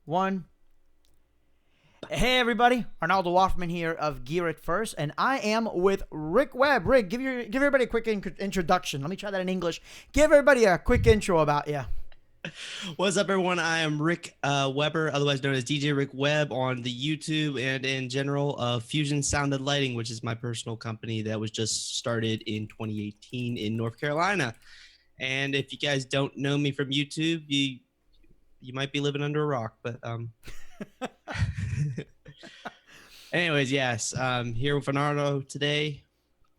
One. Hey everybody, Arnoldo Offermann here of Gear It First, and I am with Rick Webb. Rick, give everybody a quick introduction. Let me try that in English. Give everybody a quick intro about you. What's up, everyone? I am Rick Weber, otherwise known as DJ Rick Webb on the YouTube and in general Fusion Sounded Lighting, which is my personal company that was just started in 2018 in North Carolina. And if you guys don't know me from YouTube, you might be living under a rock, but anyways, yes, here with Arnoldo today.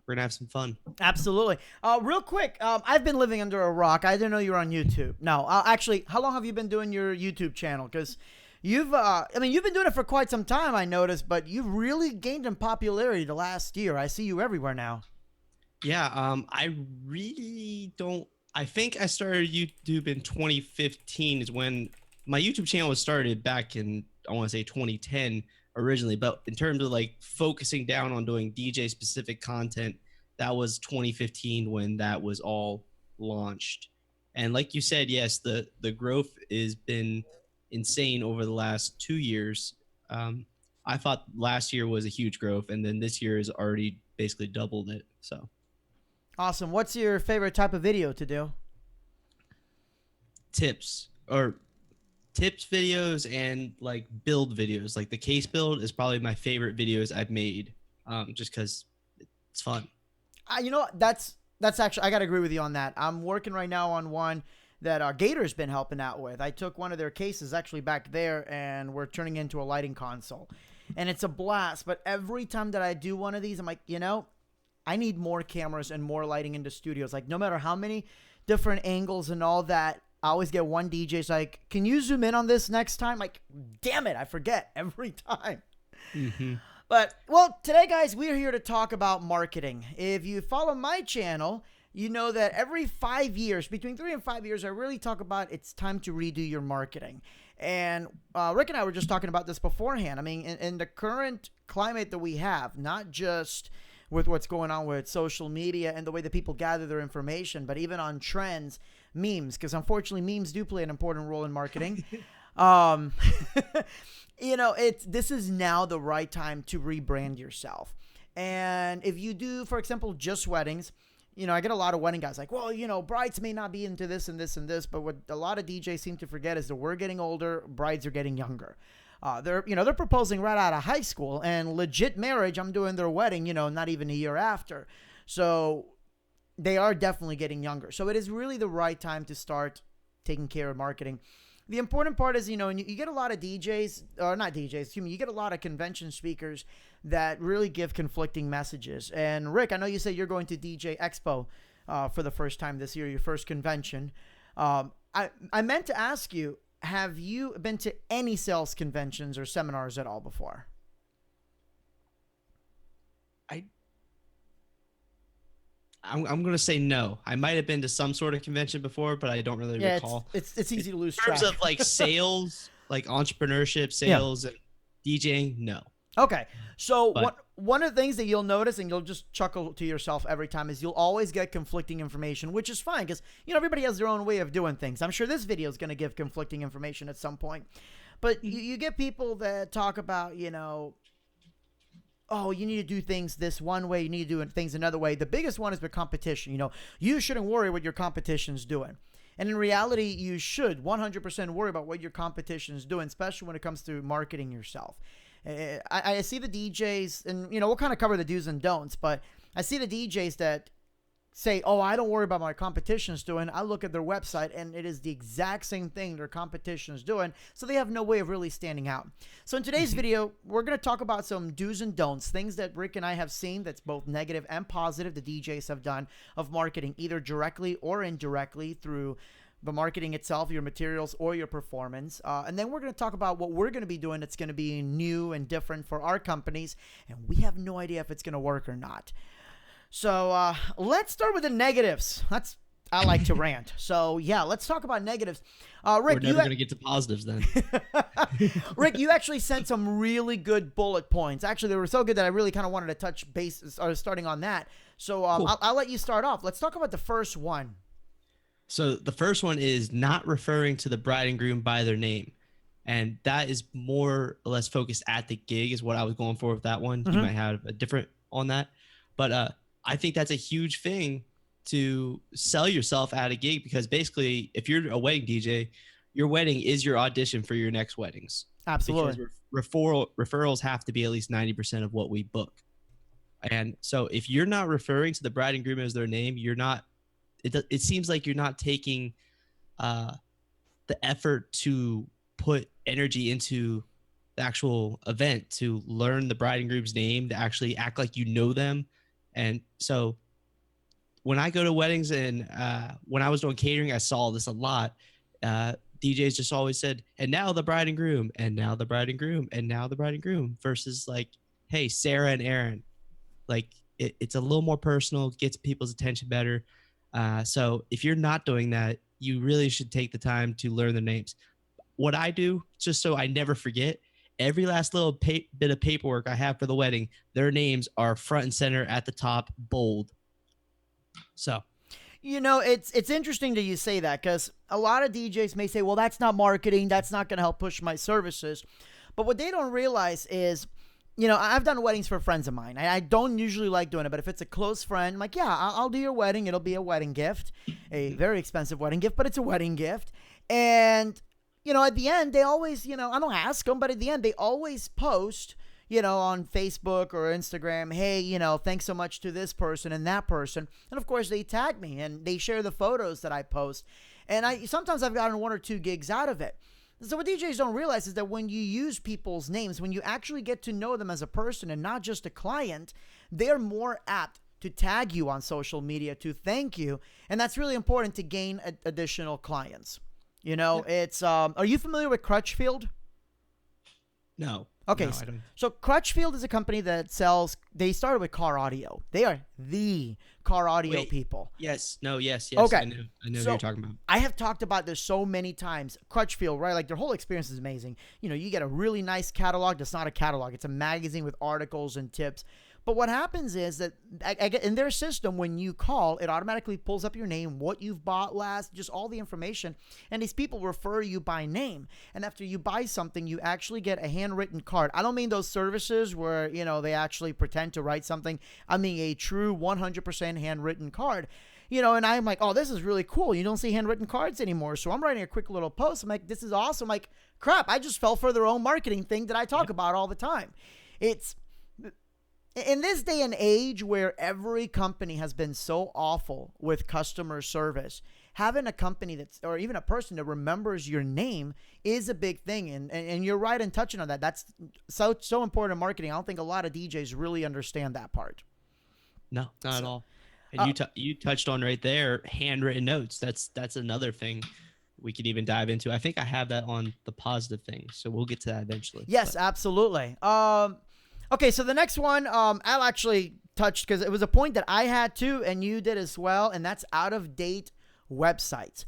We're gonna have some fun. Absolutely. Real quick, I've been living under a rock. I didn't know you were on YouTube. No, actually, how long have you been doing your YouTube channel? Because you've been doing it for quite some time, I noticed, but you've really gained in popularity the last year. I see you everywhere now. Yeah, I really don't. I think I started YouTube in 2015 is when my YouTube channel was started back in, I want to say 2010 originally. But in terms of like focusing down on doing DJ specific content, that was 2015 when that was all launched. And like you said, yes, the growth has been insane over the last 2 years. I thought last year was a huge growth, and then this year has already basically doubled it. So. Awesome. What's your favorite type of video to do? Tips videos and like build videos. Like the case build is probably my favorite videos I've made, just because it's fun. You know, that's actually, I gotta agree with you on that. I'm working right now on one that Gator's been helping out with. I took one of their cases actually back there, and we're turning it into a lighting console, and it's a blast. But every time that I do one of these, I'm like, I need more cameras and more lighting in the studios. Like, no matter how many different angles and all that, I always get one DJ's like, can you zoom in on this next time? Like, damn it, I forget every time. Mm-hmm. But, well, today, guys, we're here to talk about marketing. If you follow my channel, you know that every 5 years, between 3 and 5 years, I really talk about it's time to redo your marketing. And Rick and I were just talking about this beforehand. I mean, in the current climate that we have, not just with what's going on with social media and the way that people gather their information, but even on trends, memes, because unfortunately memes do play an important role in marketing. This is now the right time to rebrand yourself. And if you do, for example, just weddings, I get a lot of wedding guys like, well, brides may not be into this and this and this, but what a lot of DJs seem to forget is that we're getting older, brides are getting younger. They're proposing right out of high school, and legit marriage, I'm doing their wedding, not even a year after. So they are definitely getting younger. So it is really the right time to start taking care of marketing. The important part is, you get a lot of DJs, or not DJs, you get a lot of convention speakers that really give conflicting messages. And Rick, I know you said you're going to DJ Expo for the first time this year, your first convention. I meant to ask you, have you been to any sales conventions or seminars at all before? I'm going to say no. I might have been to some sort of convention before, but I don't really recall. It's easy to lose track. In terms of like sales, like entrepreneurship, sales, and DJing, no. Okay. So one of the things that you'll notice, and you'll just chuckle to yourself every time, is you'll always get conflicting information, which is fine because, everybody has their own way of doing things. I'm sure this video is going to give conflicting information at some point. But you get people that talk about, oh, you need to do things this one way, you need to do things another way. The biggest one is the competition. You shouldn't worry what your competition's doing. And in reality, you should 100% worry about what your competition is doing, especially when it comes to marketing yourself. I see the DJs, and, we'll kind of cover the do's and don'ts, but I see the DJs that say, oh, I don't worry about my competition's doing. I look at their website, and it is the exact same thing their competition is doing, so they have no way of really standing out. So in today's video, we're going to talk about some do's and don'ts, things that Rick and I have seen that's both negative and positive the DJs have done of marketing, either directly or indirectly through the marketing itself, your materials, or your performance. And then we're going to talk about what we're going to be doing that's going to be new and different for our companies, and we have no idea if it's going to work or not. So let's start with the negatives. I like to rant. So yeah, let's talk about negatives. Rick, we're never going to get to positives then. Rick, you actually sent some really good bullet points. Actually, they were so good that I really kind of wanted to touch base, starting on that. So cool. I'll let you start off. Let's talk about the first one. So the first one is not referring to the bride and groom by their name. and that is more or less focused at the gig is what I was going for with that one. You Hmm. might have a different on that, but I think that's a huge thing to sell yourself at a gig, because basically if you're a wedding DJ, your wedding is your audition for your next weddings, because Absolutely. referrals have to be at least 90% of what we book. And so if you're not referring to the bride and groom as their name, you're not, it seems like you're not taking uh, the effort to put energy into the actual event, to learn the bride and groom's name, to actually act like you know them. And so when I go to weddings, and when I was doing catering, I saw this a lot. Uh, DJs just always said, and now the bride and groom, and now the bride and groom, and now the bride and groom, versus like, hey, Sarah and Aaron. Like it's a little more personal, gets people's attention better. So if you're not doing that, you really should take the time to learn the names. What I do, just so I never forget, every last little bit of paperwork I have for the wedding, their names are front and center at the top, bold. So It's interesting that you say that, because a lot of DJs may say, well, that's not marketing, that's not going to help push my services. But what they don't realize is, I've done weddings for friends of mine. I don't usually like doing it, but if it's a close friend, I'm like, yeah, I'll do your wedding. It'll be a wedding gift, a very expensive wedding gift, but it's a wedding gift. And, at the end, they always, I don't ask them, but at the end, they always post, on Facebook or Instagram, hey, thanks so much to this person and that person. And of course, they tag me and they share the photos that I post. And sometimes I've gotten one or two gigs out of it. So what DJs don't realize is that when you use people's names, when you actually get to know them as a person and not just a client, they're more apt to tag you on social media, to thank you. And that's really important to gain additional clients. It's, are you familiar with Crutchfield? no, Okay, no, I don't. so Crutchfield is a company that they started with car audio. They are the car audio Wait, yes. yes, no, yes, yes. Okay. I know who So you're talking about. I have talked about this so many times. Crutchfield, right? Like their whole experience is amazing. You get a really nice catalog that's not a catalog, it's a magazine with articles and tips. But what happens is that in their system, when you call, it automatically pulls up your name, what you've bought last, just all the information. And these people refer you by name. And after you buy something, you actually get a handwritten card. I don't mean those services where, they actually pretend to write something. I mean a true 100% handwritten card. And I'm like, oh, this is really cool. You don't see handwritten cards anymore. So I'm writing a quick little post. I'm like, this is awesome. I'm like, crap, I just fell for their own marketing thing that I talk about all the time. It's in this day and age where every company has been so awful with customer service, having a company or even a person that remembers your name is a big thing. And you're right in touching on that. That's so important in marketing. I don't think a lot of DJs really understand that part. No, not at all. And you touched on right there, handwritten notes. That's another thing we could even dive into. I think I have that on the positive thing, so we'll get to that eventually. Yes, absolutely. Okay, so the next one, Al actually touched, because it was a point that I had too, and you did as well, and that's out of date websites.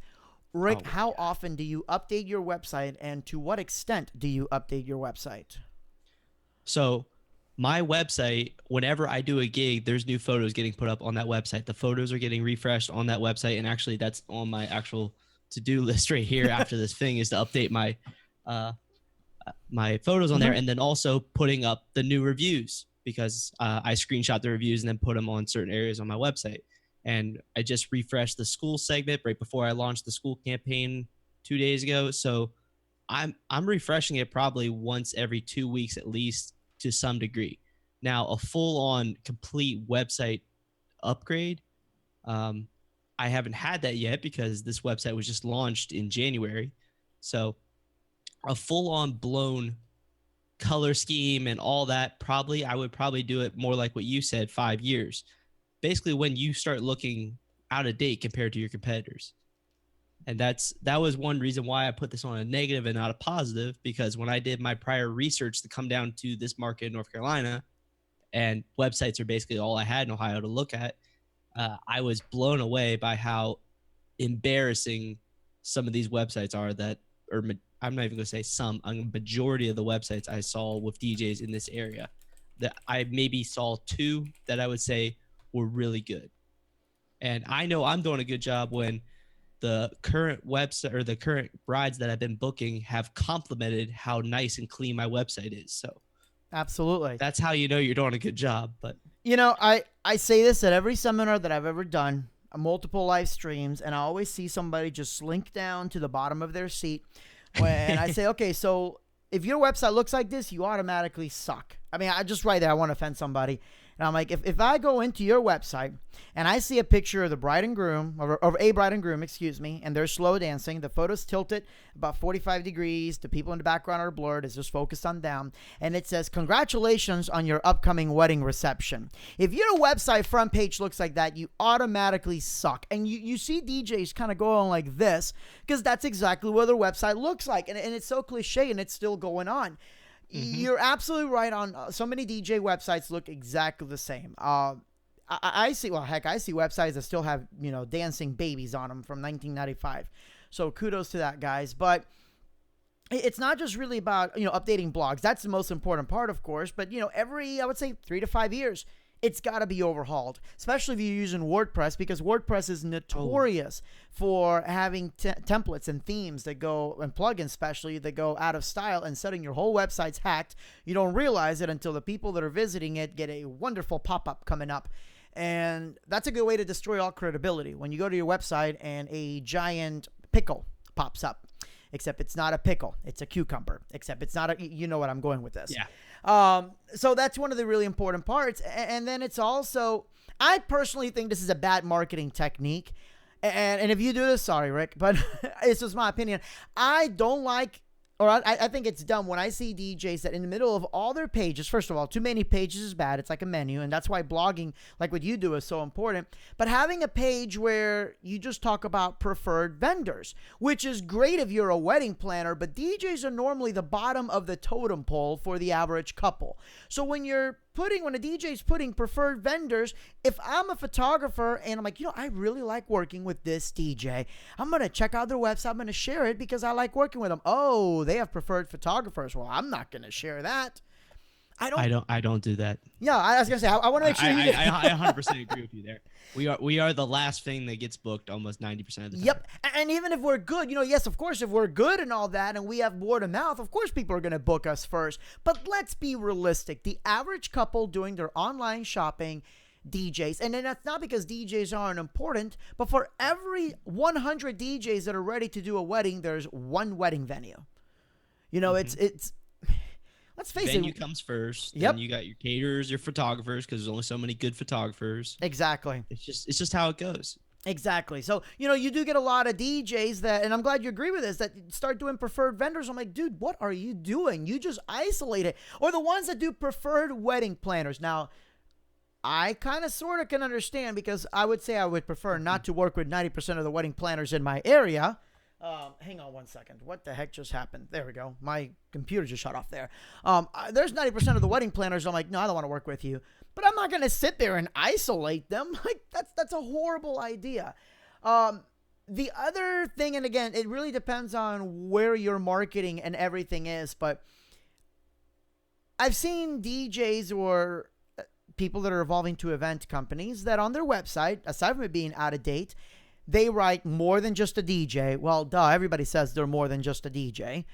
Rick, how often do you update your website, and to what extent do you update your website? So my website, whenever I do a gig, there's new photos getting put up on that website. The photos are getting refreshed on that website, and actually that's on my actual to-do list right here after this thing, is to update my photos on there, and then also putting up the new reviews, because I screenshot the reviews and then put them on certain areas on my website. And I just refreshed the school segment right before I launched the school campaign 2 days ago. So I'm refreshing it probably once every 2 weeks at least, to some degree. Now, a full-on complete website upgrade, I haven't had that yet, because this website was just launched in January. So a full-on blown color scheme and all that, I would probably do it more like what you said, 5 years. Basically when you start looking out of date compared to your competitors. And that was one reason why I put this on a negative and not a positive, because when I did my prior research to come down to this market in North Carolina, and websites are basically all I had in Ohio to look at, I was blown away by how embarrassing some of these websites are or I'm not even going to say some, a majority of the websites I saw with DJs in this area, that I maybe saw 2 that I would say were really good. And I know I'm doing a good job when the current website or the current brides that I've been booking have complimented how nice and clean my website is. So Absolutely. that's how you know you're doing a good job. But I say this at every seminar that I've ever done, multiple live streams, and I always see somebody just slink down to the bottom of their seat when I say, okay, so if your website looks like this, you automatically suck. I mean, I just right there, I want to offend somebody. And I'm like, if I go into your website and I see a picture of the bride and groom, or a bride and groom, excuse me, and they're slow dancing, the photo's tilted about 45 degrees, the people in the background are blurred, it's just focused on them, and it says, congratulations on your upcoming wedding reception. If your website front page looks like that, you automatically suck. And you see DJs kind of going like this, because that's exactly what their website looks like. And it's so cliche, and it's still going on. You're absolutely right on. So many DJ websites look exactly the same. I see, well, heck, I see websites that still have, dancing babies on them from 1995. So kudos to that, guys. But it's not just really about, updating blogs. That's the most important part, of course. But, every, I would say 3 to 5 years, it's got to be overhauled, especially if you're using WordPress, because WordPress is notorious for having templates and themes that go, and plugins especially, that go out of style and setting your whole website's hacked. You don't realize it until the people that are visiting it get a wonderful pop-up coming up. And that's a good way to destroy all credibility. When you go to your website and a giant pickle pops up, except it's not a pickle, it's a cucumber, except it's not you know what I'm going with this. Yeah. So that's one of the really important parts. And then it's also, I personally think this is a bad marketing technique. And if you do this, sorry, Rick, but it's just my opinion. I don't like, or I think it's dumb when I see DJs that in the middle of all their pages, first of all, too many pages is bad. It's like a menu, and that's why blogging, like what you do, is so important. But having a page where you just talk about preferred vendors, which is great if you're a wedding planner, but DJs are normally the bottom of the totem pole for the average couple. So when a DJ's putting preferred vendors, if I'm a photographer and I'm like, I really like working with this DJ, I'm going to check out their website. I'm going to share it because I like working with them. Oh, they have preferred photographers. Well, I'm not going to share that. I don't do that. Yeah, I was going to say, I want to make sure you I 100% agree with you there. We are the last thing that gets booked almost 90% of the time. Yep. And even if we're good, yes, of course, if we're good and all that and we have word of mouth, of course people are going to book us first. But let's be realistic. The average couple doing their online shopping, DJs, and then that's not because DJs aren't important, but for every 100 DJs that are ready to do a wedding, there's one wedding venue. It's let's face it. Venue comes first. Yep. Then you got your caterers, your photographers, because there's only so many good photographers. Exactly. It's just how it goes. Exactly. So, you do get a lot of DJs that, and I'm glad you agree with this, that start doing preferred vendors. I'm like, dude, what are you doing? You just isolate it. Or the ones that do preferred wedding planners. Now, I kind of sort of can understand, because I would say I would prefer not to work with 90% of the wedding planners in my area. Hang on one second. What the heck just happened? There we go. My computer just shut off there. There's 90% of the wedding planners. I'm like, no, I don't want to work with you. But I'm not going to sit there and isolate them. Like, that's a horrible idea. The other thing, and again, it really depends on where your marketing and everything is, but I've seen DJs or people that are evolving to event companies that on their website, aside from it being out of date, they write more than just a DJ. Well, duh, everybody says they're more than just a DJ,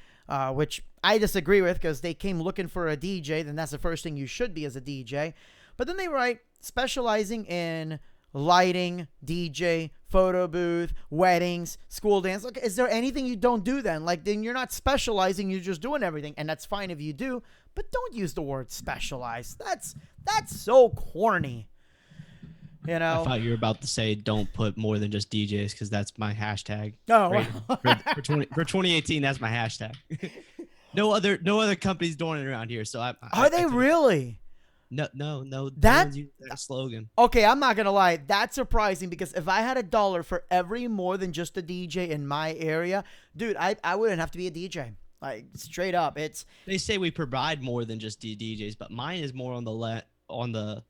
which I disagree with, because they came looking for a DJ, then that's the first thing you should be as a DJ. But then they write specializing in lighting, DJ, photo booth, weddings, school dance. Look, is there anything you don't do then? Like, then you're not specializing, you're just doing everything. And that's fine if you do, but don't use the word specialize. That's so corny. I thought you were about to say don't put more than just DJs, because that's my hashtag. Oh, right? for 2018, that's my hashtag. No other companies doing it around here. So are they really? No. That slogan. Okay, I'm not gonna lie. That's surprising, because if I had $1 for every more than just a DJ in my area, dude, I wouldn't have to be a DJ. Like, straight up, They say we provide more than just DJs, but mine is more on the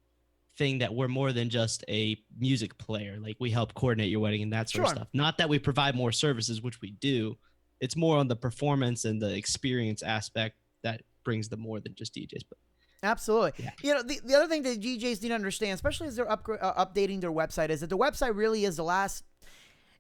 thing that we're more than just a music player. Like, we help coordinate your wedding and that sort of stuff. Not that we provide more services, which we do. It's more on the performance and the experience aspect that brings them more than just DJs. But absolutely. Yeah. The other thing that DJs need to understand, especially as they're updating their website, is that the website really is the last.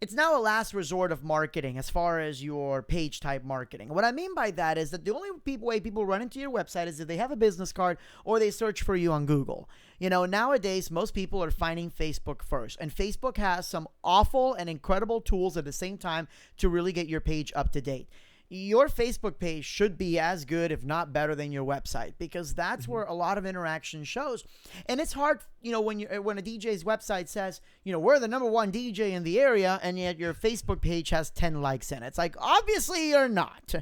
it's now a last resort of marketing as far as your page type marketing. What I mean by that is that the only way people run into your website is if they have a business card or they search for you on Google. You know, nowadays, most people are finding Facebook first, and Facebook has some awful and incredible tools at the same time to really get your page up to date. Your Facebook page should be as good, if not better, than your website, because that's where a lot of interaction shows. And it's hard, you know, when a DJ's website says, you know, we're the #1 DJ in the area, and yet your Facebook page has 10 likes in it. It's like, obviously you're not.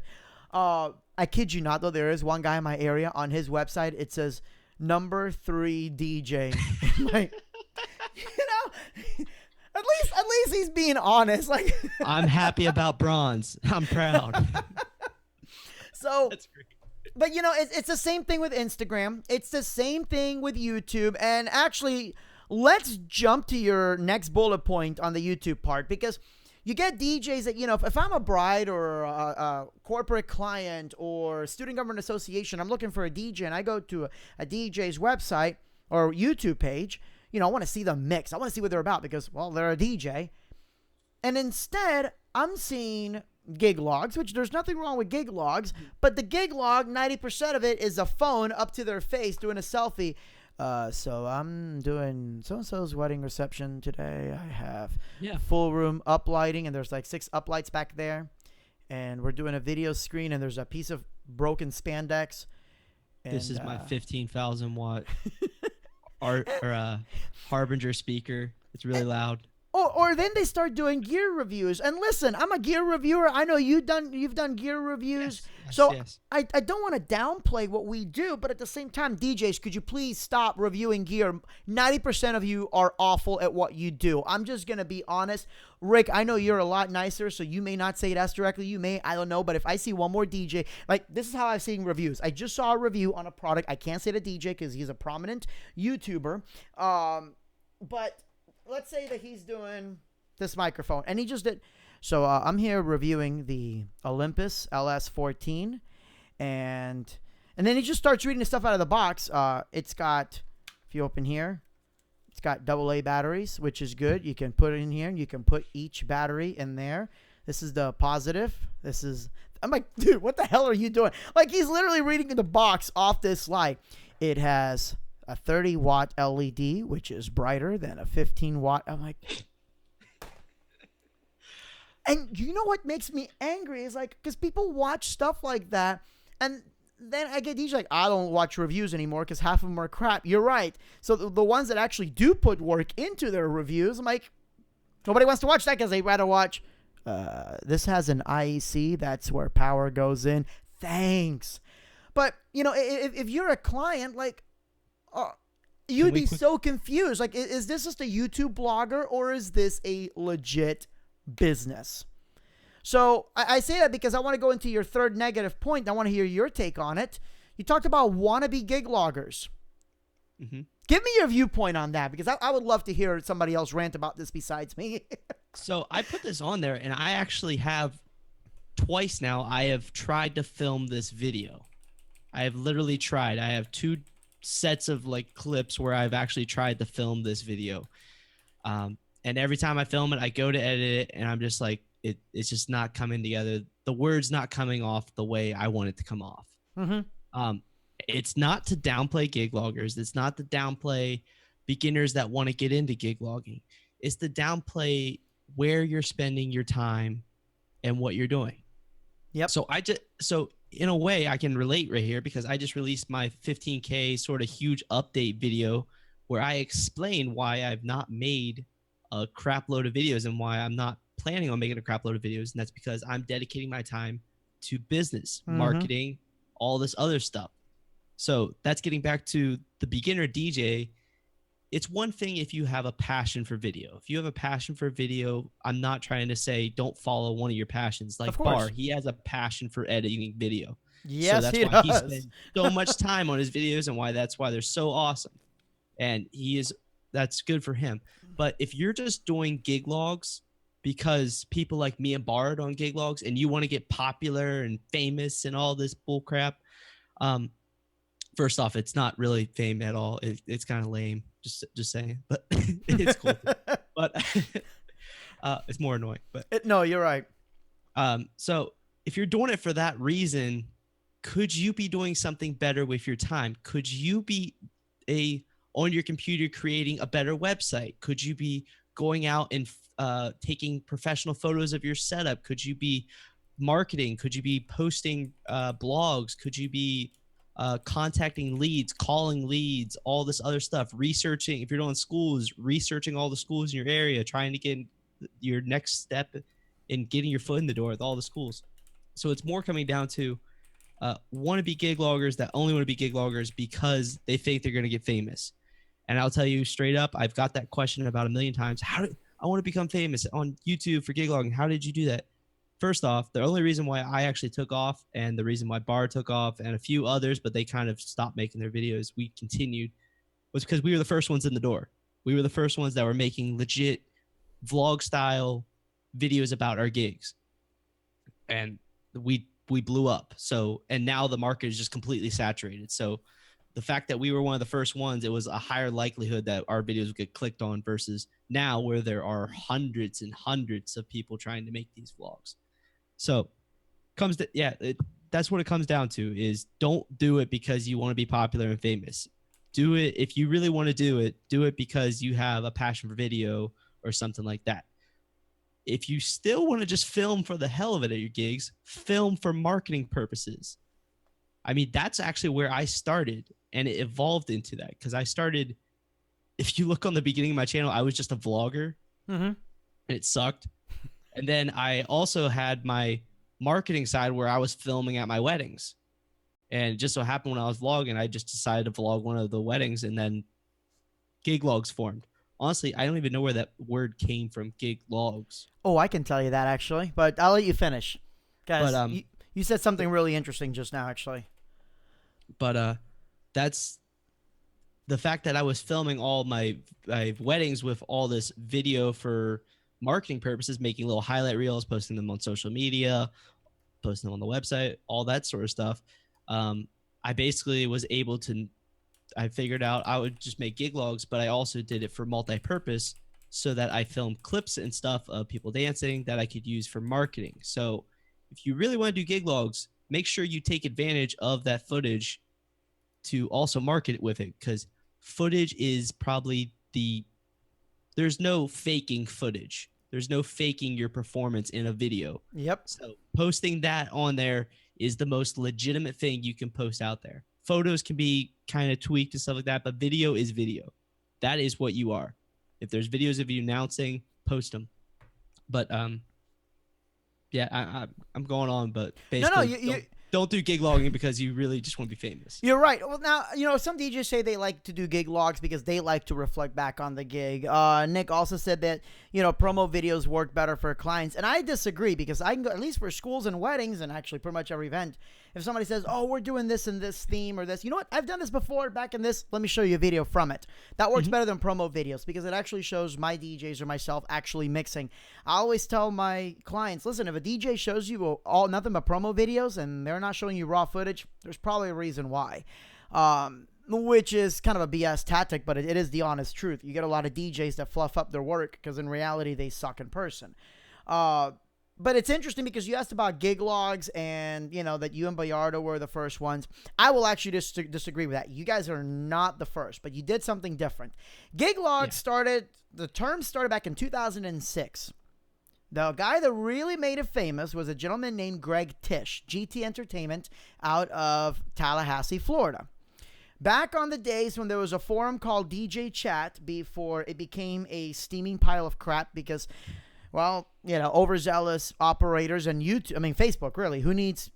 I kid you not, though. There is one guy in my area on his website. It says #3 DJ. Like, you know. At least he's being honest. Like, I'm happy about bronze. I'm proud. So That's great. But, you know, it's the same thing with Instagram. It's the same thing with YouTube. And actually, let's jump to your next bullet point on the YouTube part, because you get DJs that, you know, if I'm a bride or a corporate client or student government association, I'm looking for a DJ, and I go to a DJ's website or YouTube page. You know, I want to see the mix. I want to see what they're about because, well, they're a DJ. And instead, I'm seeing gig logs, which there's nothing wrong with gig logs, but the gig log, 90% of it is a phone up to their face doing a selfie. So I'm doing so-and-so's wedding reception today. I have full room up lighting, and there's like 6 uplights back there. And we're doing a video screen, and there's a piece of broken spandex. And, this is my 15,000 watt Harbinger speaker. It's really loud. Or then they start doing gear reviews. And listen, I'm a gear reviewer. I know you've done gear reviews. Yes. I don't want to downplay what we do, but at the same time, DJs, could you please stop reviewing gear? 90% of you are awful at what you do. I'm just going to be honest. Rick, I know you're a lot nicer, so you may not say it as directly. You may, I don't know. But if I see one more DJ, like this is how I've seen reviews. I just saw a review on a product. I can't say the DJ because he's a prominent YouTuber. But let's say that he's doing this microphone, and he just did. So I'm here reviewing the Olympus LS14, and then he just starts reading the stuff out of the box. It's got, if you open here, it's got AA batteries, which is good. You can put it in here, and you can put each battery in there. This is the positive. This is, I'm like, dude, what the hell are you doing? Like, he's literally reading the box off this slide. It has a 30-watt LED, which is brighter than a 15-watt. I'm like, and you know what makes me angry is like, because people watch stuff like that, and then I get these like, I don't watch reviews anymore because half of them are crap. You're right. So the ones that actually do put work into their reviews, I'm like, nobody wants to watch that because they'd rather watch, this has an IEC, that's where power goes in. Thanks. But, you know, if you're a client, like, you'd be so confused. Like, is this just a YouTube blogger, or is this a legit business? So I say that because I want to go into your third negative point. I want to hear your take on it. You talked about wannabe gig loggers. Mm-hmm. Give me your viewpoint on that, because I would love to hear somebody else rant about this besides me. So I put this on there, and I actually have twice now. I have tried to film this video. I have literally tried. I have 2 sets of like clips where I've actually tried to film this video. And every time I film it, I go to edit it, and I'm just like, it's just not coming together. The word's not coming off the way I want it to come off. Mm-hmm. It's not to downplay gig loggers. It's not to downplay beginners that want to get into gig logging. It's to downplay where you're spending your time and what you're doing. Yep. So in a way, I can relate right here, because I just released my 15K sort of huge update video where I explain why I've not made a crap load of videos and why I'm not planning on making a crap load of videos. And that's because I'm dedicating my time to business, marketing, all this other stuff. So that's getting back to the beginner DJ. It's one thing if you have a passion for video. If you have a passion for video, I'm not trying to say don't follow one of your passions. Like Bar, he has a passion for editing video. Yes, so that's he why does. he spends so much time on his videos, and that's why they're so awesome. And that's good for him. But if you're just doing gig logs because people like me and Bard on gig logs, and you want to get popular and famous and all this bull crap, first off, it's not really fame at all. It's kind of lame, just saying, but it's cool. But It's more annoying, but No, you're right. so if you're doing it for that reason, could you be doing something better with your time? Could you be on your computer creating a better website? Could you be going out and taking professional photos of your setup? Could you be marketing? Could you be posting blogs? Could you be contacting leads, calling leads, all this other stuff, researching? If you're doing schools, researching all the schools in your area, trying to get your next step in getting your foot in the door with all the schools. So it's more coming down to wannabe gig loggers that only want to be gig loggers because they think they're going to get famous. And I'll tell you straight up, I've got that question about a million times. I want to become famous on YouTube for gig logging? How did you do that? First off, the only reason why I actually took off, and the reason why Bar took off, and a few others, but they kind of stopped making their videos, we continued, was because we were the first ones in the door. We were the first ones that were making legit vlog style videos about our gigs. And we blew up. So, and now the market is just completely saturated. So the fact that we were one of the first ones, it was a higher likelihood that our videos would get clicked on versus now where there are hundreds and hundreds of people trying to make these vlogs. So that's what it comes down to, is don't do it because you want to be popular and famous. Do it if you really want to do it because you have a passion for video or something like that. If you still want to just film for the hell of it at your gigs, film for marketing purposes. I mean, that's actually where I started, and it evolved into that because I started, if you look on the beginning of my channel, I was just a vlogger, and it sucked. And then I also had my marketing side where I was filming at my weddings. And it just so happened when I was vlogging, I just decided to vlog one of the weddings, and then gig logs formed. Honestly, I don't even know where that word came from, gig logs. Oh, I can tell you that, actually, but I'll let you finish. Guys, you said something really interesting just now, actually. But that's the fact that I was filming all my weddings with all this video for marketing purposes, making little highlight reels, posting them on social media, posting them on the website, all that sort of stuff. I basically was able to, I figured out I would just make gig logs, but I also did it for multi-purpose so that I filmed clips and stuff of people dancing that I could use for marketing. So if you really want to do gig logs, make sure you take advantage of that footage to also market it with it, because footage is probably there's no faking footage. There's no faking your performance in a video. Yep. So posting that on there is the most legitimate thing you can post out there. Photos can be kind of tweaked and stuff like that, but video is video. That is what you are. If there's videos of you announcing, post them. But yeah, I'm going on, but basically, don't do gig logging because you really just want to be famous. You're right. Well, now, some DJs say they like to do gig logs because they like to reflect back on the gig. Nick also said that, promo videos work better for clients. And I disagree, because I can go, at least for schools and weddings, and actually pretty much every event, if somebody says, oh, we're doing this in this theme or this, you know what? I've done this before back in this. Let me show you a video from it. That works better than promo videos because it actually shows my DJs or myself actually mixing. I always tell my clients, listen, if a DJ shows you nothing but promo videos and they're not showing you raw footage, there's probably a reason why. Which is kind of a BS tactic, but it is the honest truth. You get a lot of DJs that fluff up their work because in reality they suck in person. But it's interesting because you asked about gig logs and, that you and Bayardo were the first ones. I will actually disagree with that. You guys are not the first, but you did something different. Gig logs the term started back in 2006. The guy that really made it famous was a gentleman named Greg Tish, GT Entertainment, out of Tallahassee, Florida. Back on the days when there was a forum called DJ Chat before it became a steaming pile of crap because, well, overzealous operators and Facebook, really. Who needs,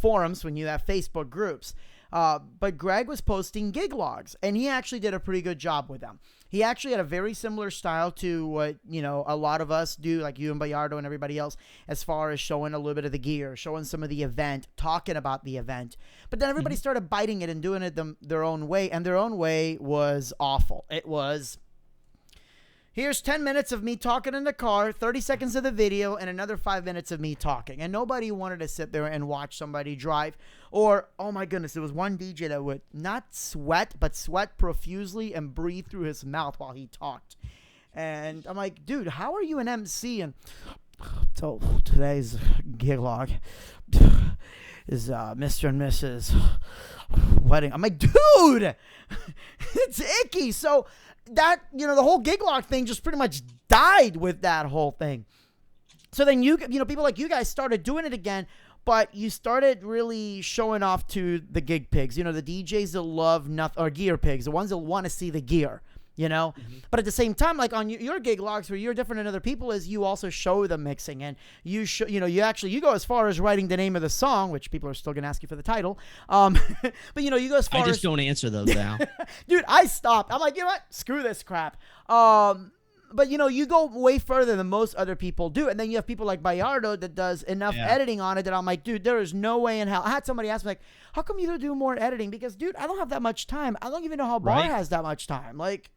forums when you have Facebook groups? But Greg was posting gig logs, and he actually did a pretty good job with them. He actually had a very similar style to what, a lot of us do, like you and Bayardo and everybody else, as far as showing a little bit of the gear, showing some of the event, talking about the event. But then everybody started biting it and doing it their own way, and their own way was awful. It was, here's 10 minutes of me talking in the car, 30 seconds of the video, and another 5 minutes of me talking. And nobody wanted to sit there and watch somebody drive. Or, oh my goodness, there was one DJ that would not sweat, but sweat profusely and breathe through his mouth while he talked. And I'm like, dude, how are you an MC? And so today's gig log is Mr. and Mrs. wedding. I'm like, dude, it's icky. So that, the whole gig log thing just pretty much died with that whole thing. So then people like you guys started doing it again, but you started really showing off to the gig pigs, the DJs that love nothing, or gear pigs, the ones that want to see the gear. But at the same time, like on your gig logs where you're different than other people is you also show the mixing, and you go as far as writing the name of the song, which people are still going to ask you for the title. But you go as far as... I just don't answer those now. Dude, I stopped. I'm like, you know what? Screw this crap. But you go way further than most other people do. And then you have people like Bayardo that does enough editing on it that I'm like, dude, there is no way in hell. I had somebody ask me like, how come you don't do more editing? Because, dude, I don't have that much time. I don't even know how Bar has that much time. Like...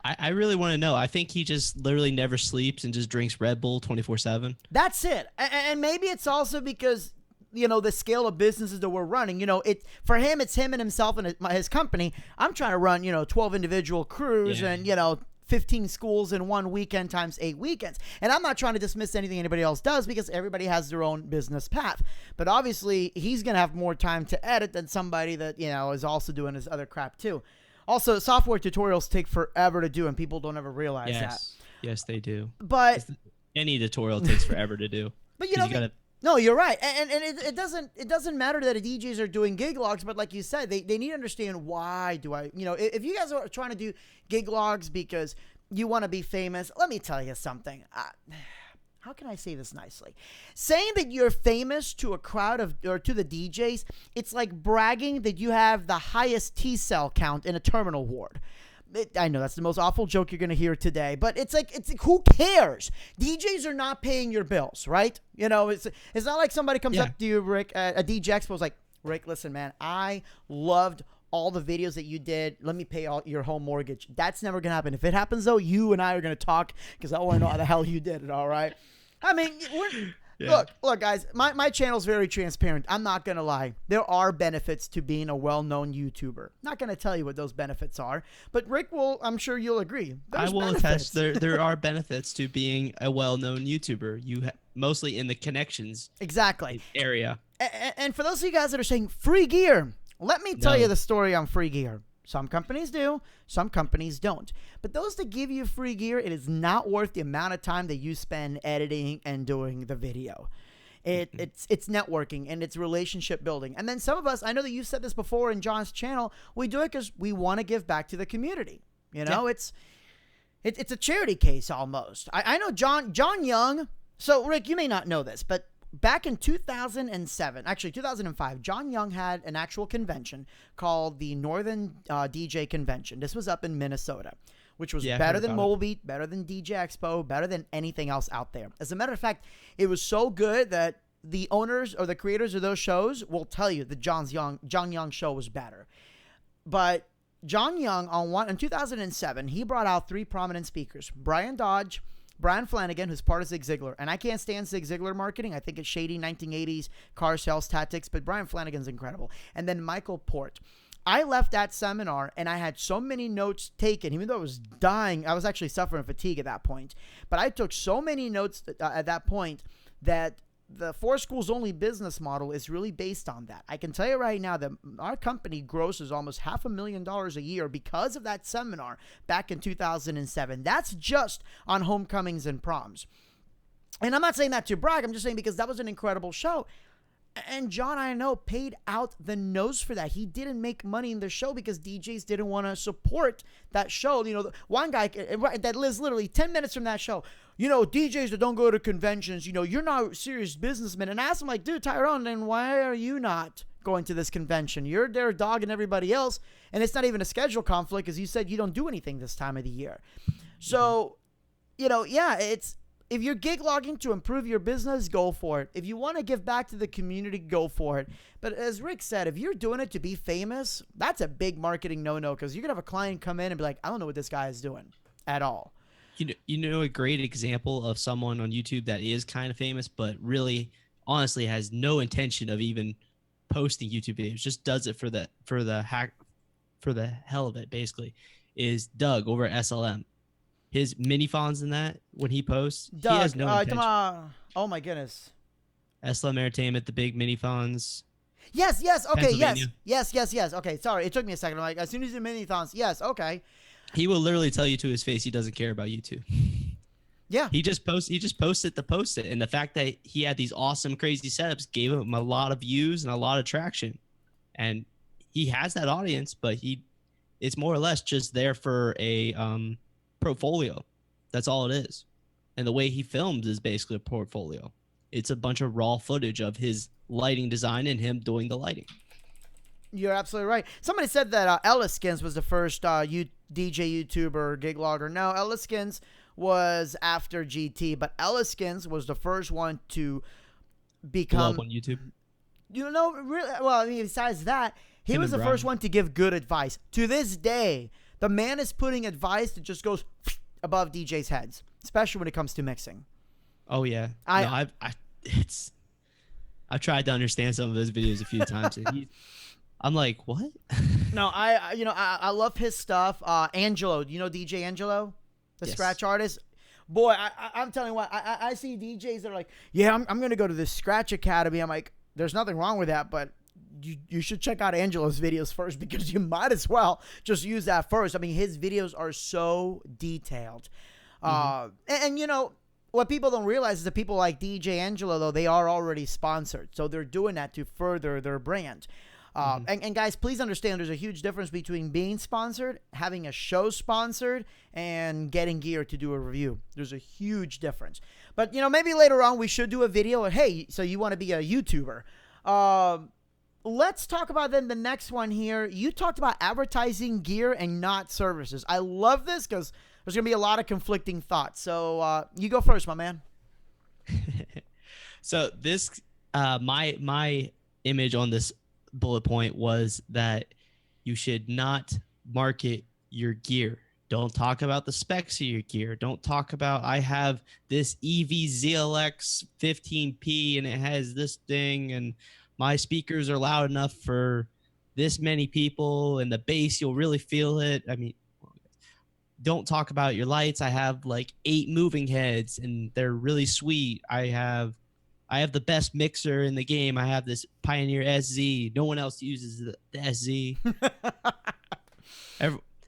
I really want to know. I think he just literally never sleeps and just drinks Red Bull 24/7. That's it. And maybe it's also because, the scale of businesses that we're running, for him, it's him and himself and his company. I'm trying to run, 12 individual crews and, 15 schools in one weekend times 8 weekends. And I'm not trying to dismiss anything anybody else does because everybody has their own business path. But obviously, he's going to have more time to edit than somebody that, is also doing his other crap too. Also, software tutorials take forever to do, and people don't ever realize that. Yes, they do. But any tutorial takes forever to do. But no, you're right, and it doesn't matter that the DJs are doing gig logs, but like you said, they need to understand why do I, if you guys are trying to do gig logs because you want to be famous, let me tell you something. How can I say this nicely? Saying that you're famous to a crowd or to the DJs, it's like bragging that you have the highest T-cell count in a terminal ward. I know that's the most awful joke you're going to hear today, but it's like who cares? DJs are not paying your bills, right? It's not like somebody comes up to you, Rick, at a DJ Expo, is like, Rick, listen, man, I loved all the videos that you did. Let me pay all your home mortgage. That's never going to happen. If it happens, though, you and I are going to talk because I want to know how the hell you did it, all right? I mean, look, guys, my channel's very transparent. I'm not going to lie. There are benefits to being a well-known YouTuber. Not going to tell you what those benefits are, but Rick I'm sure you'll agree. I will attest there are benefits to being a well-known YouTuber. You mostly in the connections area. And for those of you guys that are saying free gear, let me tell you the story on free gear. Some companies do, some companies don't. But those that give you free gear, it is not worth the amount of time that you spend editing and doing the video. It's networking and it's relationship building. And then some of us, I know that you've said this before in John's channel, we do it because we want to give back to the community. It's a charity case almost. I know John Young. So Rick, you may not know this, but back in 2007, actually 2005, John Young had an actual convention called the Northern DJ Convention. This was up in Minnesota, which was better than Mobile Beat, better than DJ Expo, better than anything else out there. As a matter of fact, it was so good that the owners or the creators of those shows will tell you that John Young show was better. But John Young, in 2007, he brought out 3 prominent speakers: Brian Dodge, Brian Flanagan, who's part of Zig Ziglar. And I can't stand Zig Ziglar marketing. I think it's shady 1980s car sales tactics, but Brian Flanagan's incredible. And then Michael Port. I left that seminar and I had so many notes taken, even though I was dying. I was actually suffering fatigue at that point. But I took so many notes at that point that the 4 schools only business model is really based on that. I can tell you right now that our company grosses almost $500,000 a year because of that seminar back in 2007. That's just on homecomings and proms. And I'm not saying that to brag. I'm just saying because that was an incredible show. And John, I know, paid out the nose for that. He didn't make money in the show because DJs didn't want to support that show. One guy that lives literally 10 minutes from that show, DJs that don't go to conventions, you're not serious businessmen. And I asked him, like, dude, Tyrone, then why are you not going to this convention? You're there dogging everybody else. And it's not even a schedule conflict because you said you don't do anything this time of the year. So, if you're gig logging to improve your business, go for it. If you want to give back to the community, go for it. But as Rick said, if you're doing it to be famous, that's a big marketing no-no because you're going to have a client come in and be like, I don't know what this guy is doing at all. You know a great example of someone on YouTube that is kind of famous, but really, honestly, has no intention of even posting YouTube videos, just does it for the hell of it, basically, is Doug over at SLM. his mini fonts in that when he posts, he has Doug, no intention. oh my goodness. SLM Entertainment, the big mini fonts, Yes, yes, okay, yes, Pennsylvania. yes, yes, yes. Okay, sorry, it took me a second. I'm like, as soon as you mini-thons, yes, okay, He will literally tell you to his face he doesn't care about you two. yeah. He just posted to post it. And the fact that he had these awesome, crazy setups gave him a lot of views and a lot of traction. And he has that audience, but it's more or less just there for a portfolio. That's all it is. And the way he films is basically a portfolio. It's a bunch of raw footage of his lighting design and him doing the lighting. You're absolutely right. Somebody said that Ellis Skins was the first DJ YouTuber gig logger. No, Ellis Skins was after GT, but Ellis Skins was the first one to Blow up become, on YouTube. you know, really, well, I mean, besides that, he Him was and the Brown. first one to give good advice. To this day, the man is putting advice that just goes above DJs' heads, especially when it comes to mixing. Oh yeah. I- I've tried to understand some of his videos a few times. And I'm like, what? No, I love his stuff. Angelo, do you know DJ Angelo, the Yes. scratch artist? Boy, I'm telling you what, I see DJs that are like, yeah, I'm gonna go to this Scratch Academy. I'm like, there's nothing wrong with that, but you should check out Angelo's videos first because you might as well just use that first. I mean, his videos are so detailed, and you know. What people don't realize is that people like DJ Angelo, though, they are already sponsored. So they're doing that to further their brand. And guys, please understand there's a huge difference between being sponsored, having a show sponsored, and getting gear to do a review. There's a huge difference. But, you know, maybe later on we should do a video. Hey, so you want to be a YouTuber. Let's talk about then the next one here. You talked about advertising gear and not services. I love this because there's going to be a lot of conflicting thoughts. So you go first, my man. So this, my image on this bullet point was that you should not market your gear. Don't talk about the specs of your gear. Don't talk about, I have this EV ZLX 15P and it has this thing and my speakers are loud enough for this many people and the bass, you'll really feel it. I mean, don't talk about your lights. I have like 8 moving heads and they're really sweet. I have the best mixer in the game. I have this Pioneer SZ. No one else uses the SZ.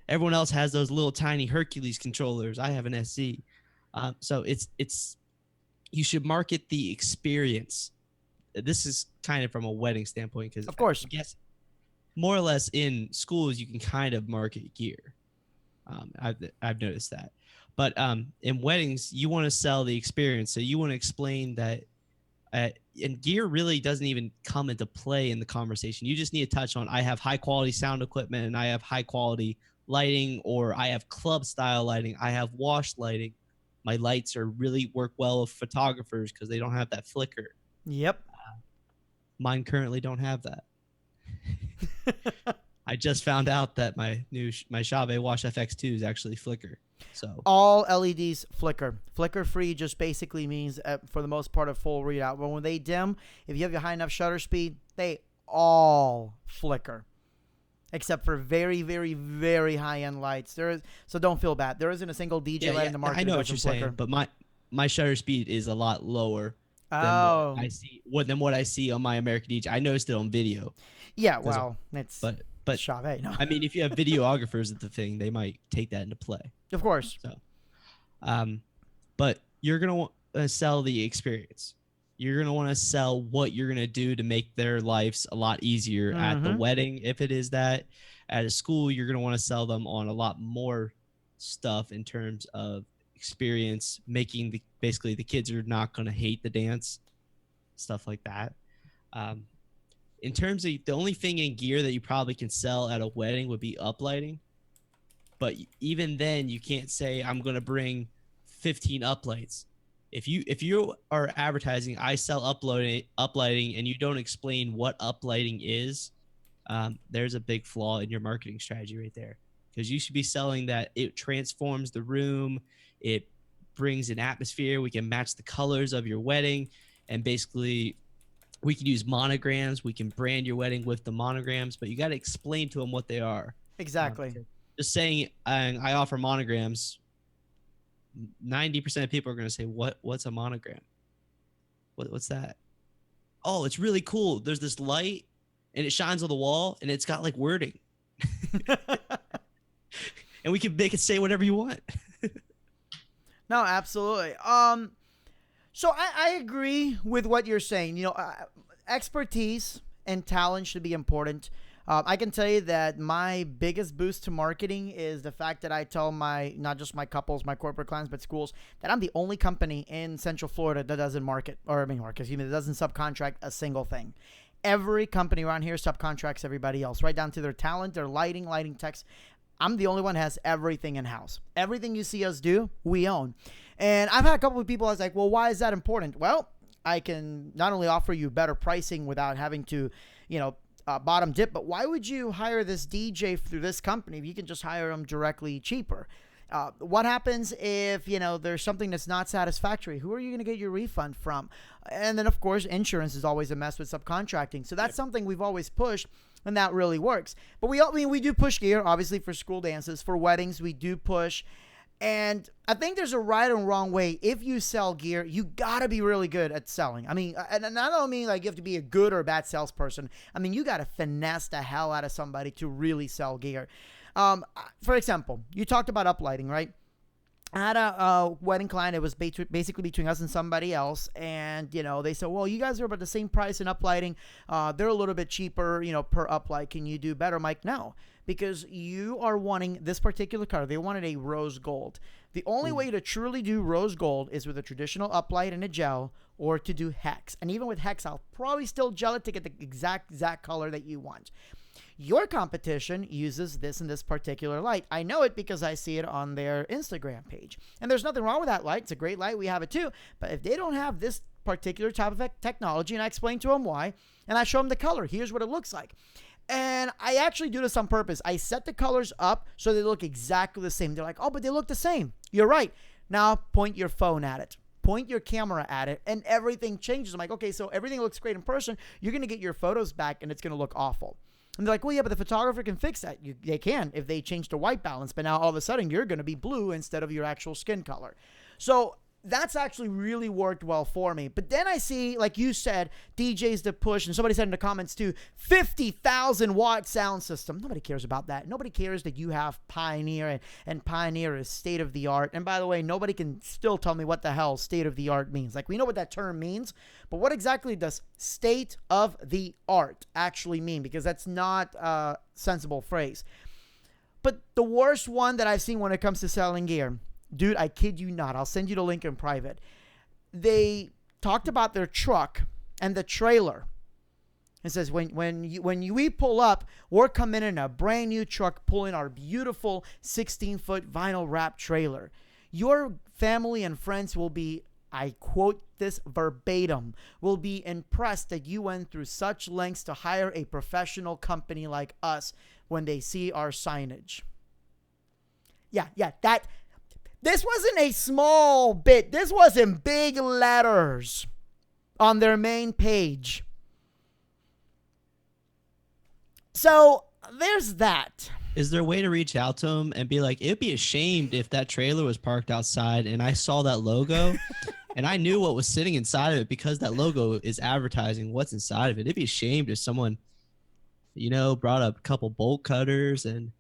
Everyone else has those little tiny Hercules controllers. I have an SZ. So it's you should market the experience. This is kind of from a wedding standpoint because Of course. I guess more or less in schools you can kind of market gear. I've noticed that, but in weddings you want to sell the experience. So you want to explain that. And gear really doesn't even come into play in the conversation. You just need to touch on, I have high quality sound equipment and I have high quality lighting, or I have club style lighting. I have wash lighting. My lights are really work well with photographers because they don't have that flicker. Yep. Mine currently don't have that. I just found out that my Chave Wash FX2 is actually flicker. So all LEDs flicker. Flicker free just basically means, for the most part, a full readout. But when they dim, if you have a high enough shutter speed, they all flicker, except for very, very, very high end lights. So don't feel bad. There isn't a single DJ light in the market. I know that what you're doesn't flicker. saying, but my shutter speed is a lot lower than what I see on my American DJ. I noticed it on video. Yeah, well, it's but Chave. No. I mean, if you have videographers at the thing, they might take that into play. Of course. So, but you're gonna want to sell the experience. You're gonna want to sell what you're gonna do to make their lives a lot easier at the wedding, if it is that. At a school, you're gonna want to sell them on a lot more stuff in terms of experience, making basically the kids are not gonna hate the dance, stuff like that. In terms of the only thing in gear that you probably can sell at a wedding would be uplighting. But even then, you can't say I'm going to bring 15 uplights. If you are advertising, I sell uplighting, and you don't explain what uplighting is, there's a big flaw in your marketing strategy right there. Because you should be selling that it transforms the room, it brings an atmosphere. We can match the colors of your wedding, and basically we can use monograms. We can brand your wedding with the monograms, but you got to explain to them what they are. Exactly. Just saying I offer monograms 90% of people are going to say, what's a monogram? What's that? Oh, it's really cool. There's this light and it shines on the wall and it's got like wording. And we can make it say whatever you want. No, absolutely. So I agree with what you're saying. Expertise and talent should be important. I can tell you that my biggest boost to marketing is the fact that I tell not just my couples, my corporate clients, but schools, that I'm the only company in Central Florida that doesn't that doesn't subcontract a single thing. Every company around here subcontracts everybody else, right down to their talent, their lighting techs. I'm the only one that has everything in-house. Everything you see us do, we own. And I've had a couple of people, I was like, well, why is that important? Well, I can not only offer you better pricing without having to, bottom dip, but why would you hire this DJ through this company if you can just hire them directly cheaper? What happens if, there's something that's not satisfactory? Who are you going to get your refund from? And then, of course, insurance is always a mess with subcontracting. So that's something we've always pushed, and that really works. But we do push gear, obviously, for school dances. For weddings, we do push. And I think there's a right and wrong way. If you sell gear, you got to be really good at selling. I mean, and I don't mean like you have to be a good or bad salesperson. I mean, you got to finesse the hell out of somebody to really sell gear. For example, you talked about uplighting, right? I had a wedding client. It was basically between us and somebody else. And, they said, well, you guys are about the same price in uplighting. They're a little bit cheaper, per uplight. Can you do better? I'm like, no, because you are wanting this particular color. They wanted a rose gold. The only way to truly do rose gold is with a traditional uplight and a gel, or to do hex. And even with hex, I'll probably still gel it to get the exact color that you want. Your competition uses this and this particular light. I know it because I see it on their Instagram page. And there's nothing wrong with that light. It's a great light. We have it too. But if they don't have this particular type of technology, and I explain to them why, and I show them the color, here's what it looks like. And I actually do this on purpose. I set the colors up so they look exactly the same. They're like, oh, but they look the same. You're right. Now point your phone at it. Point your camera at it, and everything changes. I'm like, okay, so everything looks great in person. You're going to get your photos back, and it's going to look awful. And they're like, well, yeah, but the photographer can fix that. They can if they change the white balance. But now all of a sudden you're going to be blue instead of your actual skin color. So that's actually really worked well for me. But then I see, like you said, DJs that push, and somebody said in the comments too, 50,000 watt sound system. Nobody cares about that. Nobody cares that you have Pioneer, and Pioneer is state of the art. And by the way, nobody can still tell me what the hell state of the art means. Like, we know what that term means, but what exactly does state of the art actually mean? Because that's not a sensible phrase. But the worst one that I've seen when it comes to selling gear, dude, I kid you not. I'll send you the link in private. They talked about their truck and the trailer. It says, when we pull up, we're coming in a brand new truck pulling our beautiful 16-foot vinyl wrap trailer. Your family and friends will be, I quote this verbatim, will be impressed that you went through such lengths to hire a professional company like us when they see our signage. Yeah, that... This wasn't a small bit. This was in big letters on their main page. So there's that. Is there a way to reach out to them and be like, it'd be ashamed if that trailer was parked outside and I saw that logo and I knew what was sitting inside of it because that logo is advertising what's inside of it. It'd be ashamed if someone, brought up a couple bolt cutters and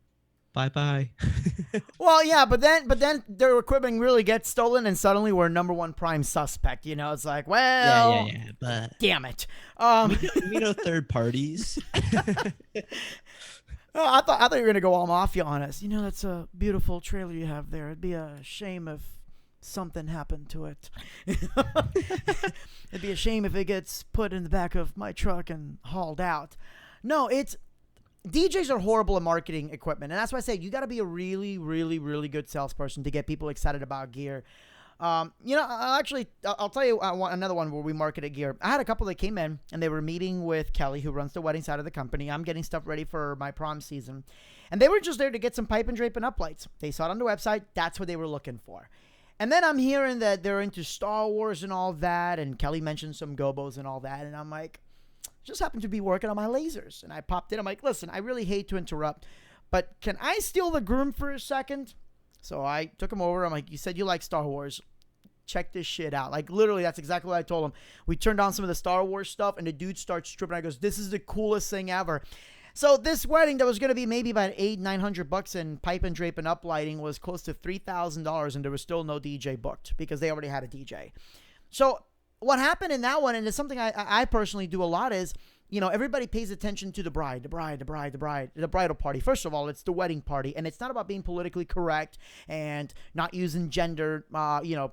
bye. Well, yeah, but then their equipment really gets stolen, and suddenly we're number one prime suspect. It's like, well, yeah, but damn it. We know third parties. Oh, I thought you were gonna go all mafia on us. That's a beautiful trailer you have there. It'd be a shame if something happened to it. It'd be a shame if it gets put in the back of my truck and hauled out. No, DJs are horrible at marketing equipment, and that's why I say you got to be a really, really, really good salesperson to get people excited about gear. I'll tell you another one where we marketed gear. I had a couple that came in, and they were meeting with Kelly, who runs the wedding side of the company. I'm getting stuff ready for my prom season, and they were just there to get some pipe and drape and uplights. They saw it on the website. That's what they were looking for. And then I'm hearing that they're into Star Wars and all that, and Kelly mentioned some gobos and all that, and I'm like, just happened to be working on my lasers. And I popped in. I'm like, listen, I really hate to interrupt, but can I steal the groom for a second? So I took him over. I'm like, you said you like Star Wars. Check this shit out. Like, literally, that's exactly what I told him. We turned on some of the Star Wars stuff, and the dude starts tripping. I goes, this is the coolest thing ever. So this wedding that was going to be maybe about $800-900 in pipe and drape and uplighting was close to $3,000, and there was still no DJ booked because they already had a DJ. So what happened in that one, and it's something I personally do a lot, is, you know, everybody pays attention to the bridal party. First of all, it's the wedding party, and it's not about being politically correct and not using gender,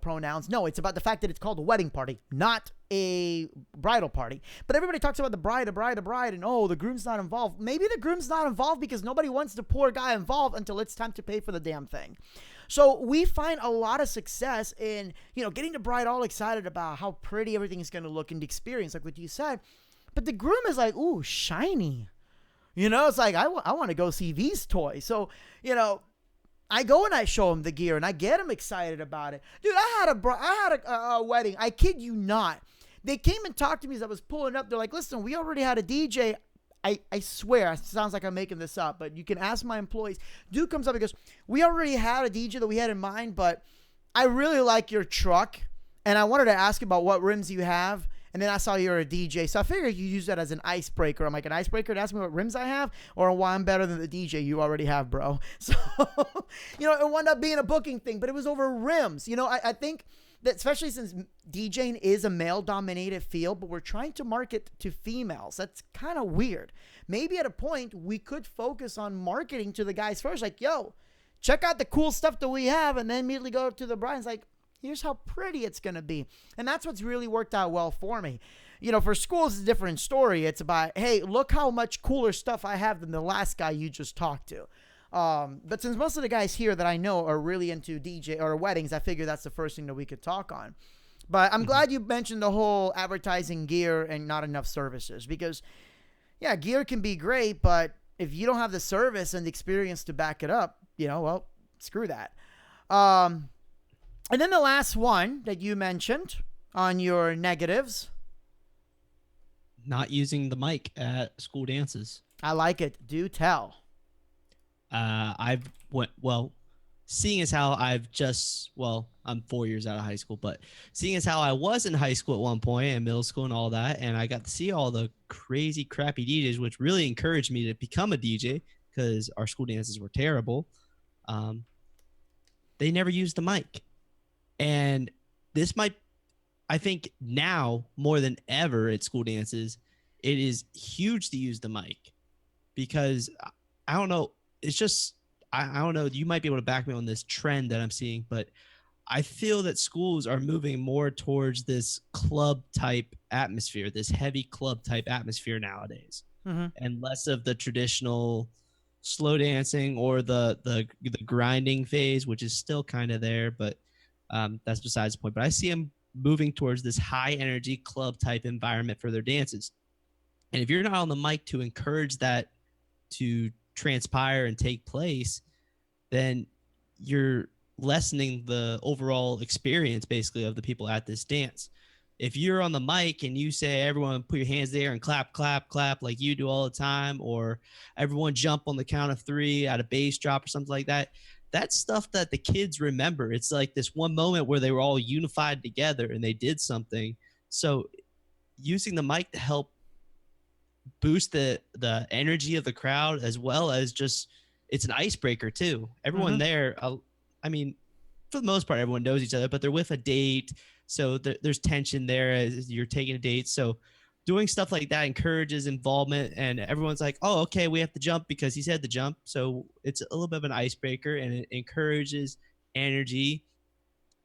pronouns. No, it's about the fact that it's called a wedding party, not a bridal party. But everybody talks about the bride, and oh, the groom's not involved. Maybe the groom's not involved because nobody wants the poor guy involved until it's time to pay for the damn thing. So we find a lot of success in, getting the bride all excited about how pretty everything is going to look in the experience, like what you said. But the groom is like, ooh, shiny. It's like, I want to go see these toys. So, I go and I show him the gear and I get him excited about it. Dude, I had a wedding. I kid you not. They came and talked to me as I was pulling up. They're like, listen, we already had a DJ. I swear, it sounds like I'm making this up, but you can ask my employees. Dude comes up and goes, we already had a DJ that we had in mind, but I really like your truck. And I wanted to ask about what rims you have. And then I saw you're a DJ. So I figured you use that as an icebreaker. I'm like, an icebreaker to ask me what rims I have or why I'm better than the DJ you already have, bro. So, it wound up being a booking thing, but it was over rims. I think that especially since DJing is a male-dominated field, but we're trying to market to females. That's kind of weird. Maybe at a point we could focus on marketing to the guys first. Like, yo, check out the cool stuff that we have, and then immediately go to the bride. It's like, here's how pretty it's going to be. And that's what's really worked out well for me. For schools, it's a different story. It's about, hey, look how much cooler stuff I have than the last guy you just talked to. But since most of the guys here that I know are really into DJ or weddings, I figure that's the first thing that we could talk on. But I'm glad you mentioned the whole advertising gear and not enough services because, yeah, gear can be great, but if you don't have the service and the experience to back it up, well, screw that. And then the last one that you mentioned on your negatives. Not using the mic at school dances. I like it. Do tell. Seeing as how I'm 4 years out of high school, but seeing as how I was in high school at one point and middle school and all that, and I got to see all the crazy, crappy DJs, which really encouraged me to become a DJ because our school dances were terrible. They never used the mic. And I think now more than ever at school dances, it is huge to use the mic because I don't know. It's just, I don't know. You might be able to back me on this trend that I'm seeing, but I feel that schools are moving more towards this club type atmosphere, this heavy club type atmosphere nowadays, and less of the traditional slow dancing or the grinding phase, which is still kind of there, but that's besides the point. But I see them moving towards this high energy club type environment for their dances. And if you're not on the mic to encourage that to transpire and take place, then you're lessening the overall experience basically of the people at this dance. If you're on the mic and you say, everyone put your hands there and clap, clap, clap like you do all the time, or everyone jump on the count of three at a bass drop or something like that, that's stuff that the kids remember. It's like this one moment where they were all unified together and they did something. So using the mic to help boost the energy of the crowd, as well as just, it's an icebreaker too. Everyone there, I mean, for the most part, everyone knows each other, but they're with a date. So there's tension there as you're taking a date. So doing stuff like that encourages involvement, and everyone's like, oh, okay, we have to jump because he said to jump. So it's a little bit of an icebreaker, and it encourages energy,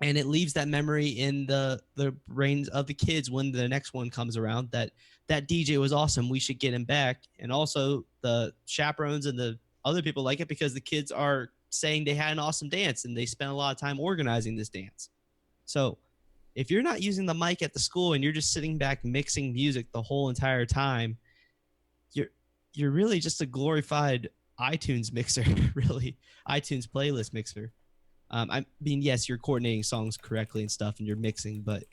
and it leaves that memory in the brains of the kids when the next one comes around, that DJ was awesome. We should get him back. And also the chaperones and the other people like it because the kids are saying they had an awesome dance and they spent a lot of time organizing this dance. So if you're not using the mic at the school and you're just sitting back mixing music the whole entire time, you're really just a glorified iTunes mixer, really, iTunes playlist mixer. I mean, yes, you're coordinating songs correctly and stuff and you're mixing, but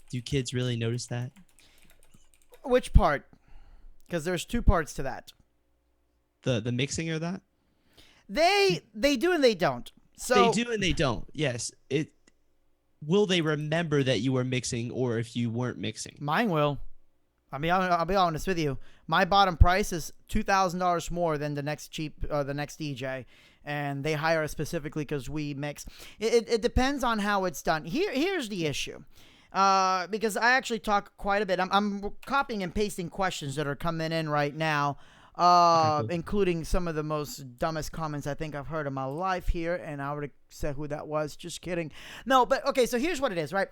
do kids really notice that? Which part? Because there's two parts to that. The mixing or that? They do and they don't. So They do and they don't. Yes. Will they remember that you were mixing or if you weren't mixing? mine will. I'll be honest with you. My bottom price is $2,000 more than the next DJ, and they hire us specifically because we mix. It depends on how it's done. Here's the issue. Because I actually talk quite a bit. I'm copying and pasting questions that are coming in right now, Okay, cool. including some of the most dumbest comments I think I've heard in my life here, and I would have said who that was. Just kidding. No, but okay, so here's what it is, right?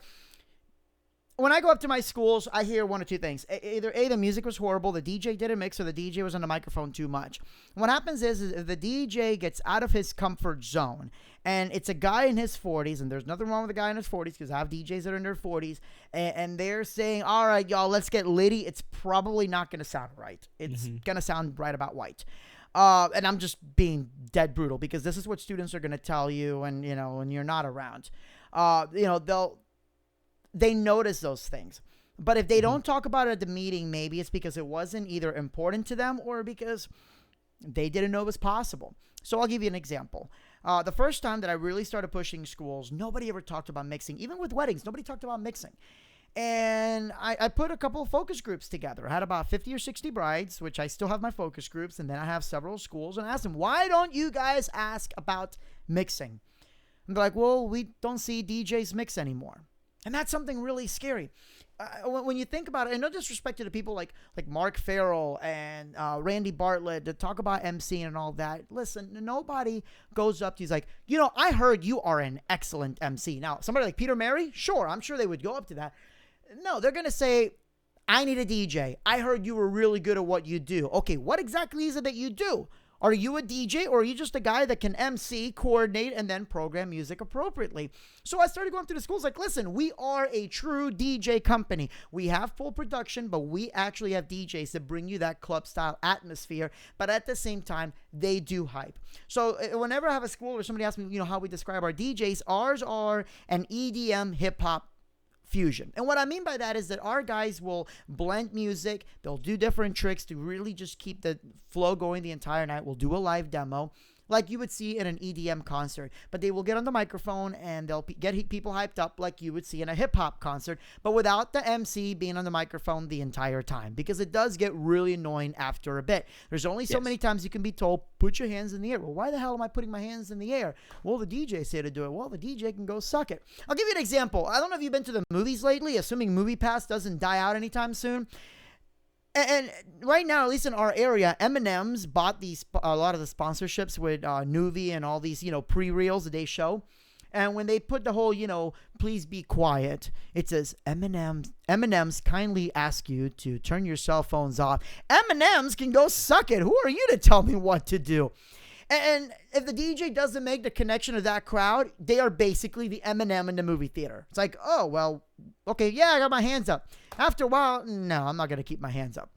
When I go up to my schools, I hear one or two things. Either the music was horrible, the DJ didn't mix, or the DJ was on the microphone too much. What happens is if the DJ gets out of his comfort zone, and it's a guy in his 40s, and there's nothing wrong with a guy in his 40s because I have DJs that are in their 40s, and they're saying, all right, y'all, let's get litty, it's probably not going to sound right. It's going to sound right about white. And I'm just being dead brutal because this is what students are going to tell you, and when you're not around. They notice those things. But if they don't talk about it at the meeting, maybe it's because it wasn't either important to them or because they didn't know it was possible. So I'll give you an example. The first time that I really started pushing schools, nobody ever talked about mixing. Even with weddings, nobody talked about mixing. And I put a couple of focus groups together. I had about 50 or 60 brides, which I still have my focus groups, and then I have several schools, and I asked them, why don't you guys ask about mixing? And they're like, well, we don't see DJs mix anymore. And that's something really scary. When you think about it, and no disrespect to the people like Mark Farrell and Randy Bartlett that talk about MCing and all that. Listen, nobody goes up to you like, I heard you are an excellent MC. Now, somebody like Peter Mary, sure, I'm sure they would go up to that. No, they're going to say, I need a DJ. I heard you were really good at what you do. Okay, what exactly is it that you do? Are you a DJ or are you just a guy that can MC, coordinate, and then program music appropriately? So I started going through the schools like, listen, we are a true DJ company. We have full production, but we actually have DJs that bring you that club style atmosphere. But at the same time, they do hype. So whenever I have a school or somebody asks me, how we describe our DJs, ours are an EDM hip hop fusion. And what I mean by that is that our guys will blend music. They'll do different tricks to really just keep the flow going the entire night. We'll do a live demo like you would see in an EDM concert, but they will get on the microphone and they'll get people hyped up like you would see in a hip hop concert, but without the MC being on the microphone the entire time, because it does get really annoying after a bit. There's only so many times you can be told, put your hands in the air. Well, why the hell am I putting my hands in the air? Well, the DJ said to do it. Well, the DJ can go suck it. I'll give you an example. I don't know if you've been to the movies lately, assuming Movie Pass doesn't die out anytime soon. And right now, at least in our area, M&M's bought a lot of the sponsorships with Nuvi and all these, pre-reels that they show. And when they put the whole, please be quiet, it says M&M's kindly ask you to turn your cell phones off. M&M's can go suck it. Who are you to tell me what to do? And if the DJ doesn't make the connection to that crowd, they are basically the M&M in the movie theater. It's like, oh, well, okay, yeah, I got my hands up. After a while, no, I'm not going to keep my hands up.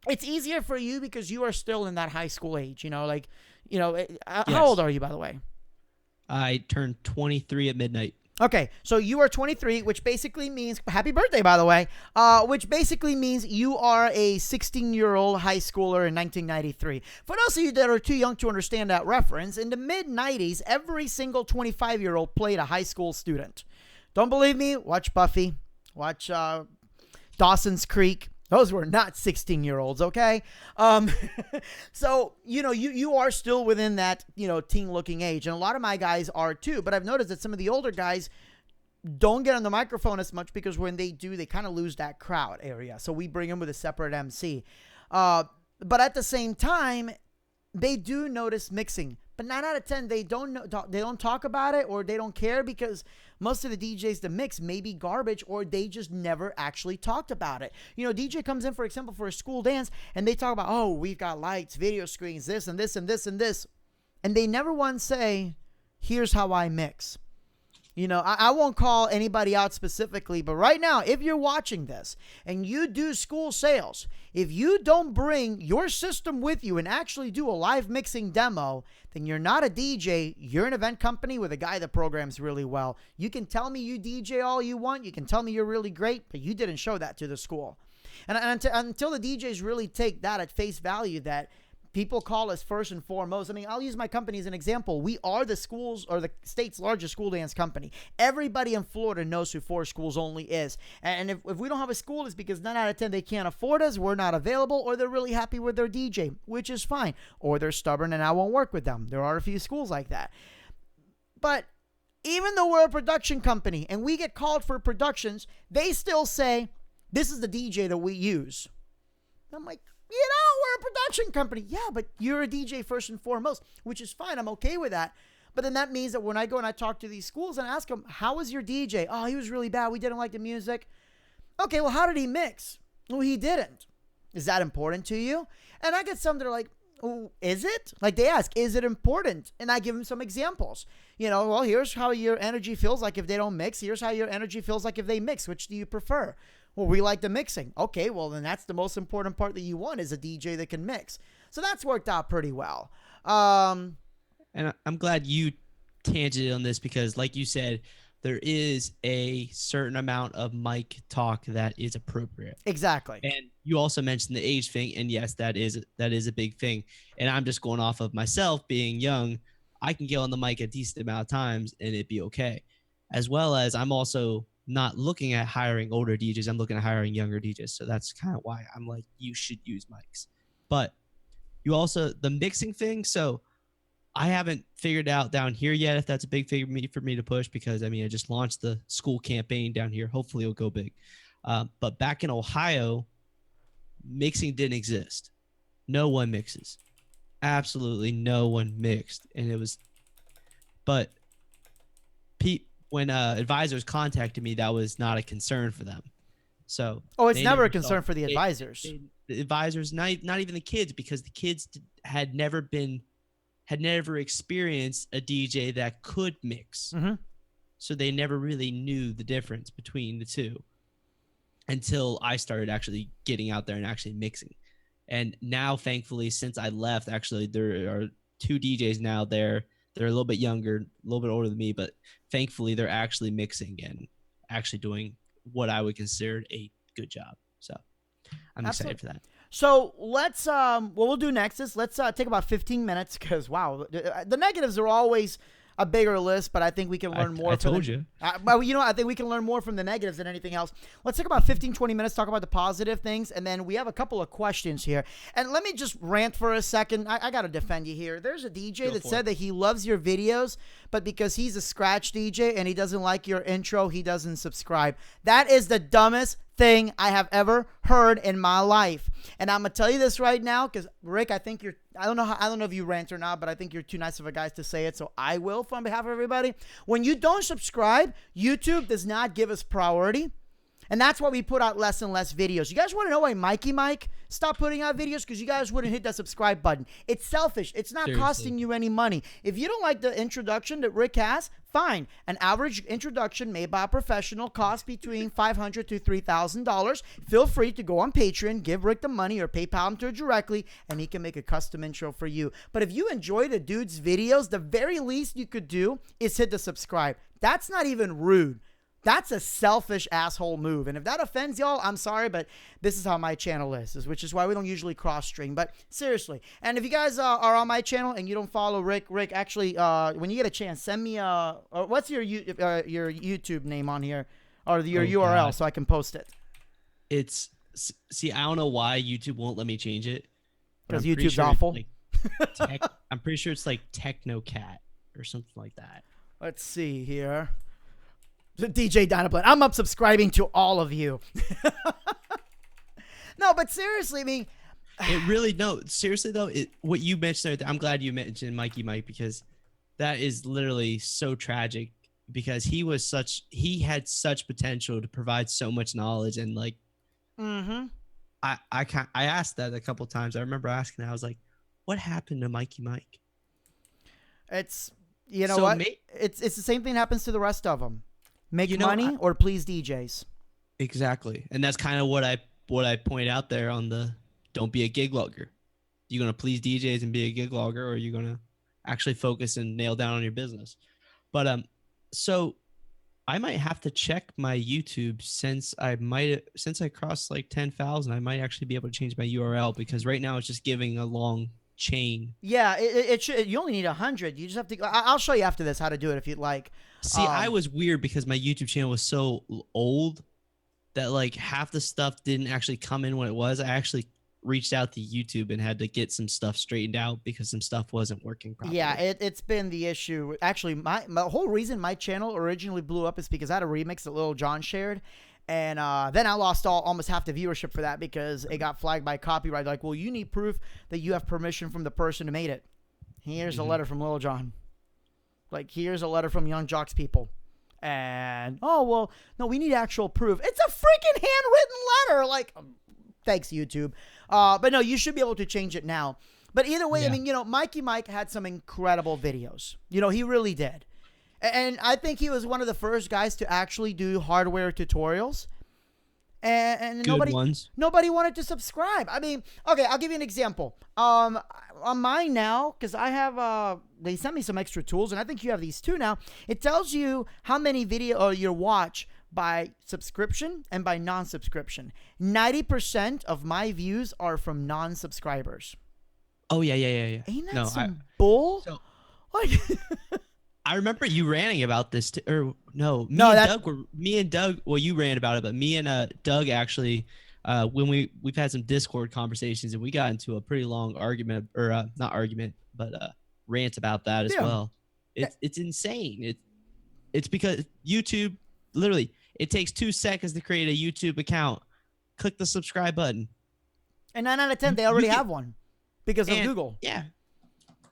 It's easier for you because you are still in that high school age, How old are you, by the way? I turned 23 at midnight. Okay, so you are 23, which basically means, happy birthday, by the way, which basically means you are a 16-year-old high schooler in 1993. For those of you that are too young to understand that reference, in the mid-90s, every single 25-year-old played a high school student. Don't believe me? Watch Buffy. Watch Dawson's Creek. Those were not 16-year-olds, okay? So, you are still within that, teen-looking age. And a lot of my guys are too. But I've noticed that some of the older guys don't get on the microphone as much because when they do, they kind of lose that crowd area. So we bring them with a separate MC. But at the same time, they do notice mixing. But 9 out of 10, they don't talk about it or they don't care because most of the DJs that mix may be garbage or they just never actually talked about it. DJ comes in, for example, for a school dance and they talk about, oh, we've got lights, video screens, this and this and this and this. And they never once say, here's how I mix. I won't call anybody out specifically, but right now, if you're watching this and you do school sales, if you don't bring your system with you and actually do a live mixing demo, then you're not a DJ. You're an event company with a guy that programs really well. You can tell me you DJ all you want. You can tell me you're really great, but you didn't show that to the school. And until the DJs really take that at face value that People call us first and foremost. I mean, I'll use my company as an example. We are the schools or the state's largest school dance company. Everybody in Florida knows who Four Schools Only is. And if we don't have a school, it's because 9 out of 10 they can't afford us, we're not available, or they're really happy with their DJ, which is fine. Or they're stubborn and I won't work with them. There are a few schools like that. But even though we're a production company and we get called for productions, they still say, this is the DJ that we use. I'm like, we're a production company. Yeah, but you're a DJ first and foremost, which is fine. I'm okay with that. But then that means that when I go and I talk to these schools and ask them, how was your DJ? Oh, he was really bad. We didn't like the music. Okay, well, how did he mix? Well, he didn't. Is that important to you? And I get some that are like, oh, is it? Like they ask, is it important? And I give them some examples. Well, here's how your energy feels like if they don't mix. Here's how your energy feels like if they mix. Which do you prefer? Well, we like the mixing. Okay, well, then that's the most important part that you want is a DJ that can mix. So that's worked out pretty well. And I'm glad you tangented on this because, like you said, there is a certain amount of mic talk that is appropriate. Exactly. And you also mentioned the age thing, and yes, that is a big thing. And I'm just going off of myself being young. I can get on the mic a decent amount of times and it'd be okay. As well as I'm also not looking at hiring older DJs. I'm looking at hiring younger DJs. So that's kind of why I'm like, you should use mics. But you also, the mixing thing. So I haven't figured out down here yet if that's a big thing for me to push because, I mean, I just launched the school campaign down here. Hopefully it'll go big. But back in Ohio, mixing didn't exist. No one mixes. Absolutely no one mixed. And it was, but when advisors contacted me, that was not a concern for them. So it's never a concern for the advisors. The advisors, not even the kids, because the kids had never experienced a DJ that could mix. Mm-hmm. So they never really knew the difference between the two until I started actually getting out there and actually mixing. And now, thankfully, since I left, actually, there are 2 DJs now there. They're a little bit younger, a little bit older than me, but thankfully they're actually mixing and actually doing what I would consider a good job. So I'm excited for that. So let's, what we'll do next is let's take about 15 minutes because, wow, the negatives are always a bigger list, but I think we can learn more. I told you. Well, I think we can learn more from the negatives than anything else. Let's take about 15, 20 minutes, talk about the positive things, and then we have a couple of questions here. And let me just rant for a second. I got to defend you here. There's a DJ that said that he loves your videos, but because he's a scratch DJ and he doesn't like your intro, he doesn't subscribe. That is the dumbest thing I have ever heard in my life. And I'm gonna tell you this right now because Rick, I think I don't know if you rant or not, but I think you're too nice of a guy to say it, so I will on behalf of everybody. When you don't subscribe, YouTube does not give us priority. And that's why we put out less and less videos. You guys want to know why Mikey Mike stopped putting out videos? Because you guys wouldn't hit that subscribe button. It's selfish. It's not costing you any money. If you don't like the introduction that Rick has, fine. An average introduction made by a professional costs between $500 to $3,000. Feel free to go on Patreon, give Rick the money, or PayPal him to it directly, and he can make a custom intro for you. But if you enjoy the dude's videos, the very least you could do is hit the subscribe. That's not even rude. That's a selfish asshole move. And if that offends y'all, I'm sorry, but this is how my channel is, which is why we don't usually cross-string. But seriously, and if you guys are on my channel and you don't follow Rick, actually, when you get a chance, send me what's your YouTube name on here or your URL so I can post it. See, I don't know why YouTube won't let me change it. Because YouTube's awful. I'm pretty sure it's like Technocat or something like that. Let's see here. DJ Dynablade. I'm unsubscribing to all of you. No, but seriously, I mean, seriously though, what you mentioned there, I'm glad you mentioned Mikey Mike because that is literally so tragic because he had such potential to provide so much knowledge and like, I asked that a couple of times. I remember asking that. I was like, what happened to Mikey Mike? It's, it's the same thing that happens to the rest of them. Make money or please DJs. Exactly. And that's kind of what I point out there on the don't be a gig logger. You going to please DJs and be a gig logger, or are you going to actually focus and nail down on your business? But so I might have to check my YouTube since I crossed like 10,000, I might actually be able to change my URL because right now it's just giving a long chain. Yeah, it should. You only need 100. You just have to. I'll show you after this how to do it if you'd like. See, I was weird because my YouTube channel was so old that like half the stuff didn't actually come in when it was. I actually reached out to YouTube and had to get some stuff straightened out because some stuff wasn't working properly. Yeah, it's been the issue. Actually, my whole reason my channel originally blew up is because I had a remix that Lil Jon shared. And then I lost almost half the viewership for that because it got flagged by copyright. Like, well, you need proof that you have permission from the person who made it. Here's a letter from Lil Jon. Like, here's a letter from Young Jock's people. And, oh, well, no, we need actual proof. It's a freaking handwritten letter. Like, thanks, YouTube. But no, you should be able to change it now. But either way, I mean, Mikey Mike had some incredible videos. He really did. And I think he was one of the first guys to actually do hardware tutorials. And nobody wanted to subscribe. I mean, okay, I'll give you an example. On mine now, because I have, they sent me some extra tools, and I think you have these too now. It tells you how many video you watch by subscription and by non-subscription. 90% of my views are from non-subscribers. Oh, yeah. Ain't that some bull? So, like, I remember you ranting about this, me and Doug. Well, you ran about it, but me and Doug actually, when we've had some Discord conversations, and we got into a pretty long argument, or not argument, but rant about that as well. It's insane. It's because YouTube, literally, it takes 2 seconds to create a YouTube account. Click the subscribe button, and 9 out of 10 they already have one because of Google. Yeah.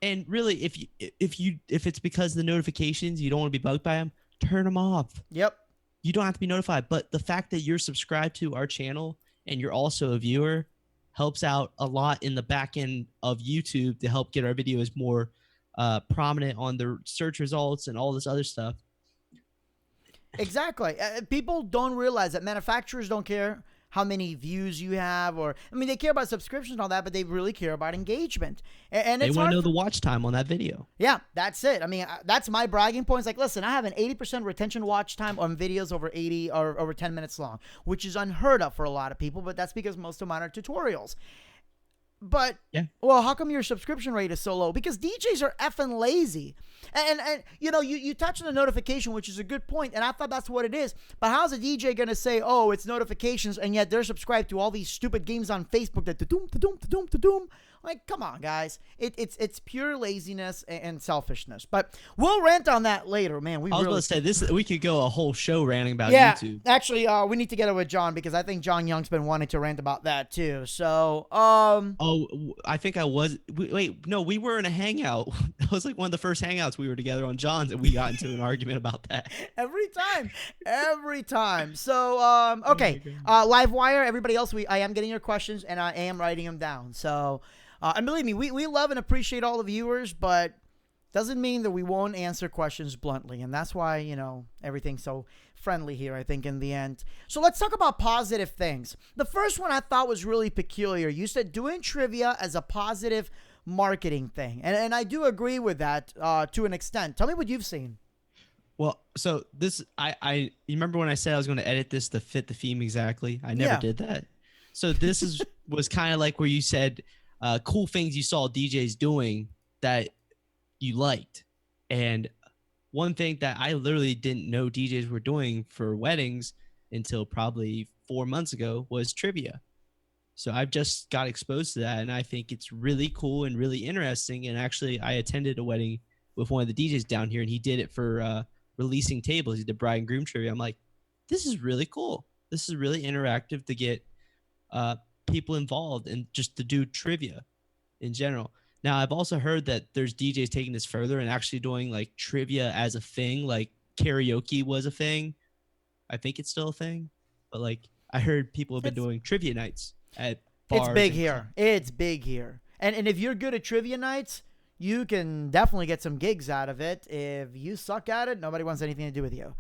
And really, if it's because of the notifications, you don't want to be bugged by them, turn them off. Yep. You don't have to be notified. But the fact that you're subscribed to our channel and you're also a viewer helps out a lot in the back end of YouTube to help get our videos more prominent on the search results and all this other stuff. Exactly. People don't realize that manufacturers don't care how many views you have, or I mean, they care about subscriptions and all that, but they really care about engagement. And they want to know the watch time on that video. Yeah, that's it. I mean, that's my bragging point. It's like, listen, I have an 80% retention watch time on videos over 80 or over 10 minutes long, which is unheard of for a lot of people, but that's because most of mine are tutorials. But, well, how come your subscription rate is so low? Because DJs are effing lazy. And you touch on the notification, which is a good point, and I thought that's what it is. But how's a DJ going to say, oh, it's notifications, and yet they're subscribed to all these stupid games on Facebook that da-doom, da-doom, da-doom, da-doom? Like, come on, guys. It's pure laziness and selfishness. But we'll rant on that later, man. I was going to say, we could go a whole show ranting about YouTube. Actually, we need to get it with John, because I think John Young's been wanting to rant about that too. So, I think I was. Wait, no, we were in a hangout. That was like one of the first hangouts we were together on John's, and we got into an argument about that. Every time. So, okay, Livewire, everybody else, I am getting your questions, and I am writing them down. So, and believe me, we love and appreciate all the viewers, but doesn't mean that we won't answer questions bluntly, and that's why, everything's so friendly here, I think, in the end. So let's talk about positive things. The first one I thought was really peculiar. You said doing trivia as a positive marketing thing, and I do agree with that to an extent. Tell me what you've seen. Well, so this, you remember when I said I was going to edit this to fit the theme exactly? I never did that. So this was kind of like where you said cool things you saw DJs doing that you liked. And one thing that I literally didn't know DJs were doing for weddings until probably 4 months ago was trivia. So I've just got exposed to that, and I think it's really cool and really interesting. And actually, I attended a wedding with one of the DJs down here, and he did it for releasing tables. He did bride and groom trivia. I'm like, this is really cool. This is really interactive to get people involved and just to do trivia in general. Now, I've also heard that there's DJs taking this further and actually doing like trivia as a thing, like karaoke was a thing. I think it's still a thing, but like I heard people have been doing trivia nights at bars. It's big here. And if you're good at trivia nights, you can definitely get some gigs out of it. If you suck at it, nobody wants anything to do with you.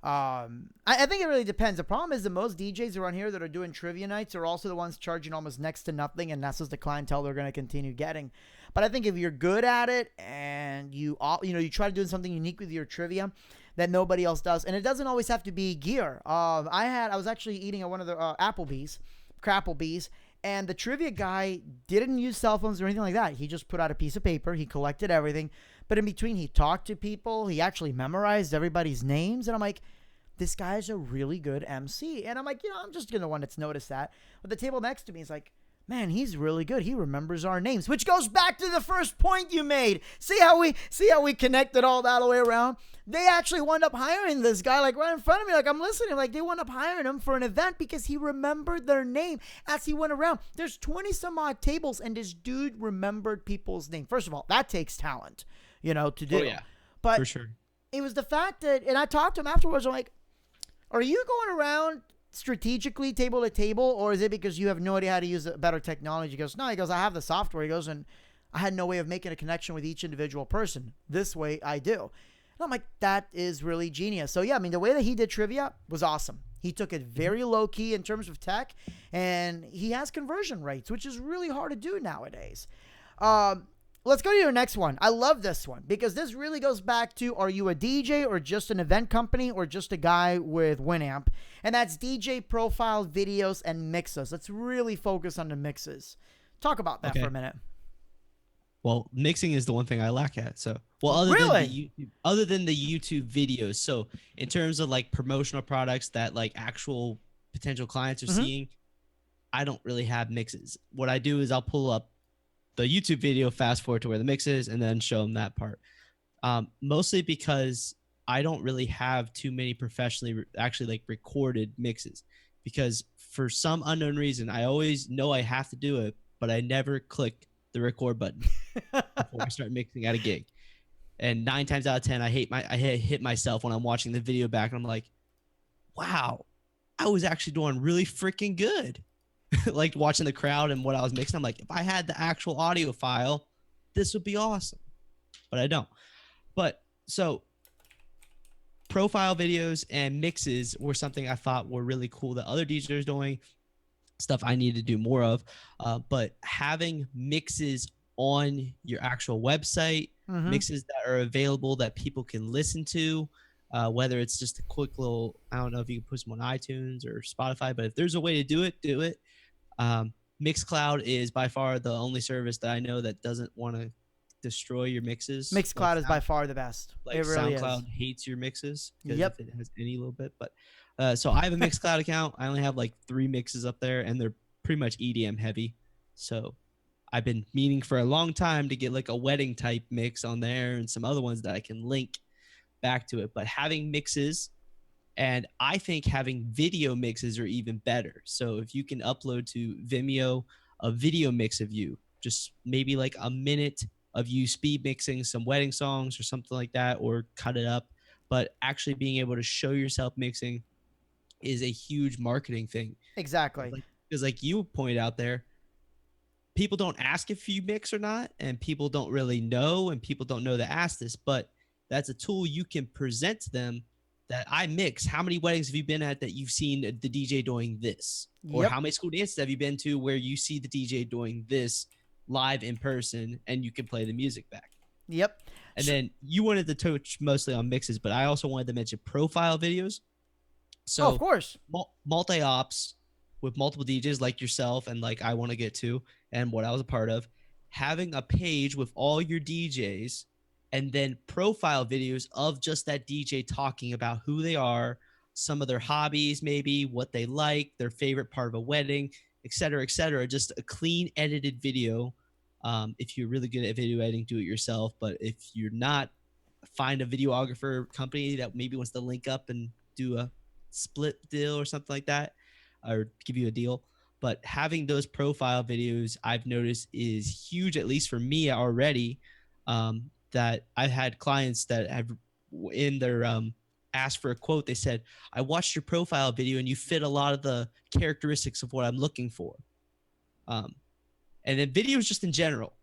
I think it really depends. The problem is that most DJs around here that are doing trivia nights are also the ones charging almost next to nothing, and that's just the clientele they're going to continue getting. But I think if you're good at it and you try to do something unique with your trivia that nobody else does, and it doesn't always have to be gear. I was actually eating at one of the Applebee's, Crapplebee's, And the trivia guy didn't use cell phones or anything like that. He just put out a piece of paper. He collected everything. But in between, he talked to people. He actually memorized everybody's names. And I'm like, this guy's a really good MC. And I'm like, I'm just the one that's noticed that. But the table next to me is like, man, he's really good. He remembers our names, which goes back to the first point you made. See how we connected all that the way around? They actually wound up hiring this guy like right in front of me. Like I'm listening. Like they wound up hiring him for an event because he remembered their name as he went around. There's 20 some odd tables and this dude remembered people's name. First of all, that takes talent, to do. Oh, yeah, but for sure. It was the fact that, and I talked to him afterwards. I'm like, are you going around strategically table to table, or is it because you have no idea how to use a better technology? He goes, no. He goes, I have the software. He goes, and I had no way of making a connection with each individual person. This way I do. And I'm like, that is really genius. So yeah, I mean, the way that he did trivia was awesome. He took it very low key in terms of tech, and he has conversion rates, which is really hard to do nowadays. Let's go to your next one. I love this one because this really goes back to, are you a DJ or just an event company or just a guy with Winamp? And that's DJ profile videos and mixes. Let's really focus on the mixes. Talk about that for a minute. Well, mixing is the one thing I lack at. So, other than the YouTube videos. So, in terms of like promotional products that like actual potential clients are seeing, I don't really have mixes. What I do is I'll pull up the YouTube video, fast forward to where the mix is, and then show them that part. Mostly because I don't really have too many professionally actually like recorded mixes, because for some unknown reason, I always know I have to do it, but I never click the record button before I start mixing at a gig. And 9 times out of 10, I hit myself when I'm watching the video back, and I'm like, wow, I was actually doing really freaking good. Like watching the crowd and what I was mixing, I'm like, if I had the actual audio file, this would be awesome. But I don't. But so profile videos and mixes were something I thought were really cool that other DJs are doing, stuff I need to do more of. But having mixes on your actual website, mixes that are available that people can listen to, whether it's just a quick little, I don't know if you can put them on iTunes or Spotify, but if there's a way to do it, do it. Mixcloud is by far the only service that I know that doesn't want to destroy your mixes. Mixcloud like is by far the best. Like it really SoundCloud is. hates your mixes. Yep. If it has any little bit, but so I have a Mixcloud account. I only have like 3 mixes up there, and they're pretty much EDM heavy. So I've been meaning for a long time to get like a wedding type mix on there and some other ones that I can link back to it. But having mixes, and I think having video mixes are even better. So if you can upload to Vimeo a video mix of you, just maybe like a minute of you speed mixing some wedding songs or something like that, or cut it up, but actually being able to show yourself mixing is a huge marketing thing. Exactly. Because like you pointed out there, people don't ask if you mix or not, and people don't really know, and people don't know to ask this, but that's a tool you can present to them that I mix. How many weddings have you been at that you've seen the DJ doing this? Or how many school dances have you been to where you see the DJ doing this live in person and you can play the music back? Yep. And then you wanted to touch mostly on mixes, but I also wanted to mention profile videos. So of course, multi-ops with multiple DJs like yourself and like I want to get to, and what I was a part of, having a page with all your DJs and then profile videos of just that DJ talking about who they are, some of their hobbies, maybe what they like, their favorite part of a wedding, et cetera, et cetera. Just a clean edited video. If you're really good at video editing, do it yourself. But if you're not, find a videographer company that maybe wants to link up and do a split deal or something like that, or give you a deal. But having those profile videos, I've noticed, is huge, at least for me already. That I've had clients that have in their asked for a quote. They said, I watched your profile video and you fit a lot of the characteristics of what I'm looking for. And then videos just in general.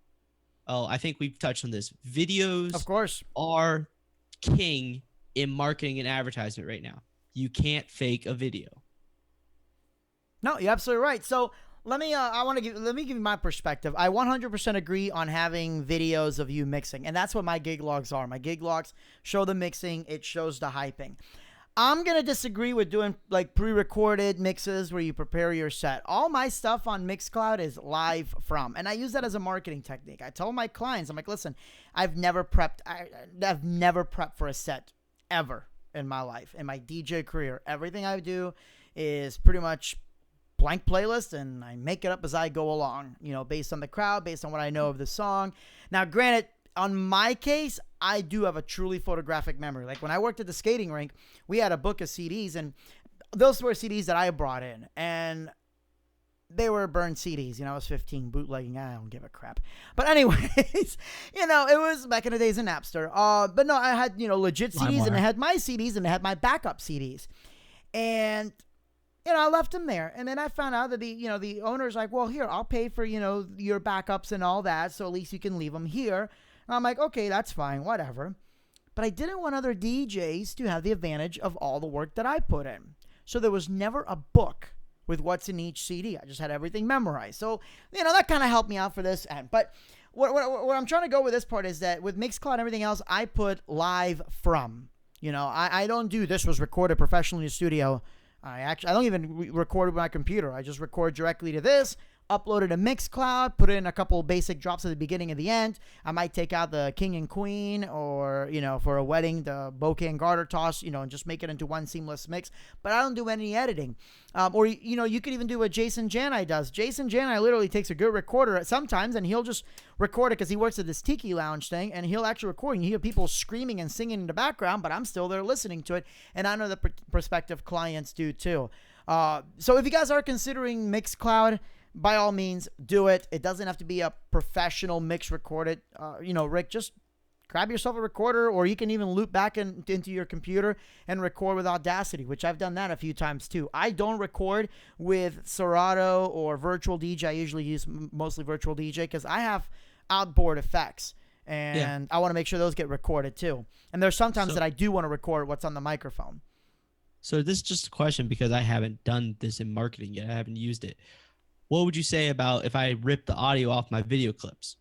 Oh, I think we've touched on this. Videos, of course, are king in marketing and advertisement right now. You can't fake a video. No, you're absolutely right. So let me give you my perspective. I 100% agree on having videos of you mixing, and that's what my gig logs are. My gig logs show the mixing. It shows the hyping. I'm going to disagree with doing like pre-recorded mixes where you prepare your set. All my stuff on Mixcloud is live from, and I use that as a marketing technique. I tell my clients, I'm like, listen, I've never prepped for a set ever in my life, in my DJ career. Everything I do is pretty much blank playlist, and I make it up as I go along, based on the crowd, based on what I know of the song. Now, granted, on my case, I do have a truly photographic memory. Like when I worked at the skating rink, we had a book of CDs, and those were CDs that I brought in, and they were burned CDs. I was 15, bootlegging. I don't give a crap. But anyways, it was back in the days of Napster. But no, I had, legit CDs, and I had my CDs, and I had my backup CDs. And, I left them there. And then I found out that the owner's like, well, here, I'll pay for, your backups and all that, so at least you can leave them here. And I'm like, okay, that's fine, whatever. But I didn't want other DJs to have the advantage of all the work that I put in. So there was never a book with what's in each CD. I just had everything memorized. So, that kind of helped me out for this end. But what I'm trying to go with this part is that with Mixcloud and everything else, I put live from. I don't do this was recorded professionally in the studio. I don't even record with my computer. I just record directly to this, upload it to Mixcloud, put in a couple basic drops at the beginning and the end. I might take out the king and queen, or, for a wedding, the bouquet and garter toss, and just make it into one seamless mix. But I don't do any editing. Or, you could even do what Jason Janai does. Jason Janai literally takes a good recorder sometimes, and he'll just record it because he works at this tiki lounge thing, and he'll actually record. And you hear people screaming and singing in the background, but I'm still there listening to it. And I know the prospective clients do too. So if you guys are considering Mixcloud, by all means, do it. It doesn't have to be a professional mix recorded. Rick, just grab yourself a recorder, or you can even loop back into your computer and record with Audacity, which I've done that a few times too. I don't record with Serato or Virtual DJ. I usually use mostly Virtual DJ because I have outboard effects, and I want to make sure those get recorded too. And there's sometimes that I do want to record what's on the microphone. So this is just a question because I haven't done this in marketing yet. I haven't used it. What would you say about if I rip the audio off my video clips?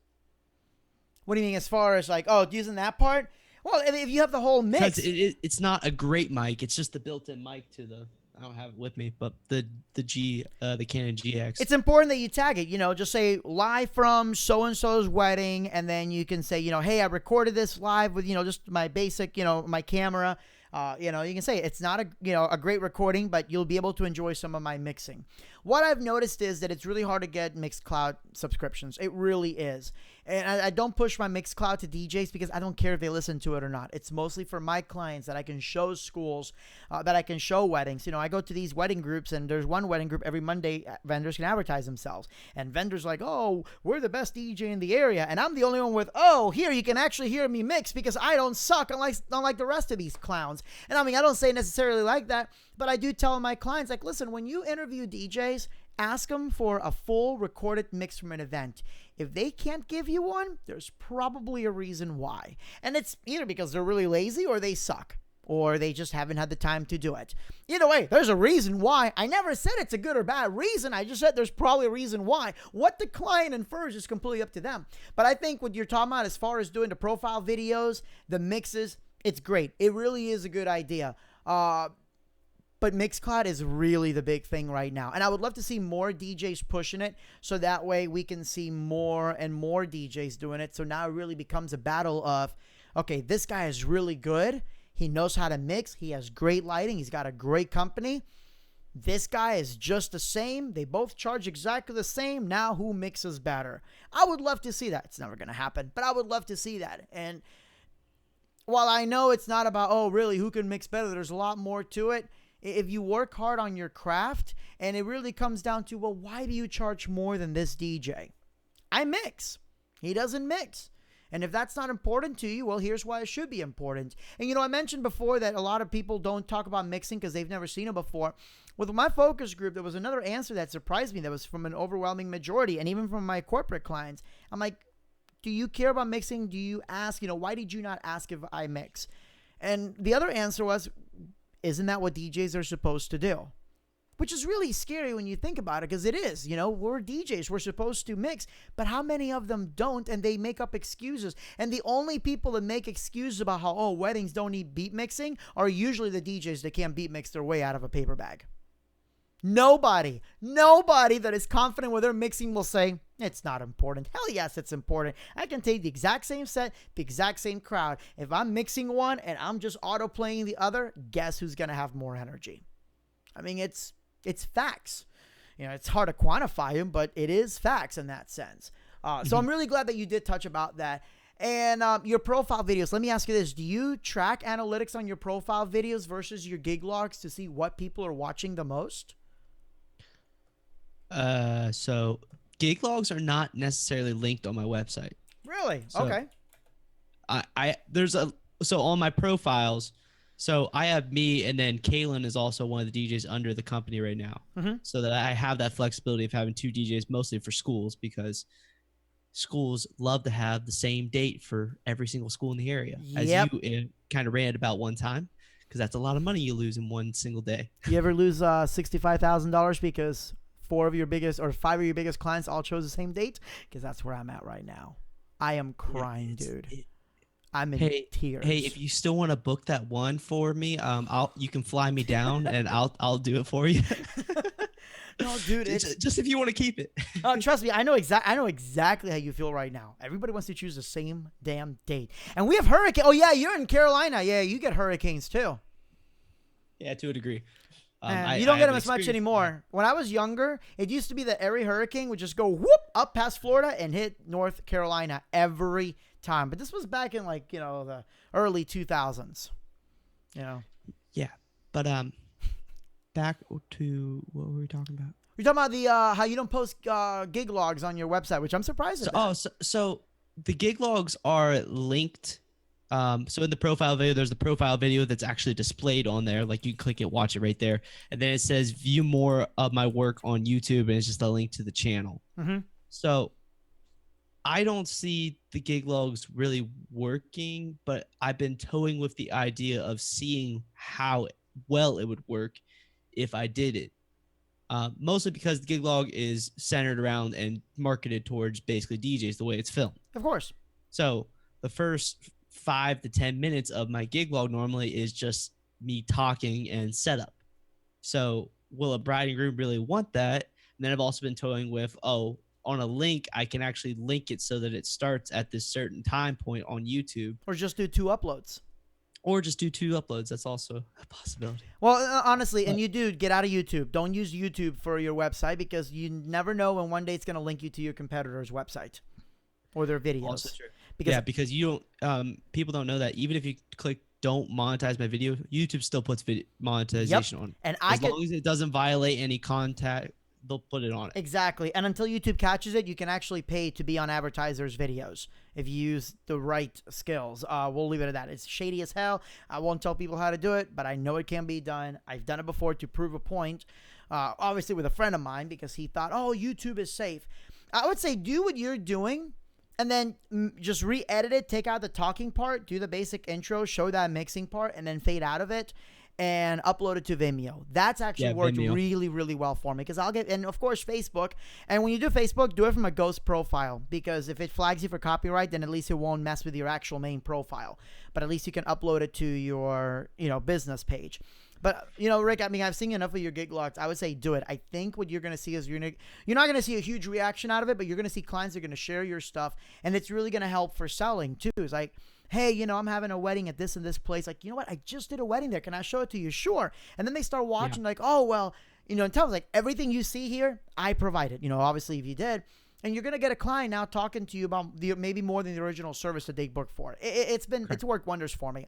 What do you mean as far as like, using that part? Well, if you have the whole mix. It's not a great mic. It's just the built-in mic to the, I don't have it with me, but the Canon GX. It's important that you tag it, just say live from so-and-so's wedding. And then you can say, hey, I recorded this live with, just my basic, my camera. You can say it's not a great recording, but you'll be able to enjoy some of my mixing. What I've noticed is that it's really hard to get Mixcloud subscriptions. It really is. And I don't push my Mixcloud to DJs because I don't care if they listen to it or not. It's mostly for my clients that I can show schools, that I can show weddings. I go to these wedding groups, and there's one wedding group every Monday. Vendors can advertise themselves. And vendors like, oh, we're the best DJ in the area. And I'm the only one with, here you can actually hear me mix because I don't suck unlike the rest of these clowns. And I don't say necessarily like that, but I do tell my clients, like, listen, when you interview DJs, ask them for a full recorded mix from an event. If they can't give you one, there's probably a reason why. And it's either because they're really lazy, or they suck, or they just haven't had the time to do it. Either way, there's a reason why. I never said it's a good or bad reason. I just said there's probably a reason why. What the client infers is completely up to them. But I think what you're talking about as far as doing the profile videos, the mixes, it's great. It really is a good idea. But Mixcloud is really the big thing right now. And I would love to see more DJs pushing it, so that way we can see more and more DJs doing it. So now it really becomes a battle of, okay, this guy is really good. He knows how to mix. He has great lighting. He's got a great company. This guy is just the same. They both charge exactly the same. Now who mixes better? I would love to see that. It's never going to happen, but I would love to see that. And while I know it's not about, really, who can mix better, there's a lot more to it. If you work hard on your craft, and it really comes down to, well, why do you charge more than this DJ? I mix. He doesn't mix. And if that's not important to you, well, here's why it should be important. And, I mentioned before that a lot of people don't talk about mixing because they've never seen it before. With my focus group, there was another answer that surprised me that was from an overwhelming majority, and even from my corporate clients. I'm like, do you care about mixing? Do you ask, why did you not ask if I mix? And the other answer was, isn't that what DJs are supposed to do? which is really scary when you think about it, because it is, we're DJs, we're supposed to mix, but how many of them don't, and they make up excuses. And the only people that make excuses about how, weddings don't need beat mixing are usually the DJs that can't beat mix their way out of a paper bag. Nobody that is confident with their mixing will say, it's not important. Hell yes, it's important. I can take the exact same set, the exact same crowd. If I'm mixing one and I'm just auto playing the other, guess who's going to have more energy? I mean, it's facts. It's hard to quantify them, but it is facts in that sense. So I'm really glad that you did touch about that. And your profile videos, let me ask you this. Do you track analytics on your profile videos versus your gig logs to see what people are watching the most? So gig logs are not necessarily linked on my website. Really? So okay. So on my profiles, so I have me, and then Kaylin is also one of the DJs under the company right now. So that I have that flexibility of having 2 DJs, mostly for schools, because schools love to have the same date for every single school in the area. Yep. As you kind of ranted about one time, because that's a lot of money you lose in one single day. You ever lose $65,000 because 5 of your biggest clients all chose the same date? Because that's where I'm at right now. I am crying, dude. I'm in tears. Hey, if you still want to book that one for me, you can fly me down and I'll do it for you. No, dude, it's just if you want to keep it. Trust me, I know exactly how you feel right now. Everybody wants to choose the same damn date, and we have hurricane. Oh yeah, you're in Carolina. Yeah, you get hurricanes too. Yeah, to a degree. You don't get them as much anymore. When I was younger, it used to be that every hurricane would just go whoop up past Florida and hit North Carolina every time. But this was back in the early 2000s. Yeah, but back to what were we talking about? You're talking about the how you don't post gig logs on your website, which I'm surprised at. So the gig logs are linked. So in the profile video, there's the profile video that's actually displayed on there. Like you click it, watch it right there. And then it says view more of my work on YouTube, and it's just a link to the channel. So I don't see the gig logs really working, but I've been toying with the idea of seeing how well it would work if I did it. Mostly because the gig log is centered around and marketed towards basically DJs the way it's filmed. Of course. So the first 5 to 10 minutes of my gig log normally is just me talking and setup. So will a bride and groom really want that? And then I've also been toying with, on a link, I can actually link it so that it starts at this certain time point on YouTube. Or just do 2 uploads. That's also a possibility. Well, honestly, and you do get out of YouTube. Don't use YouTube for your website, because you never know when one day it's going to link you to your competitor's website or their videos. Also true. Because you don't. People don't know that even if you click "Don't monetize my video," YouTube still puts monetization on. And as long as it doesn't violate any contact, they'll put it on it. Exactly. And until YouTube catches it, you can actually pay to be on advertisers' videos if you use the right skills. We'll leave it at that. It's shady as hell. I won't tell people how to do it, but I know it can be done. I've done it before to prove a point. Obviously with a friend of mine, because he thought, YouTube is safe. I would say do what you're doing, and then just re-edit it, take out the talking part, do the basic intro, show that mixing part, and then fade out of it and upload it to Vimeo. That's actually worked really, really well for me, because and of course Facebook. And when you do Facebook, do it from a ghost profile, because if it flags you for copyright, then at least it won't mess with your actual main profile. But at least you can upload it to your, business page. But, Rick, I mean, I've seen enough of your gig logs. I would say do it. I think what you're going to see is you're not going to see a huge reaction out of it, but you're going to see clients that are going to share your stuff, and it's really going to help for selling too. It's like, hey, I'm having a wedding at this and this place. Like, you know what? I just did a wedding there. Can I show it to you? Sure. And then they start watching like, oh, well, and tell them like everything you see here, I provided, obviously if you did. And you're going to get a client now talking to you about maybe more than the original service that they booked for. It's worked wonders for me.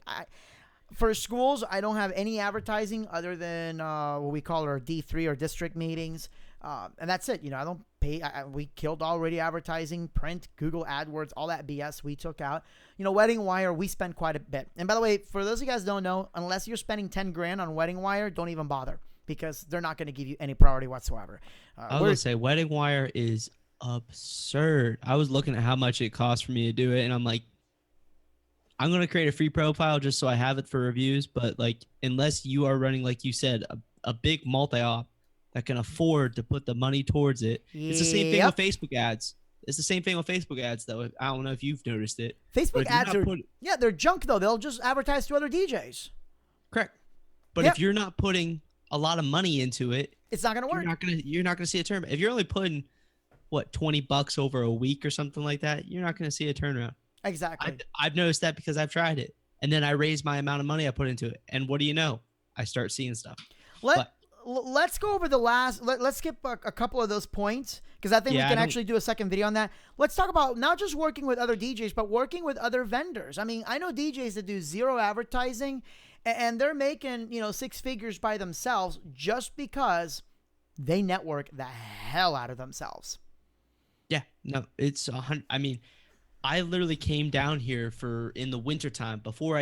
For schools, I don't have any advertising other than what we call our D3 or district meetings. And that's it. I don't pay. We killed already advertising, print, Google AdWords, all that BS we took out. Wedding Wire, we spend quite a bit. And by the way, for those of you guys who don't know, unless you're spending 10 grand on Wedding Wire, don't even bother, because they're not going to give you any priority whatsoever. I was going to say Wedding Wire is absurd. I was looking at how much it costs for me to do it, and I'm like, I'm going to create a free profile just so I have it for reviews. But like, unless you are running, like you said, a big multi-op, that can afford to put the money towards it. It's the same thing with Yep. Facebook ads. It's the same thing with Facebook ads, though. I don't know if you've noticed it, but Facebook if you're ads not are, putting yeah, they're junk though. They'll just advertise to other DJs. correct, but if Yep. you're not putting a lot of money into it, It's not gonna work. you're not gonna see a turn. If you're only putting what $20 over a week or something like that, you're not gonna see a turnaround. Exactly. I've noticed that because I've tried it, and then I raise my amount of money I put into it, and what do you know? I start seeing stuff. Let But let's go over the last. Let's skip a couple of those points because I think Yeah, we I can don't- actually do a second video on that. Let's talk about not just working with other DJs, but working with other vendors. I mean, I know DJs that do zero advertising, and they're making 6 figures by themselves just because they network the hell out of themselves. Yeah, no, it's 100. I mean, I literally came down here for in the wintertime before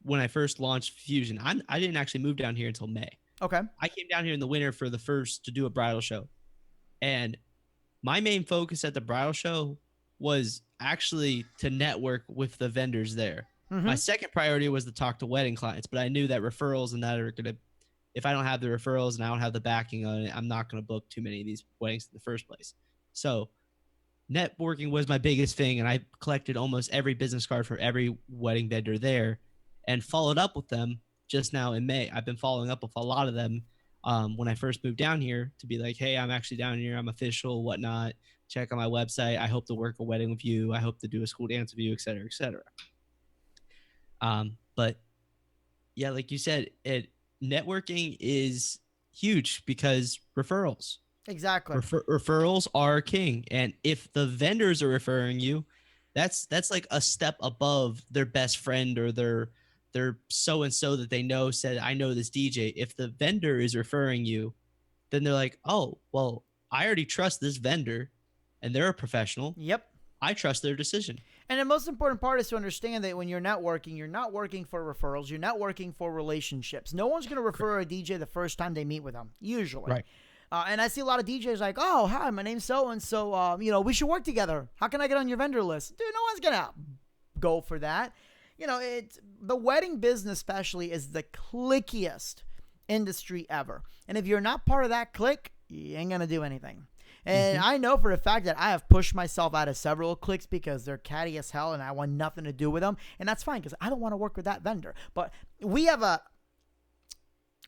when I first launched Fusion. I didn't actually move down here until May. Okay. I came down here in the winter for the first to do a bridal show. And my main focus at the bridal show was actually to network with the vendors there. Mm-hmm. My second priority was to talk to wedding clients, but I knew that referrals and that are going to, if I don't have the referrals and I don't have the backing on it, I'm not going to book too many of these weddings in the first place. So networking was my biggest thing, and I collected almost every business card for every wedding vendor there and followed up with them just now in May. I've been following up with a lot of them when I first moved down here to be like, hey, I'm actually down here. I'm official, whatnot. Check on my website. I hope to work a wedding with you. I hope to do a school dance with you, et cetera, et cetera. But yeah, like you said, networking is huge because referrals. Exactly. Referrals are king, and if the vendors are referring you, that's like a step above their best friend or their so and so that they know said, I know this DJ. If the vendor is referring you, then they're like, oh well, I already trust this vendor and they're a professional. Yep. I trust their decision. And the most important part is to understand that when you're networking, you're not working for referrals. You're not working for relationships. No one's going to refer a DJ the first time they meet with them, usually. Right. And I see a lot of DJs like, oh, hi, my name's so-and-so. We should work together. How can I get on your vendor list? Dude, no one's going to go for that. It's the wedding business especially is the clickiest industry ever. And if you're not part of that clique, you ain't going to do anything. And I know for a fact that I have pushed myself out of several cliques because they're catty as hell and I want nothing to do with them. And that's fine because I don't want to work with that vendor. But we have a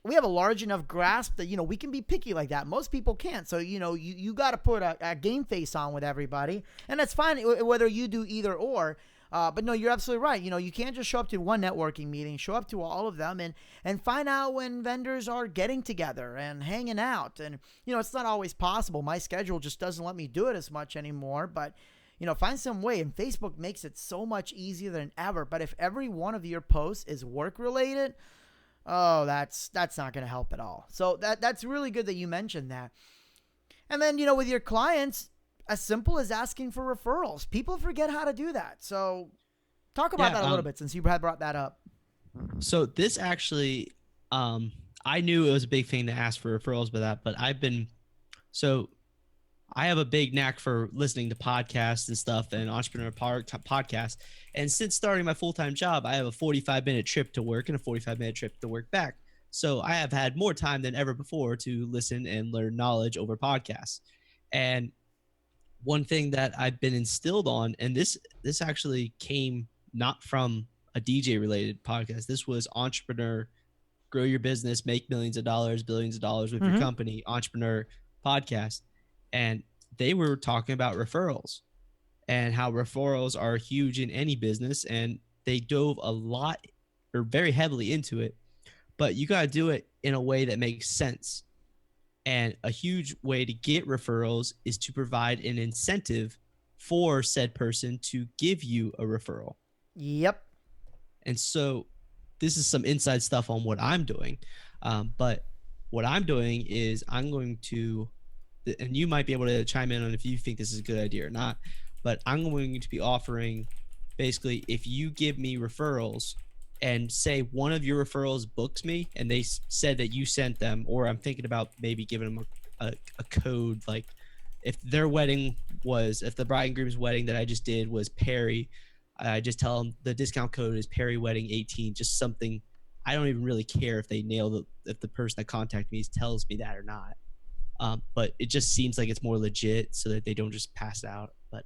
large enough grasp that, we can be picky like that. Most people can't. So, you got to put a game face on with everybody. And that's fine whether you do either or. But no, you're absolutely right. You can't just show up to one networking meeting, show up to all of them and find out when vendors are getting together and hanging out. And, it's not always possible. My schedule just doesn't let me do it as much anymore. But, find some way. And Facebook makes it so much easier than ever. But if every one of your posts is work related, oh, that's not going to help at all. So that's really good that you mentioned that. And then, with your clients, as simple as asking for referrals. People forget how to do that. So talk about that a little bit since you had brought that up. So this actually, I knew it was a big thing to ask for referrals by that, but I have a big knack for listening to podcasts and stuff and entrepreneur podcasts. And since starting my full-time job, I have a 45-minute trip to work and a 45-minute trip to work back. So I have had more time than ever before to listen and learn knowledge over podcasts. And one thing that I've been instilled on, and this actually came not from a DJ related podcast. This was entrepreneur, grow your business, make millions of dollars, billions of dollars with your company, entrepreneur podcast. And they were talking about referrals and how referrals are huge in any business. And they dove a lot or very heavily into it, but you got to do it in a way that makes sense. And a huge way to get referrals is to provide an incentive for said person to give you a referral. Yep. And so this is some inside stuff on what I'm doing. But what I'm doing is I'm going to, and you might be able to chime in on if you think this is a good idea or not, but I'm going to be offering basically if you give me referrals and say one of your referrals books me and they said that you sent them, or I'm thinking about maybe giving them a code, like if the bride and groom's wedding that I just did was Perry, I just tell them the discount code is Perry Wedding 18, just something. I don't even really care if they nail if the person that contacted me tells me that or not. But it just seems like it's more legit so that they don't just pass it out, but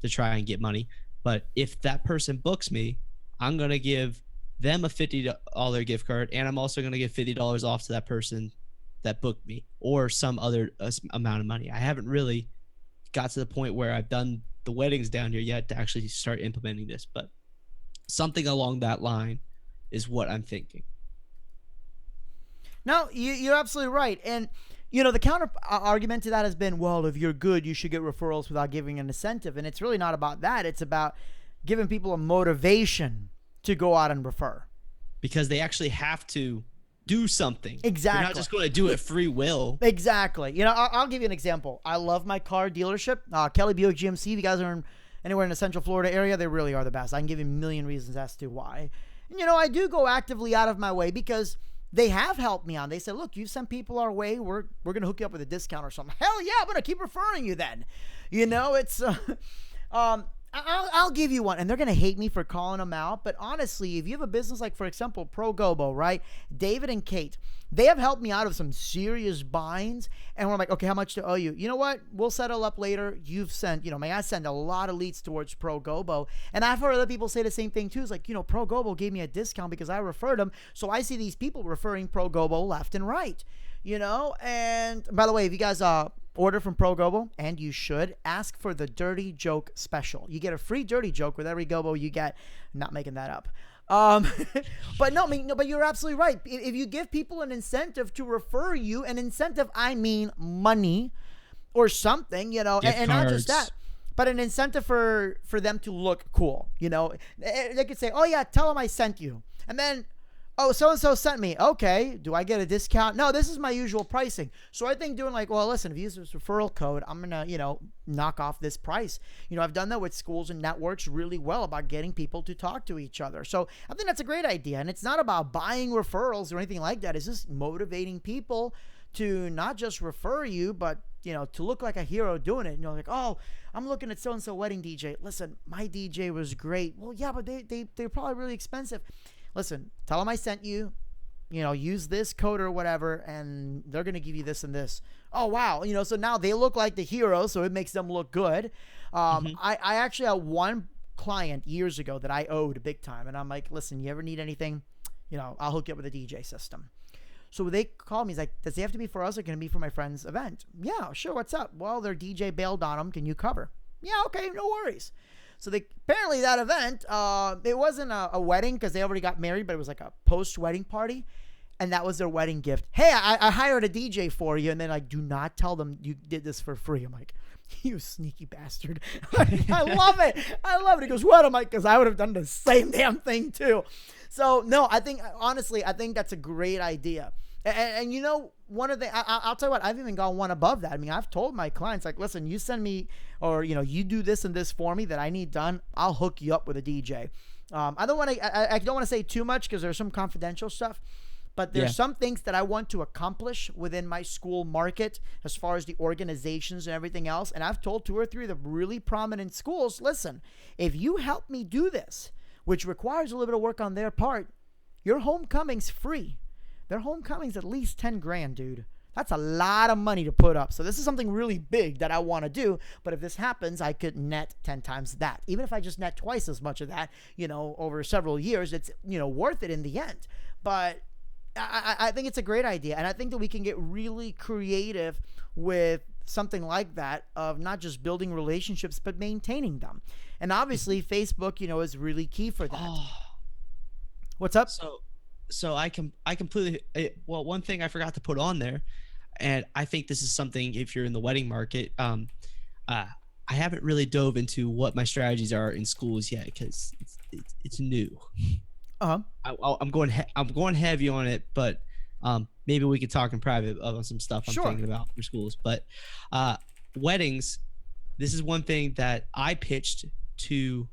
to try and get money. But if that person books me, I'm gonna give them a $50 gift card, and I'm also gonna give $50 off to that person that booked me, or some other amount of money. I haven't really got to the point where I've done the weddings down here yet to actually start implementing this, but something along that line is what I'm thinking. No, you're absolutely right. And, the counter argument to that has been, well, if you're good, you should get referrals without giving an incentive. And it's really not about that. It's about giving people a motivation to go out and refer. Because they actually have to do something. Exactly. They're not just going to do it free will. Exactly. I'll give you an example. I love my car dealership, Kelly Buick GMC. If you guys are anywhere in the Central Florida area, they really are the best. I can give you a million reasons as to why. And, I do go actively out of my way because they have helped me on. They said, look, you sent people our way. We're going to hook you up with a discount or something. Hell yeah, I'm going to keep referring you then. It's, I'll give you one. And they're going to hate me for calling them out. But honestly, if you have a business like, for example, Pro Gobo, right? David and Kate, they have helped me out of some serious binds. And we're like, okay, how much to owe you? You know what? We'll settle up later. You've sent, I send a lot of leads towards Pro Gobo. And I've heard other people say the same thing too. It's like, Pro Gobo gave me a discount because I referred them. So I see these people referring Pro Gobo left and right, And by the way, if you guys order from Pro Gobo, and you should, ask for the Dirty Joke Special. You get a free dirty joke with every Gobo you get. I'm not making that up. But you're absolutely right. If you give people an incentive to refer you, an incentive, I mean money or something, and not just that, but an incentive for them to look cool. They could say, oh yeah, tell them I sent you. And then, oh, so-and-so sent me. Okay, do I get a discount? No, this is my usual pricing. So I think doing well, listen, if you use this referral code, I'm going to, knock off this price. I've done that with schools and networks really well about getting people to talk to each other. So I think that's a great idea. And it's not about buying referrals or anything like that. It's just motivating people to not just refer you, but, to look like a hero doing it. Like, oh, I'm looking at so-and-so wedding DJ. Listen, my DJ was great. Well, yeah, but they're probably really expensive. Listen, tell them I sent you, use this code or whatever, and they're going to give you this and this. Oh, wow. So now they look like the hero, so it makes them look good. I actually had one client years ago that I owed big time, and I'm like, listen, you ever need anything, I'll hook you up with a DJ system. So they called me. He's like, does it have to be for us or can it be for my friend's event? Yeah, sure. What's up? Well, their DJ bailed on them. Can you cover? Yeah, okay, no worries. So apparently that event, it wasn't a wedding because they already got married, but it was like a post-wedding party. And that was their wedding gift. Hey, I hired a DJ for you. And then do not tell them you did this for free. I'm like, you sneaky bastard. I love it. I love it. He goes, what? I'm like, because I would have done the same damn thing too. So no, I think that's a great idea. And one of the, I'll tell you what, I've even gone one above that. I mean, I've told my clients, like, listen, you send me, or, you do this and this for me that I need done, I'll hook you up with a DJ. I don't want to say too much because there's some confidential stuff, but there's some things that I want to accomplish within my school market as far as the organizations and everything else. And I've told 2 or 3 of the really prominent schools, listen, if you help me do this, which requires a little bit of work on their part, your homecoming's free. Their homecoming's at least 10 grand, dude. That's a lot of money to put up. So this is something really big that I want to do. But if this happens, I could net 10 times that. Even if I just net twice as much of that, over several years, it's, worth it in the end. But I think it's a great idea. And I think that we can get really creative with something like that, of not just building relationships, but maintaining them. And obviously Facebook, is really key for that. Oh. What's up? So I completely, well, one thing I forgot to put on there, and I think this is something, if you're in the wedding market, I haven't really dove into what my strategies are in schools yet because it's new. I'm going heavy on it, but maybe we could talk in private about some stuff I'm thinking about for schools. But weddings, this is one thing that I pitched to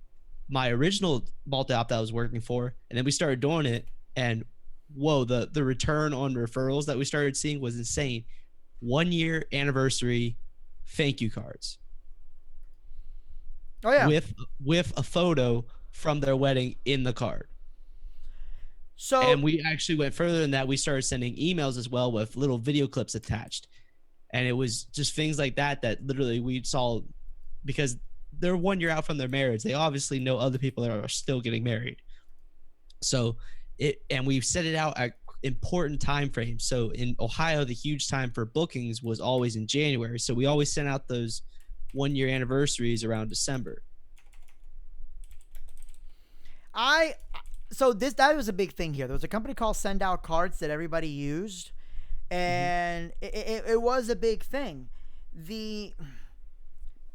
my original multi-op that I was working for, and then we started doing it. And whoa, the return on referrals that we started seeing was insane. 1 year anniversary thank you cards. Oh yeah. With a photo from their wedding in the card. So, and we actually went further than that. We started sending emails as well with little video clips attached. And it was just things like that that literally we saw, because they're 1 year out from their marriage. They obviously know other people that are still getting married. So and we've set it out at important time frames. So in Ohio, the huge time for bookings was always in January. So we always sent out those 1 year anniversaries around December. That was a big thing here. There was a company called Send Out Cards that everybody used, and it was a big thing.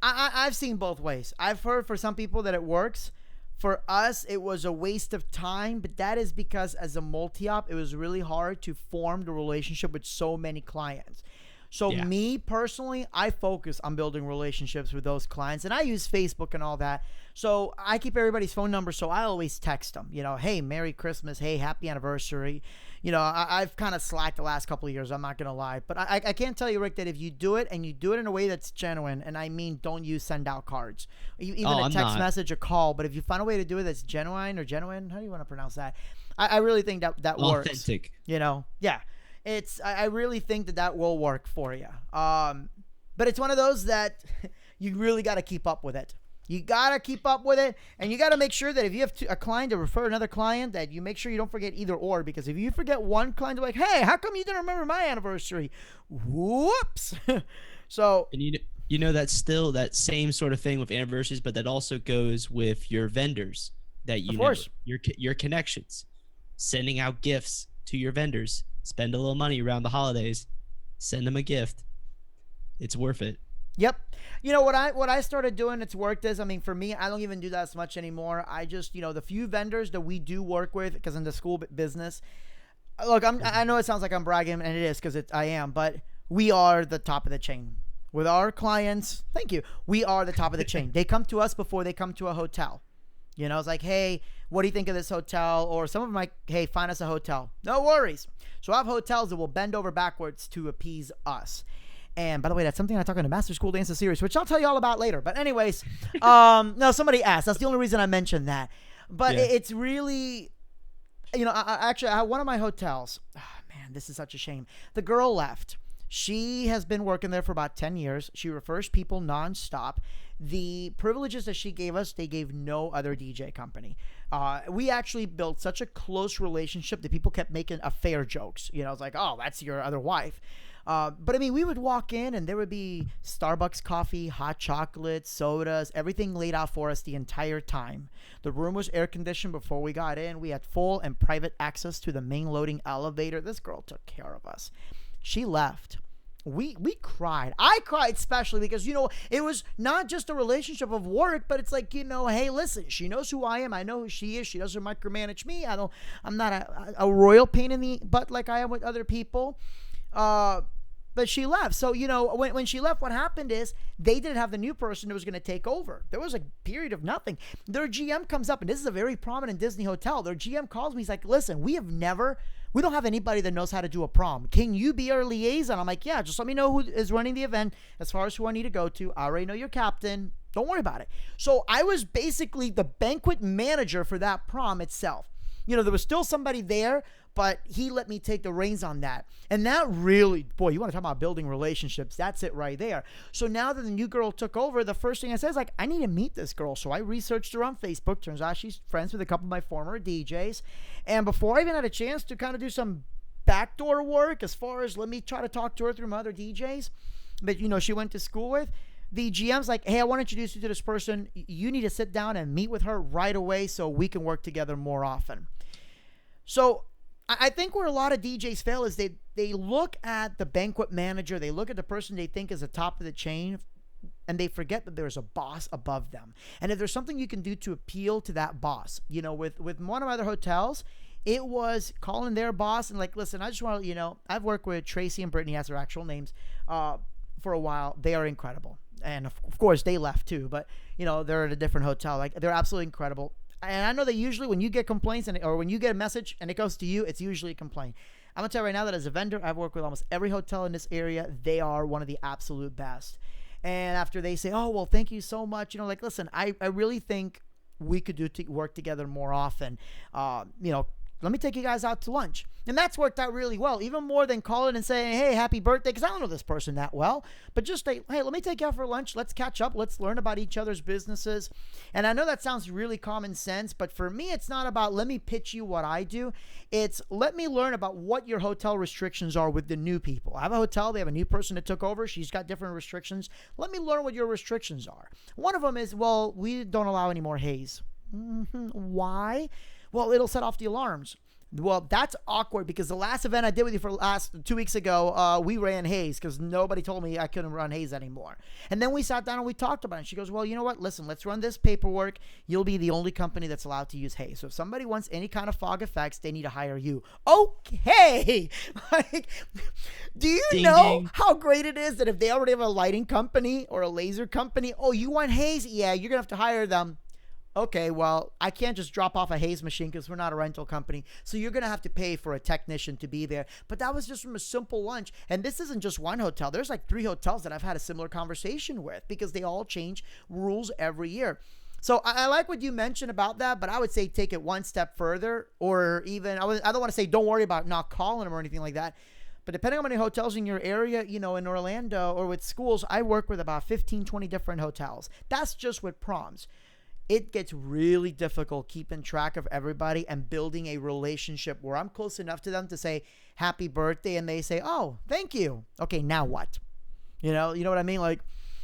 I've seen both ways. I've heard for some people that it works. For us, it was a waste of time, but that is because as a multi-op, it was really hard to form the relationship with so many clients. So me personally, I focus on building relationships with those clients, and I use Facebook and all that. So I keep everybody's phone number, so I always text them, hey, Merry Christmas, hey, happy anniversary. I've kind of slacked the last couple of years, I'm not going to lie. But I can't tell you, Rick, that if you do it and you do it in a way that's genuine, and I mean don't use send out cards, even a text message, a call, but if you find a way to do it that's genuine, how do you want to pronounce that? I really think that works. Authentic. Yeah. I really think that will work for you. But it's one of those that you really got to keep up with it. You got to keep up with it, and you got to make sure that if you have a client to refer another client, that you make sure you don't forget either or, because if you forget one client, they're like, hey, how come you didn't remember my anniversary? Whoops. So, and that's still that same sort of thing with anniversaries, but that also goes with your vendors that your connections, sending out gifts to your vendors. Spend a little money around the holidays, send them a gift. It's worth it. Yep. What I started doing, it's worked is, for me, I don't even do that as much anymore. I just, the few vendors that we do work with, because in the school business, look, I know it sounds like I'm bragging, and it is, because I am, but we are the top of the chain. With our clients, thank you, we are the top of the chain. They come to us before they come to a hotel. It's like, hey, what do you think of this hotel? Or some of them like, hey, find us a hotel. No worries. So I have hotels that will bend over backwards to appease us. And by the way, that's something I talk in the Master School Dancer series, which I'll tell you all about later. But anyways, no, somebody asked. That's the only reason I mentioned that. But it's really, I had one of my hotels. Oh, man, this is such a shame. The girl left. She has been working there for about 10 years. She refers people nonstop. The privileges that she gave us, they gave no other DJ company. We actually built such a close relationship that people kept making affair jokes. It's like, oh, that's your other wife. But we would walk in and there would be Starbucks coffee, hot chocolate, sodas, everything laid out for us the entire time. The room was air conditioned before we got in. We had full and private access to the main loading elevator. This girl took care of us. She left. We cried. I cried especially because, it was not just a relationship of work, but it's like, hey, listen, she knows who I am. I know who she is. She doesn't micromanage me. I'm not a royal pain in the butt like I am with other people. But she left. So, when she left, what happened is they didn't have the new person who was going to take over. There was a period of nothing. Their GM comes up, and this is a very prominent Disney hotel. Their GM calls me. He's like, listen, we don't have anybody that knows how to do a prom. Can you be our liaison? I'm like, yeah, just let me know who is running the event as far as who I need to go to. I already know your captain. Don't worry about it. So I was basically the banquet manager for that prom itself. There was still somebody there, but he let me take the reins on that. And that really, boy, you want to talk about building relationships. That's it right there. So now that the new girl took over, the first thing I said is like, I need to meet this girl. So I researched her on Facebook. Turns out she's friends with a couple of my former DJs. And before I even had a chance to kind of do some backdoor work as far as let me try to talk to her through my other DJs that, she went to school with, the GM's like, hey, I want to introduce you to this person. You need to sit down and meet with her right away so we can work together more often. So I think where a lot of DJs fail is they look at the banquet manager, they look at the person they think is the top of the chain, and they forget that there's a boss above them. And if there's something you can do to appeal to that boss, with one of my other hotels, it was calling their boss and like, listen, I just want to, I've worked with Tracy and Brittany as their actual names for a while. They are incredible. And of course they left too, but they're at a different hotel. Like they're absolutely incredible. And I know that usually when you get complaints or when you get a message and it goes to you, it's usually a complaint. I'm going to tell you right now that as a vendor, I've worked with almost every hotel in this area. They are one of the absolute best. And after they say, oh, well, thank you so much. Listen, I really think we could work together more often. let me take you guys out to lunch. And that's worked out really well, even more than calling and saying, hey, happy birthday, because I don't know this person that well. But just say, hey, let me take you out for lunch. Let's catch up. Let's learn about each other's businesses. And I know that sounds really common sense, but for me, it's not about let me pitch you what I do. It's let me learn about what your hotel restrictions are with the new people. I have a hotel. They have a new person that took over. She's got different restrictions. Let me learn what your restrictions are. One of them is, well, we don't allow any more haze. Why? Well, it'll set off the alarms. Well, that's awkward because the last event I did with you for last 2 weeks ago, we ran haze because nobody told me I couldn't run haze anymore. And then we sat down and we talked about it. And she goes, well, you know what? Listen, let's run this paperwork. You'll be the only company that's allowed to use haze. So if somebody wants any kind of fog effects, they need to hire you. Okay. Like, do you know how great it is that if they already have a lighting company or a laser company, oh, you want haze? Yeah, you're going to have to hire them. Okay, well, I can't just drop off a haze machine because we're not a rental company. So you're going to have to pay for a technician to be there. But that was just from a simple lunch. And this isn't just one hotel. There's like 3 hotels that I've had a similar conversation with because they all change rules every year. So I like what you mentioned about that, but I would say take it one step further, or even, I don't want to say don't worry about not calling them or anything like that. But depending on how many hotels in your area, you know, in Orlando or with schools, I work with about 15, 20 different hotels. That's just with proms. It gets really difficult keeping track of everybody and building a relationship where I'm close enough to them to say happy birthday and they say, oh, thank you. Okay, now what? You know what I mean? Like,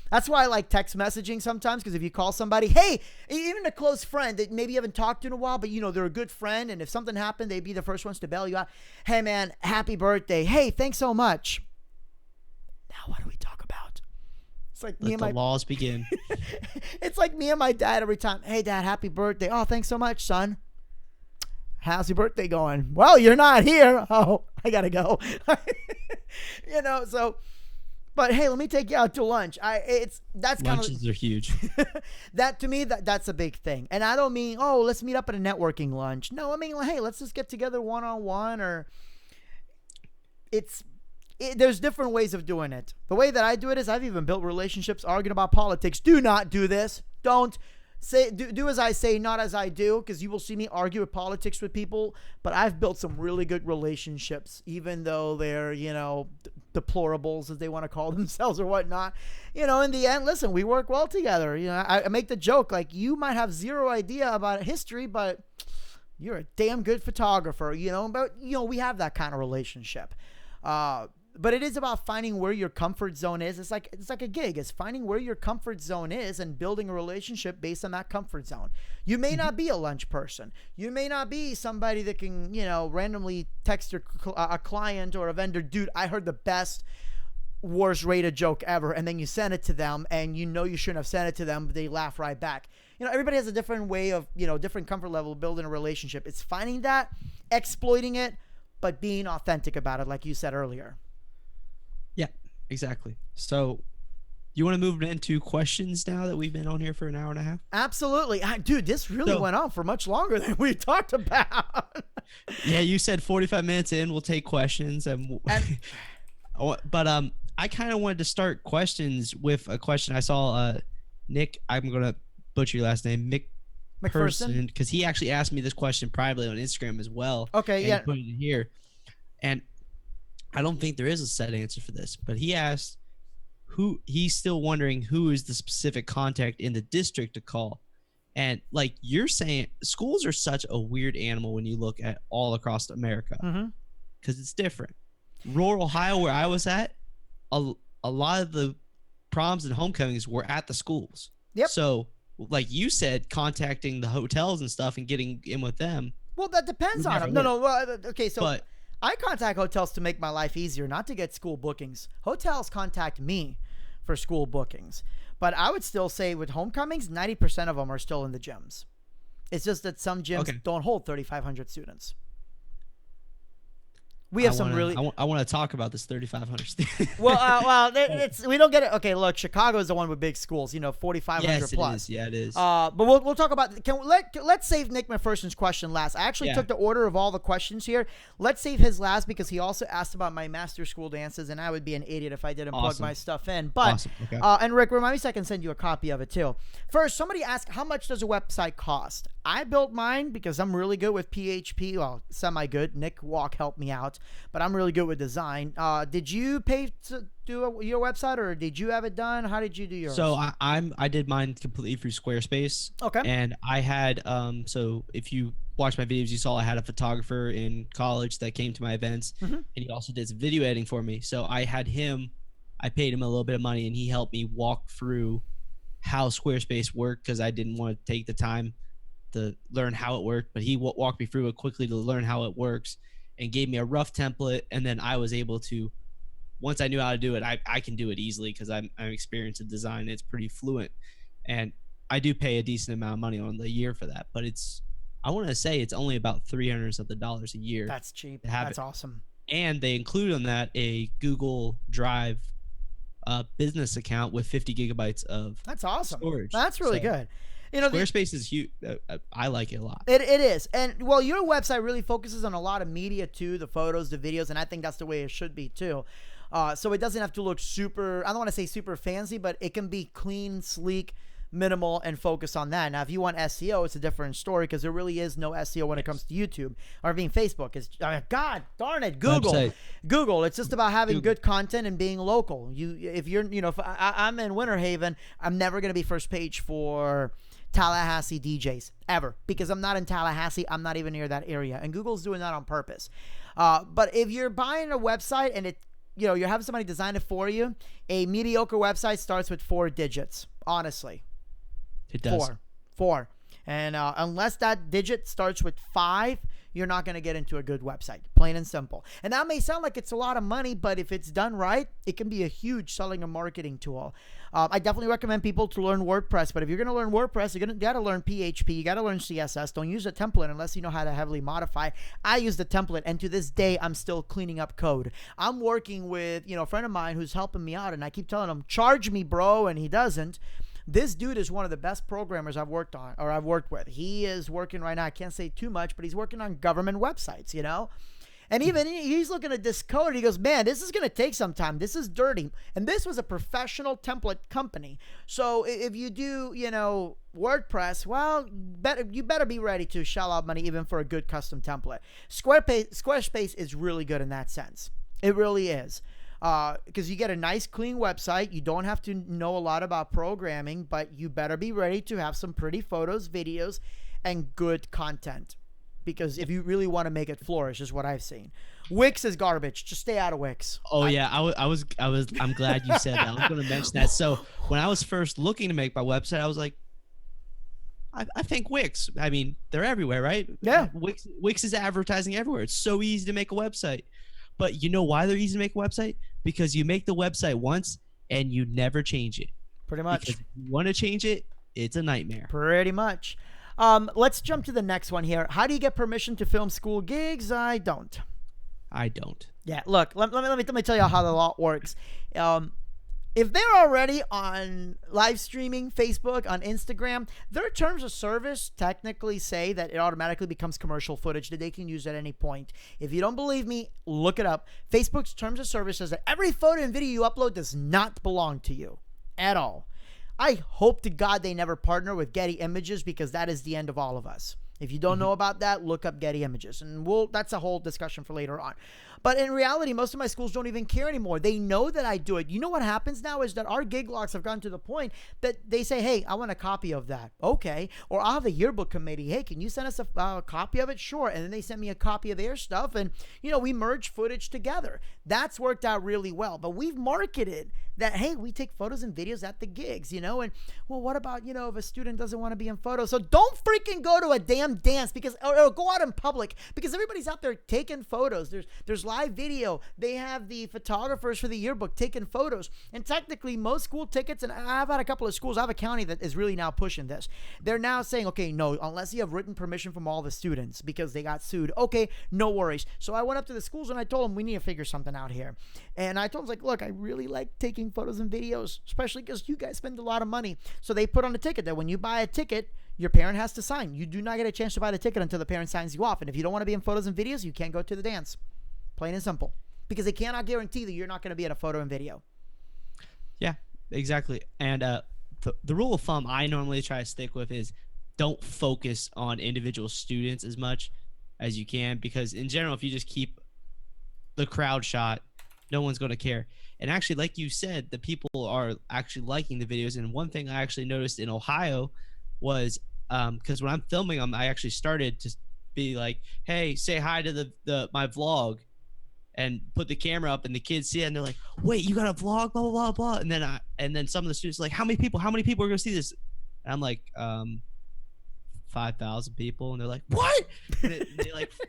that's why I like text messaging sometimes, because if you call somebody, hey, even a close friend that maybe you haven't talked to in a while, but you know they're a good friend, and if something happened, they'd be the first ones to bail you out. Hey, man, happy birthday. Hey, thanks so much. Now what do we talk about? Like Let the laws begin. It's like me and my dad every time. Hey, Dad, happy birthday. Oh, thanks so much, son. How's your birthday going? Well, you're not here. Oh, I gotta go. You know, so. But hey, let me take you out to lunch. That's kind of lunches are huge. That to me, that's a big thing. And I don't mean, oh, let's meet up at a networking lunch. No, I mean, hey, let's just get together one-on-one, or there's different ways of doing it. The way that I do it is I've even built relationships arguing about politics. Do not do this. Don't say, do as I say, not as I do, because you will see me argue with politics with people. But I've built some really good relationships, even though they're, you know, deplorables, as they want to call themselves or whatnot. You know, in the end, listen, we work well together. You know, I make the joke, like, you might have zero idea about history, but you're a damn good photographer, you know. But, you know, we have that kind of relationship. But it is about finding where your comfort zone is. It's like a gig. It's finding where your comfort zone is and building a relationship based on that comfort zone. You may not be a lunch person. You may not be somebody that can, you know, randomly text a client or a vendor, dude, I heard the best, worst rated joke ever. And then you send it to them and you know you shouldn't have sent it to them, but they laugh right back. You know, everybody has a different way of, you know, different comfort level of building a relationship. It's finding that, exploiting it, but being authentic about it, like you said earlier. Yeah, exactly. So you want to move into questions now that we've been on here for an hour and a half? Absolutely. Dude, this really went on for much longer than we talked about. Yeah, you said 45 minutes in, we'll take questions. But I kind of wanted to start questions with a question. I saw Nick, I'm going to butcher your last name, McPherson, because he actually asked me this question privately on Instagram as well. Okay, yeah. He put it in here. And I don't think there is a set answer for this, but he asked he's still wondering who is the specific contact in the district to call. And like you're saying, schools are such a weird animal when you look at all across America, because it's different. Rural Ohio, where I was at, a lot of the proms and homecomings were at the schools. Yep. So like you said, contacting the hotels and stuff and getting in with them. Well, that depends on them. No. Well, okay, so I contact hotels to make my life easier, not to get school bookings. Hotels contact me for school bookings. But I would still say with homecomings, 90% of them are still in the gyms. It's just that some gyms don't hold 3,500 students. We have some really. I want to talk about this 3,500. Well, we don't get it. Okay, look, Chicago is the one with big schools. You know, 4,500 plus. It is. Yeah, it is. But we'll talk about. Let's save Nick McPherson's question last. I actually took the order of all the questions here. Let's save his last because he also asked about my master school dances, and I would be an idiot if I didn't plug my stuff in. But and Rick, remind me so I can send you a copy of it too. First, somebody asked, how much does a website cost? I built mine because I'm really good with PHP. Well, semi good. Nick Walk helped me out, but I'm really good with design. Did you pay to do your website, or did you have it done? How did you do So yours? I did mine completely through Squarespace, Okay. and I had so if you watch my videos, you saw I had a photographer in college that came to my events, Hmm. and he also did some video editing for me. So I had him, I paid him a little bit of money, and he helped me walk through how Squarespace worked because I didn't want to take the time to learn how it worked, but he walked me through it quickly to learn how it works and gave me a rough template, and then I was able to, once I knew how to do it, I can do it easily because I'm experienced in design. It's pretty fluent, and I do pay a decent amount of money on the year for that. But it's, I want to say it's only about $300 something a year That's cheap. to have That's it, awesome. and they include on that a Google Drive business account with 50 gigabytes of That's awesome. storage. That's really So good. The Squarespace is huge. I like it a lot. it is. And well, your website really focuses on a lot of media too, the photos, the videos, and I think that's the way it should be too. So it doesn't have to look super, I don't want to say super fancy, but it can be clean, sleek, minimal, and focus on that. Now, if you want SEO, it's a different story because there really is no SEO when it comes to YouTube or being Facebook. It's God darn it, Google. Website. Google. It's just about having Google. good content and being local. If you're, if I'm in Winter Haven, I'm never gonna be first page for Tallahassee DJs ever because I'm not in Tallahassee. I'm not even near that area, and Google's doing that on purpose. But if you're buying a website and you're having somebody design it for you, a mediocre website starts with 4 digits. Honestly, It does. four, and unless that digit starts with 5, you're not going to get into a good website, plain and simple. And that may sound like it's a lot of money, but if it's done right, it can be a huge selling and marketing tool. I definitely recommend people to learn WordPress, but if you're going to learn WordPress, you got to learn PHP, you got to learn CSS. Don't use a template unless you know how to heavily modify. I use the template, and to this day, I'm still cleaning up code. I'm working with a friend of mine who's helping me out, and I keep telling him, charge me, bro, and he doesn't. This dude is one of the best programmers I've worked with. He is working right now. I can't say too much, but he's working on government websites, And even he's looking at this code and he goes, man, this is going to take some time. This is dirty. And this was a professional template company. So if you do, WordPress, well, you better be ready to shell out money even for a good custom template. Squarespace is really good in that sense. It really is. Because you get a nice clean website. You don't have to know a lot about programming, but you better be ready to have some pretty photos, videos, and good content. Because if you really want to make it flourish, is what I've seen. Wix is garbage. Just stay out of Wix. Oh yeah, I'm glad you said that. I was going to mention that. So when I was first looking to make my website, I was like, I think Wix. I mean, they're everywhere, right? Yeah. Wix is advertising everywhere. It's so easy to make a website. But you know why they're easy to make a website? Because you make the website once and you never change it. Pretty much. Because if you want to change it, it's a nightmare. Pretty much. Let's jump to the next one here. How do you get permission to film school gigs? I don't. Yeah, look, let me tell you how the law works. If they're already on live streaming, Facebook, on Instagram, their terms of service technically say that it automatically becomes commercial footage that they can use at any point. If you don't believe me, look it up. Facebook's terms of service says that every photo and video you upload does not belong to you at all. I hope to God they never partner with Getty Images because that is the end of all of us. If you don't know about that, look up Getty Images, and that's a whole discussion for later on. But in reality, most of my schools don't even care anymore. They know that I do it. You know what happens now is that our gig logs have gotten to the point that they say, hey, I want a copy of that. Okay. Or I'll have the yearbook committee. Hey, can you send us a copy of it? Sure. And then they send me a copy of their stuff, and, we merge footage together. That's worked out really well. But we've marketed that, hey, we take photos and videos at the gigs, and, well, what about, if a student doesn't want to be in photos? So don't freaking go to a damn dance or go out in public because everybody's out there taking photos. There's live video. They have the photographers for the yearbook taking photos. And technically, most school tickets, and I've had a couple of schools, I have a county that is really now pushing this. They're now saying, okay, no, unless you have written permission from all the students because they got sued. Okay, no worries. So I went up to the schools and I told them we need to figure something out here. And I told them, look, I really like taking photos and videos, especially because you guys spend a lot of money. So they put on a ticket that when you buy a ticket, your parent has to sign. You do not get a chance to buy the ticket until the parent signs you off. And if you don't want to be in photos and videos, you can't go to the dance. Plain and simple. Because they cannot guarantee that you're not going to be in a photo and video. Yeah, exactly. And the rule of thumb I normally try to stick with is don't focus on individual students as much as you can, because in general, if you just keep the crowd shot, no one's going to care. And actually, like you said, the people are actually liking the videos. And one thing I actually noticed in Ohio was, because when I'm filming them, I actually started to be like, hey, say hi to the my vlog, and put the camera up, and the kids see it and they're like, wait, you got a vlog, blah blah blah blah. And then some of the students are like, how many people are going to see this? And I'm like, 5,000 people. And they're like, what? And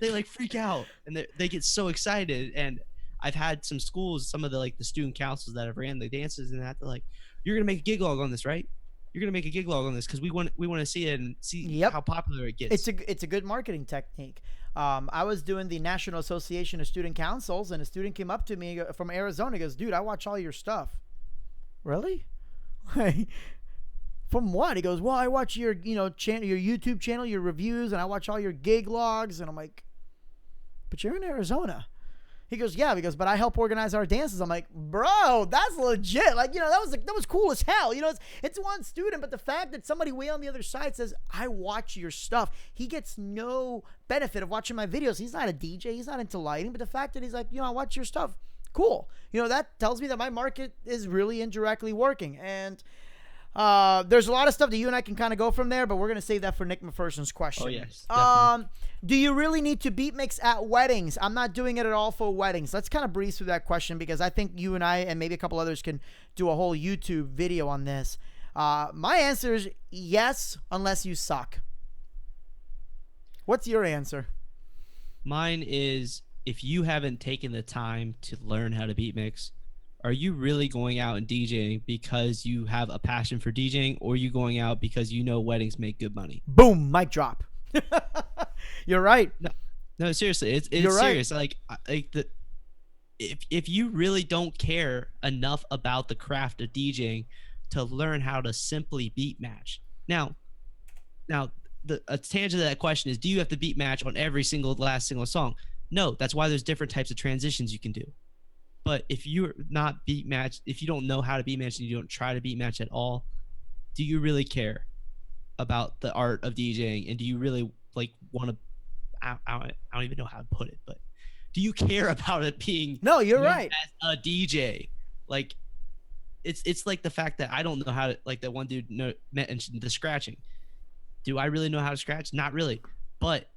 they like freak out, and they get so excited. And I've had some schools, some of the student councils that have ran the dances and that, they're like, you're gonna make a gig log on this, right? You're gonna make a gig log on this because we want to see it and see Yep. how popular it gets. It's a good marketing technique. I was doing the National Association of Student Councils, and a student came up to me from Arizona. He goes, dude, I watch all your stuff. Really? From what? He goes, well, I watch your channel, your YouTube channel, your reviews, and I watch all your gig logs. And I'm like, but you're in Arizona. He goes, yeah. He goes, but I help organize our dances. I'm like, bro, that's legit. Like, that was cool as hell. It's one student, but the fact that somebody way on the other side says, I watch your stuff. He gets no benefit of watching my videos. He's not a DJ. He's not into lighting. But the fact that he's like, I watch your stuff. Cool. That tells me that my market is really indirectly working. And there's a lot of stuff that you and I can kind of go from there, but we're going to save that for Nick McPherson's question. Oh, yes. Definitely. Do you really need to beat mix at weddings? I'm not doing it at all for weddings. Let's kind of breeze through that question, because I think you and I and maybe a couple others can do a whole YouTube video on this. My answer is yes, unless you suck. What's your answer? Mine is, if you haven't taken the time to learn how to beat mix, are you really going out and DJing because you have a passion for DJing, or are you going out because weddings make good money? Boom, mic drop. You're right. No, seriously, it's You're serious. right. If you really don't care enough about the craft of DJing to learn how to simply beat match. Now a tangent of that question is, do you have to beat match on every last single song? No, that's why there's different types of transitions you can do. But if you're not beat match, if you don't know how to beat match and you don't try to beat match at all, do you really care about the art of DJing? And do you really want to, I don't even know how to put it, but do you care about it being No, you're right. as a DJ? It's like the fact that I don't know how to, that one dude mentioned the scratching. Do I really know how to scratch? Not really. But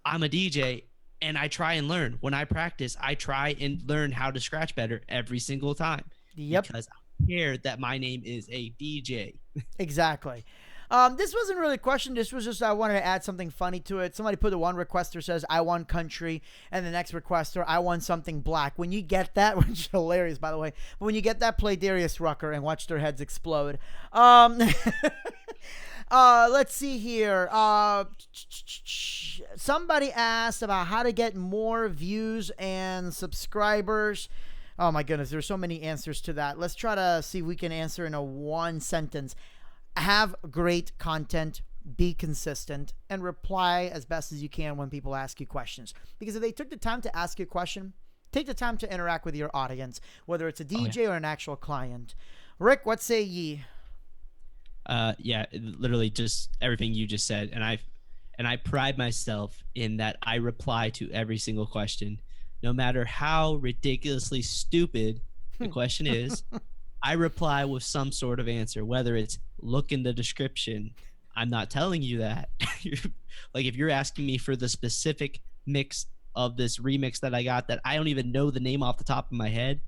I'm a DJ, and I try and learn. When I practice, I try and learn how to scratch better every single time. Yep. Because I care that my name is a DJ. Exactly. This wasn't really a question. This was just, I wanted to add something funny to it. Somebody put, the one requester says, I want country. And the next requester, I want something black. When you get that, which is hilarious, by the way, but when you get that, play Darius Rucker and watch their heads explode. Let's see here. Somebody asked about how to get more views and subscribers. Oh my goodness, there's so many answers to that. Let's try to see if we can answer in a one sentence. Have great content, be consistent, and reply as best as you can when people ask you questions. Because if they took the time to ask you a question, take the time to interact with your audience, whether it's a DJ or an actual client. Rick, what say ye? Yeah, literally just everything you just said. And I pride myself in that I reply to every single question, no matter how ridiculously stupid the question is. I reply with some sort of answer, whether it's look in the description. I'm not telling you that. If you're asking me for the specific mix of this remix that I got that I don't even know the name off the top of my head,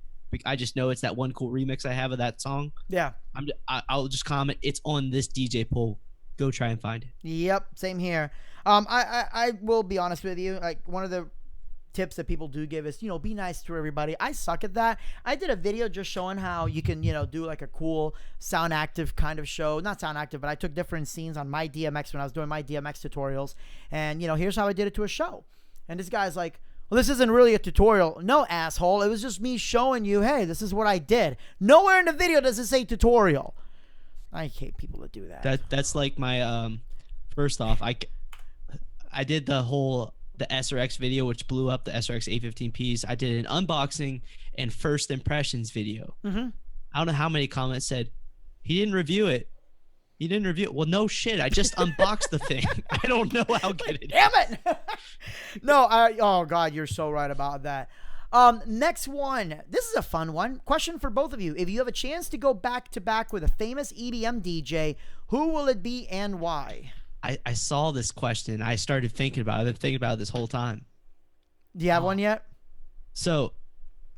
I just know it's that one cool remix I have of that song. Yeah. I'll just comment, it's on this DJ poll. Go try and find it. Yep, same here. I will be honest with you. One of the tips that people do give is, be nice to everybody. I suck at that. I did a video just showing how you can, do a cool sound active kind of show. Not sound active, but I took different scenes on my DMX when I was doing my DMX tutorials. And, here's how I did it to a show. And this guy's like, well, this isn't really a tutorial. No, asshole. It was just me showing you, hey, this is what I did. Nowhere in the video does it say tutorial. I hate people that do that. That's like my, first off, I did the SRX video, which blew up, the SRX 815Ps. I did an unboxing and first impressions video. Mm-hmm. I don't know how many comments said, he didn't review it. He didn't review it. Well, no shit. I just unboxed the thing. I don't know how good it is. Damn it! No, oh god, you're so right about that. Next one. This is a fun one. Question for both of you. If you have a chance to go back to back with a famous EDM DJ, who will it be and why? I saw this question. I started thinking about it. I've been thinking about it this whole time. Do you have one yet? So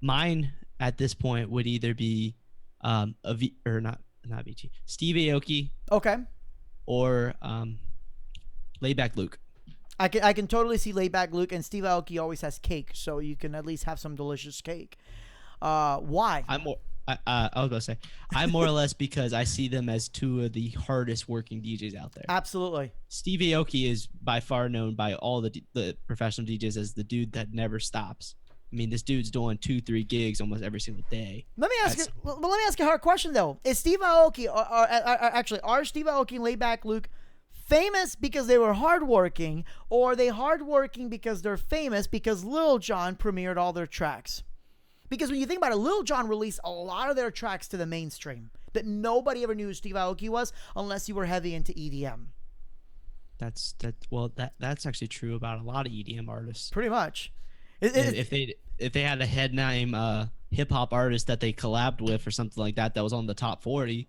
mine at this point would either be or not VG, Steve Aoki. Okay. Or Laidback Luke. I can totally see Laidback Luke, and Steve Aoki always has cake, so you can at least have some delicious cake. Why? I was gonna say I'm more or less because I see them as two of the hardest working DJs out there. Absolutely. Steve Aoki is by far known by all the professional DJs as the dude that never stops. I mean, this dude's doing 2-3 gigs almost every single day. Let me ask you a hard question though. Is Steve Aoki, are Steve Aoki and Laidback Luke famous because they were hardworking, or are they hardworking because they're famous because Lil Jon premiered all their tracks? Because when you think about it, Lil Jon released a lot of their tracks to the mainstream that nobody ever knew who Steve Aoki was unless you were heavy into EDM. That's actually true about a lot of EDM artists. Pretty much. If they had a head name hip hop artist that they collabed with or something like that was on the top 40,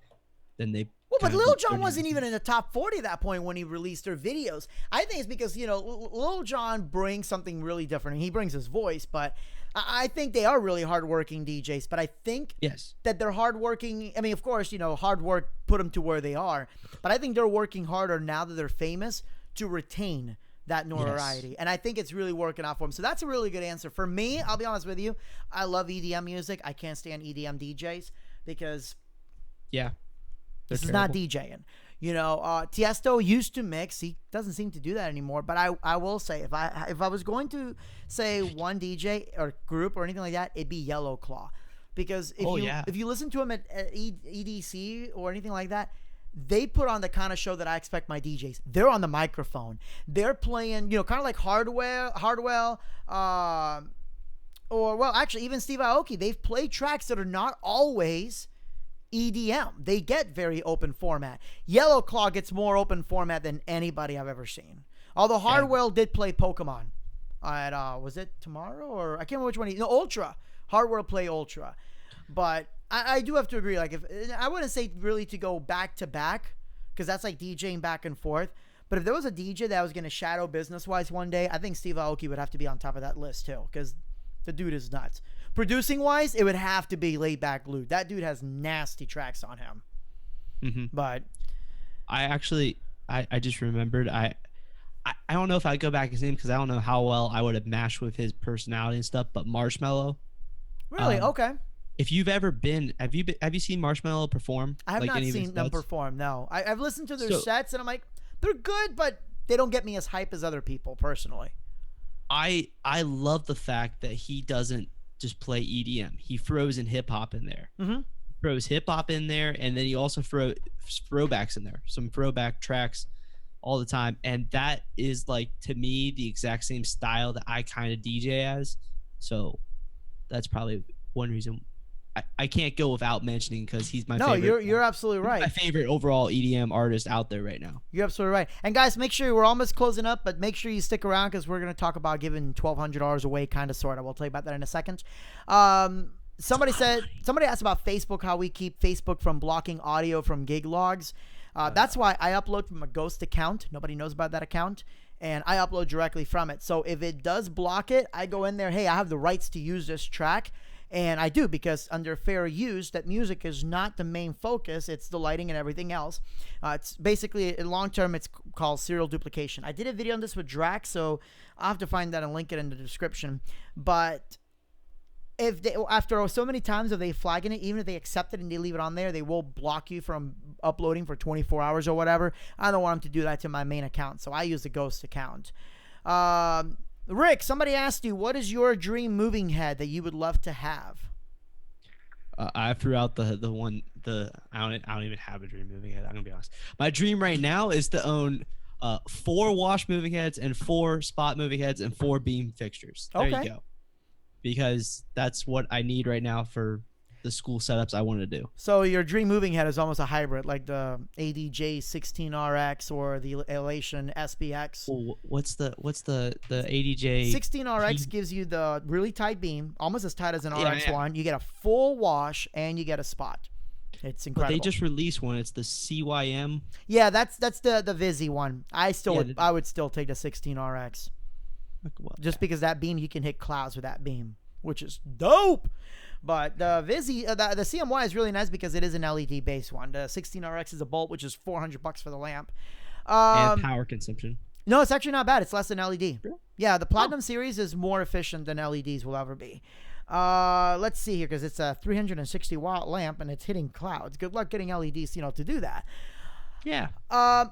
then they. Well, but Lil Jon wasn't even in the top 40 at that point when he released their videos. I think it's because, Lil Jon brings something really different. He brings his voice, but I think they are really hardworking DJs. But I think that they're hardworking. I mean, of course, hard work put them to where they are. But I think they're working harder now that they're famous to retain that notoriety. Yes. And I think it's really working out for them. So that's a really good answer. For me, I'll be honest with you, I love EDM music. I can't stand EDM DJs because this is not DJing. Tiesto used to mix. He doesn't seem to do that anymore. But I will say, if I was going to say one DJ or group or anything like that, it'd be Yellow Claw. Because if you listen to him at EDC or anything like that, they put on the kind of show that I expect my DJs. They're on the microphone. They're playing, kind of like Hardwell, actually even Steve Aoki. They've played tracks that are not always EDM. They get very open format. Yellow Claw gets more open format than anybody I've ever seen. Although Hardwell did play Pokemon at, was it Tomorrow or I can't remember which one. Ultra. Hardwell play Ultra. But I do have to agree. Like, if I wouldn't say really to go back to back, because that's like DJing back and forth. But if there was a DJ that was going to shadow business wise one day, I think Steve Aoki would have to be on top of that list too, because the dude is nuts. Producing wise, it would have to be Laidback Luke. That dude has nasty tracks on him. Mm-hmm. But I just remembered. I don't know if I'd go back and see him because I don't know how well I would have matched with his personality and stuff. But Marshmello. Really? Okay. If you've ever been, have you seen Marshmello perform? I have not seen them perform. No, I've listened to their sets and I'm like, they're good, but they don't get me as hype as other people personally. I love the fact that he doesn't just play EDM. He throws in hip hop in there. Mm-hmm. Throws hip hop in there, and then he also throws throwbacks in there. Some throwback tracks all the time, and that is like to me the exact same style that I kind of DJ as. So that's probably one reason. I can't go without mentioning because he's my favorite. No, you're absolutely right. My favorite overall EDM artist out there right now. You're absolutely right. And guys, make sure we're almost closing up, but make sure you stick around because we're going to talk about giving $1,200 away, kind of, sort of. We'll tell you about that in a second. Somebody asked about Facebook, how we keep Facebook from blocking audio from gig logs. That's why I upload from a ghost account. Nobody knows about that account. And I upload directly from it. So if it does block it, I go in there, hey, I have the rights to use this track. And I do, because under fair use, that music is not the main focus. It's the lighting and everything else. It's basically, in long term, it's called serial duplication. I did a video on this with Drax, so I'll have to find that and link it in the description. But if they, after so many times of they flagging it, even if they accept it and they leave it on there, they will block you from uploading for 24 hours or whatever. I don't want them to do that to my main account, so I use the ghost account. Rick, somebody asked you, what is your dream moving head that you would love to have? I threw out I don't even have a dream moving head. I'm gonna be honest. My dream right now is to own 4 wash moving heads and 4 spot moving heads and 4 beam fixtures. There you go. Because that's what I need right now for the school setups I want to do. So your dream moving head is almost a hybrid, like the ADJ 16RX or the Elation SPX. Well, what's the ADJ 16RX gives you the really tight beam, almost as tight as an Yeah, RX1. You get a full wash and you get a spot. It's But incredible. they just released one. It's the CYM. Yeah, that's the Vizzy one. I Yeah, would still take the 16RX Well, just because that beam, you can hit clouds with that beam, which is dope. But the Vizzy, the CMY is really nice because it is an LED based one. The 16RX is a bolt, which is $400 for the lamp. and power consumption. No, it's actually not bad. It's less than LED. Really? Yeah, the Platinum series is more efficient than LEDs will ever be. Let's see here, because it's a 360 watt lamp and it's hitting clouds. Good luck getting LEDs, to do that. Yeah.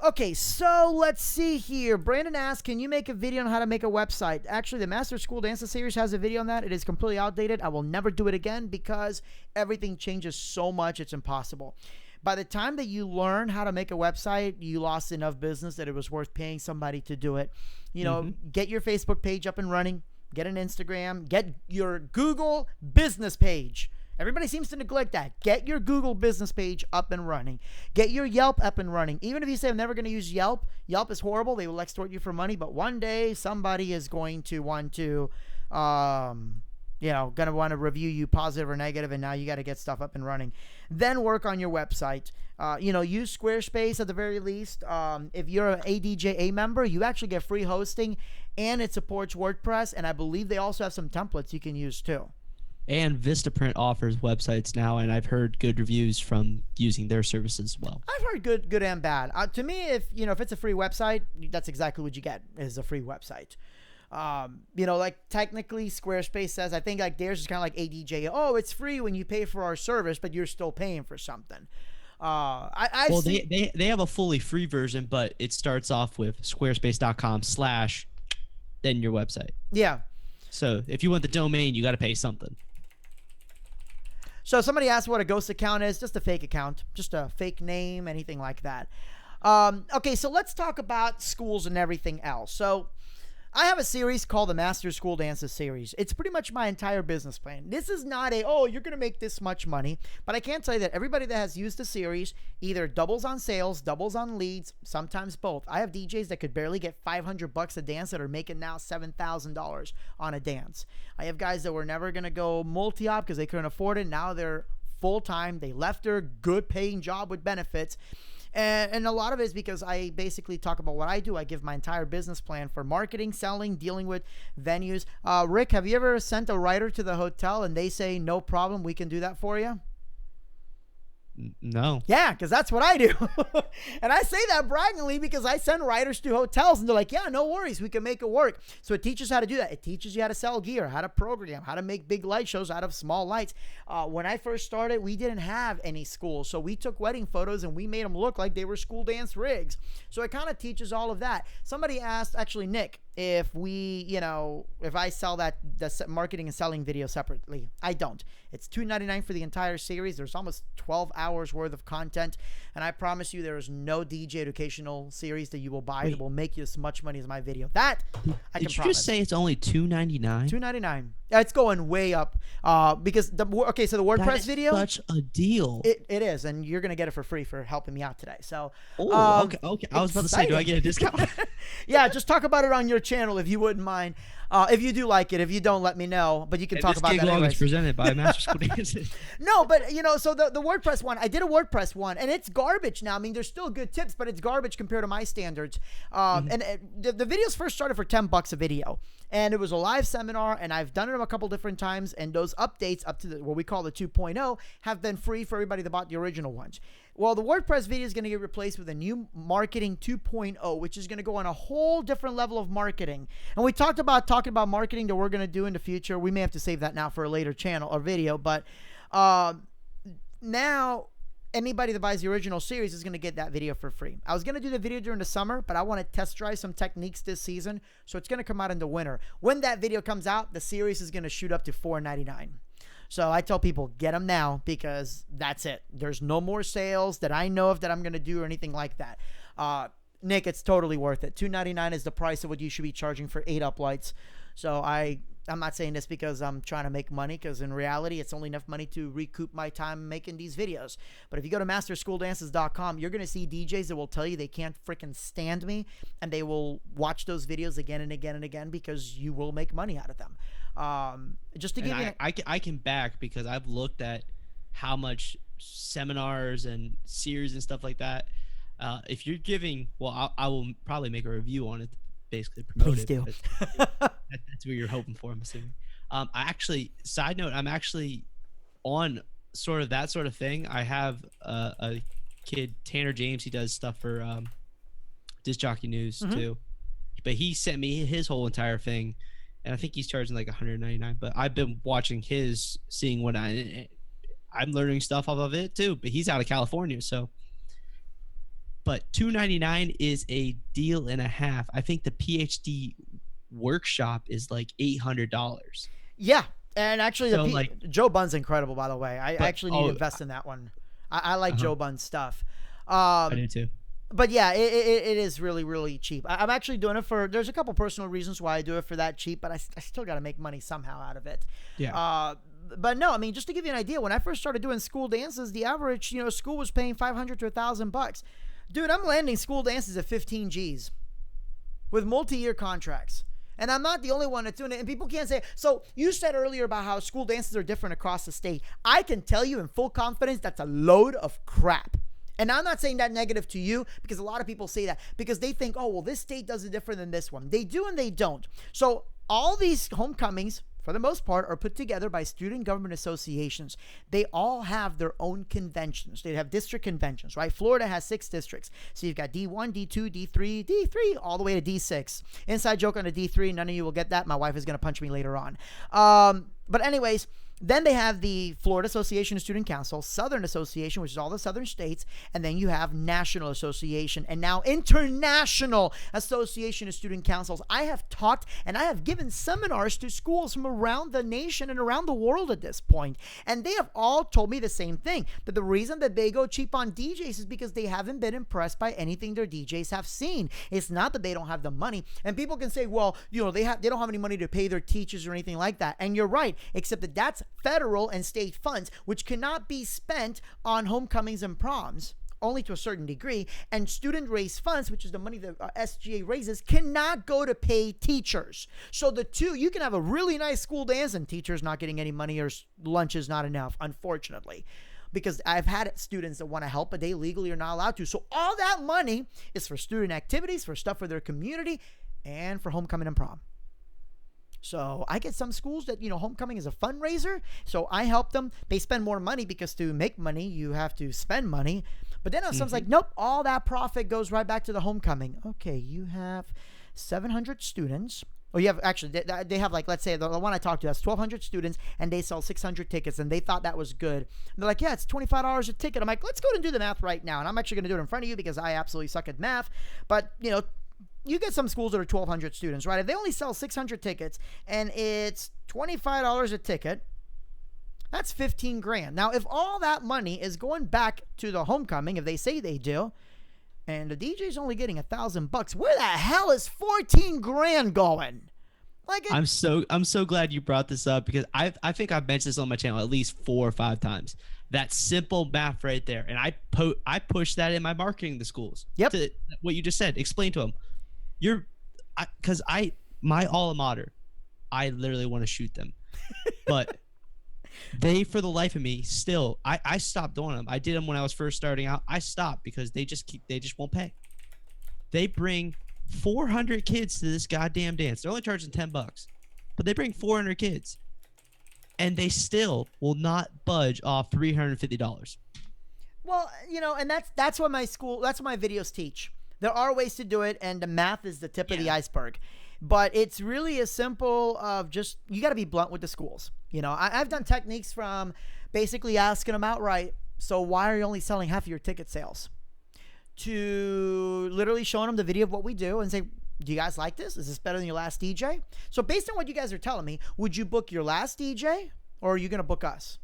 Okay, so let's see here. Brandon asks, can you make a video on how to make a website? Actually, the Master School Dancer series has a video on that. It is completely outdated. I will never do it again because everything changes so much, it's impossible. By the time that you learn how to make a website, you lost enough business that it was worth paying somebody to do it. Get your Facebook page up and running. Get an Instagram. Get your Google business page. Everybody seems to neglect that. Get your Google business page up and running. Get your Yelp up and running. Even if you say I'm never going to use Yelp, Yelp is horrible. They will extort you for money. But one day somebody is going to want to, going to want to review you positive or negative, and now you got to get stuff up and running. Then work on your website. Use Squarespace at the very least. If you're an ADJA member, you actually get free hosting, and it supports WordPress, and I believe they also have some templates you can use too. And Vistaprint offers websites now, and I've heard good reviews from using their services as well. I've heard good and bad. To me, if it's a free website, that's exactly what you get, is a free website. Like technically Squarespace says, I think like theirs is kind of like ADJ. Oh, it's free when you pay for our service, but you're still paying for something. They have a fully free version, but it starts off with squarespace.com/ then your website. Yeah. So if you want the domain, you got to pay something. So somebody asked what a ghost account is. Just a fake account, just a fake name, anything like that. Okay, so let's talk about schools and everything else. So I have a series called the Master School Dances series. It's pretty much my entire business plan. This is not you're going to make this much money, but I can tell you that everybody that has used the series either doubles on sales, doubles on leads, sometimes both. I have DJs that could barely get $500 a dance that are making now $7,000 on a dance. I have guys that were never going to go multi-op because they couldn't afford it. Now they're full-time. They left their good paying job with benefits. And a lot of it is because I basically talk about what I do. I give my entire business plan for marketing, selling, dealing with venues. Rick, have you ever sent a writer to the hotel and they say, no problem, we can do that for you? No. Yeah, because that's what I do. And I say that braggingly because I send writers to hotels and they're like, yeah, no worries, we can make it work. So it teaches how to do that. It teaches you how to sell gear, how to program, how to make big light shows out of small lights. When I first started, we didn't have any schools. So we took wedding photos and we made them look like they were school dance rigs. So it kind of teaches all of that. Somebody asked, actually, Nick, if I sell the marketing and selling video separately. I don't. It's $2.99 for the entire series. There's almost 12 hours worth of content, and I promise you there is no DJ educational series that you will buy that will make you as much money as my video. That I can promise. Did you just say it's only $2.99? $2.99. It's going way up because so the WordPress video, such a deal. It is, and you're gonna get it for free for helping me out today. So okay. I was about to say, do I get a discount? Yeah, just talk about it on your channel if you wouldn't mind. If you do like it, if you don't, let me know. But you can talk about that anyways. This presented by Master School Dances. No, but so the WordPress one, I did a WordPress one, and it's garbage now. I mean, there's still good tips, but it's garbage compared to my standards. And the videos first started for $10 a video, and it was a live seminar, and I've done it a couple different times, and those updates up to what we call the 2.0 have been free for everybody that bought the original ones. Well, the WordPress video is going to get replaced with a new marketing 2.0, which is going to go on a whole different level of marketing. And we talked about talking about marketing that we're going to do in the future. We may have to save that now for a later channel or video, but now anybody that buys the original series is going to get that video for free. I was going to do the video during the summer, but I want to test drive some techniques this season, so it's going to come out in the winter. When that video comes out, the series is going to shoot up to $4.99. So I tell people, get them now because that's it. There's no more sales that I know of that I'm going to do or anything like that. Nick, it's totally worth it. $2.99 is the price of what you should be charging for 8 uplights. So I I'm not saying this because I'm trying to make money, because in reality, it's only enough money to recoup my time making these videos. But if you go to masterskooldances.com, you're going to see DJs that will tell you they can't freaking stand me, and they will watch those videos again and again and again because you will make money out of them. Just to give you, I can back, because I've looked at how much seminars and series and stuff like that. If you're giving, well, I will probably make a review on it, to basically promote please it. do. That's what you're hoping for, I'm assuming. I actually, side note, I'm actually on sort of that sort of thing. I have a kid, Tanner James. He does stuff for Disc Jockey News too, but he sent me his whole entire thing, and I think he's charging like $199. But I've been watching his, seeing what I'm learning stuff off of it too. But he's out of California, so. But $299 is a deal and a half. I think the PhD workshop is like $800. Yeah, and actually, So, Joe Bunn's incredible, by the way. I actually need to invest in that one. I like Joe Bunn's stuff. I do too. But yeah, it is really, really cheap. I'm actually doing it for, there's a couple personal reasons why I do it for that cheap, but I still got to make money somehow out of it. Yeah. But no, I mean, just to give you an idea, when I first started doing school dances, the average, school was paying $500 to $1,000. Dude, I'm landing school dances at 15 G's with multi-year contracts. And I'm not the only one that's doing it. And people can't say, so you said earlier about how school dances are different across the state. I can tell you in full confidence that's a load of crap. And I'm not saying that negative to you, because a lot of people say that because they think, oh, well, this state does it different than this one. They do and they don't. So all these homecomings, for the most part, are put together by student government associations. They all have their own conventions. They have district conventions, right? Florida has 6 districts. So you've got D1, D2, D3, all the way to D6. Inside joke on a D3. None of you will get that. My wife is going to punch me later on. But anyways, then they have the Florida Association of Student Council, Southern Association, which is all the southern states, and then you have National Association, and now International Association of Student Councils. I have talked and I have given seminars to schools from around the nation and around the world at this point, and they have all told me the same thing, that the reason that they go cheap on DJs is because they haven't been impressed by anything their DJs have seen. It's not that they don't have the money, and people can say, well, they don't have any money to pay their teachers or anything like that, and you're right, except that that's federal and state funds, which cannot be spent on homecomings and proms, only to a certain degree, and student raised funds, which is the money that SGA raises, cannot go to pay teachers. So the two, you can have a really nice school dance and teachers not getting any money, or lunch is not enough, unfortunately. Because I've had students that want to help, but they legally are not allowed to. So all that money is for student activities, for stuff for their community, and for homecoming and prom. So I get some schools that, homecoming is a fundraiser. So I help them. They spend more money because to make money, you have to spend money. But then someone's like, nope, all that profit goes right back to the homecoming. Okay, you have 700 students. Or you have, actually, they have let's say the one I talked to has 1,200 students and they sell 600 tickets and they thought that was good. And they're like, yeah, it's $25 a ticket. I'm like, let's go and do the math right now. And I'm actually going to do it in front of you because I absolutely suck at math. But, you get some schools that are 1,200 students, right? If they only sell 600 tickets and it's $25 a ticket, that's $15,000. Now, if all that money is going back to the homecoming, if they say they do, and the DJ's only getting $1,000, where the hell is $14,000 going? I'm so glad you brought this up, because I think I've mentioned this on my channel at least 4 or 5 times. That simple math right there, and I push that in my marketing to schools. Yep. To what you just said, explain to them. Because my alma mater, I literally want to shoot them, but they, for the life of me, still, I stopped doing them. I did them when I was first starting out. I stopped because they just won't pay. They bring 400 kids to this goddamn dance. They're only charging $10, but they bring 400 kids, and they still will not budge off $350. Well, and that's what my videos teach. There are ways to do it, and the math is the tip of the iceberg. But it's really as simple of just, you got to be blunt with the schools. I've done techniques from basically asking them outright, so why are you only selling half of your ticket sales? To literally showing them the video of what we do and say, do you guys like this? Is this better than your last DJ? So based on what you guys are telling me, would you book your last DJ, or are you going to book us?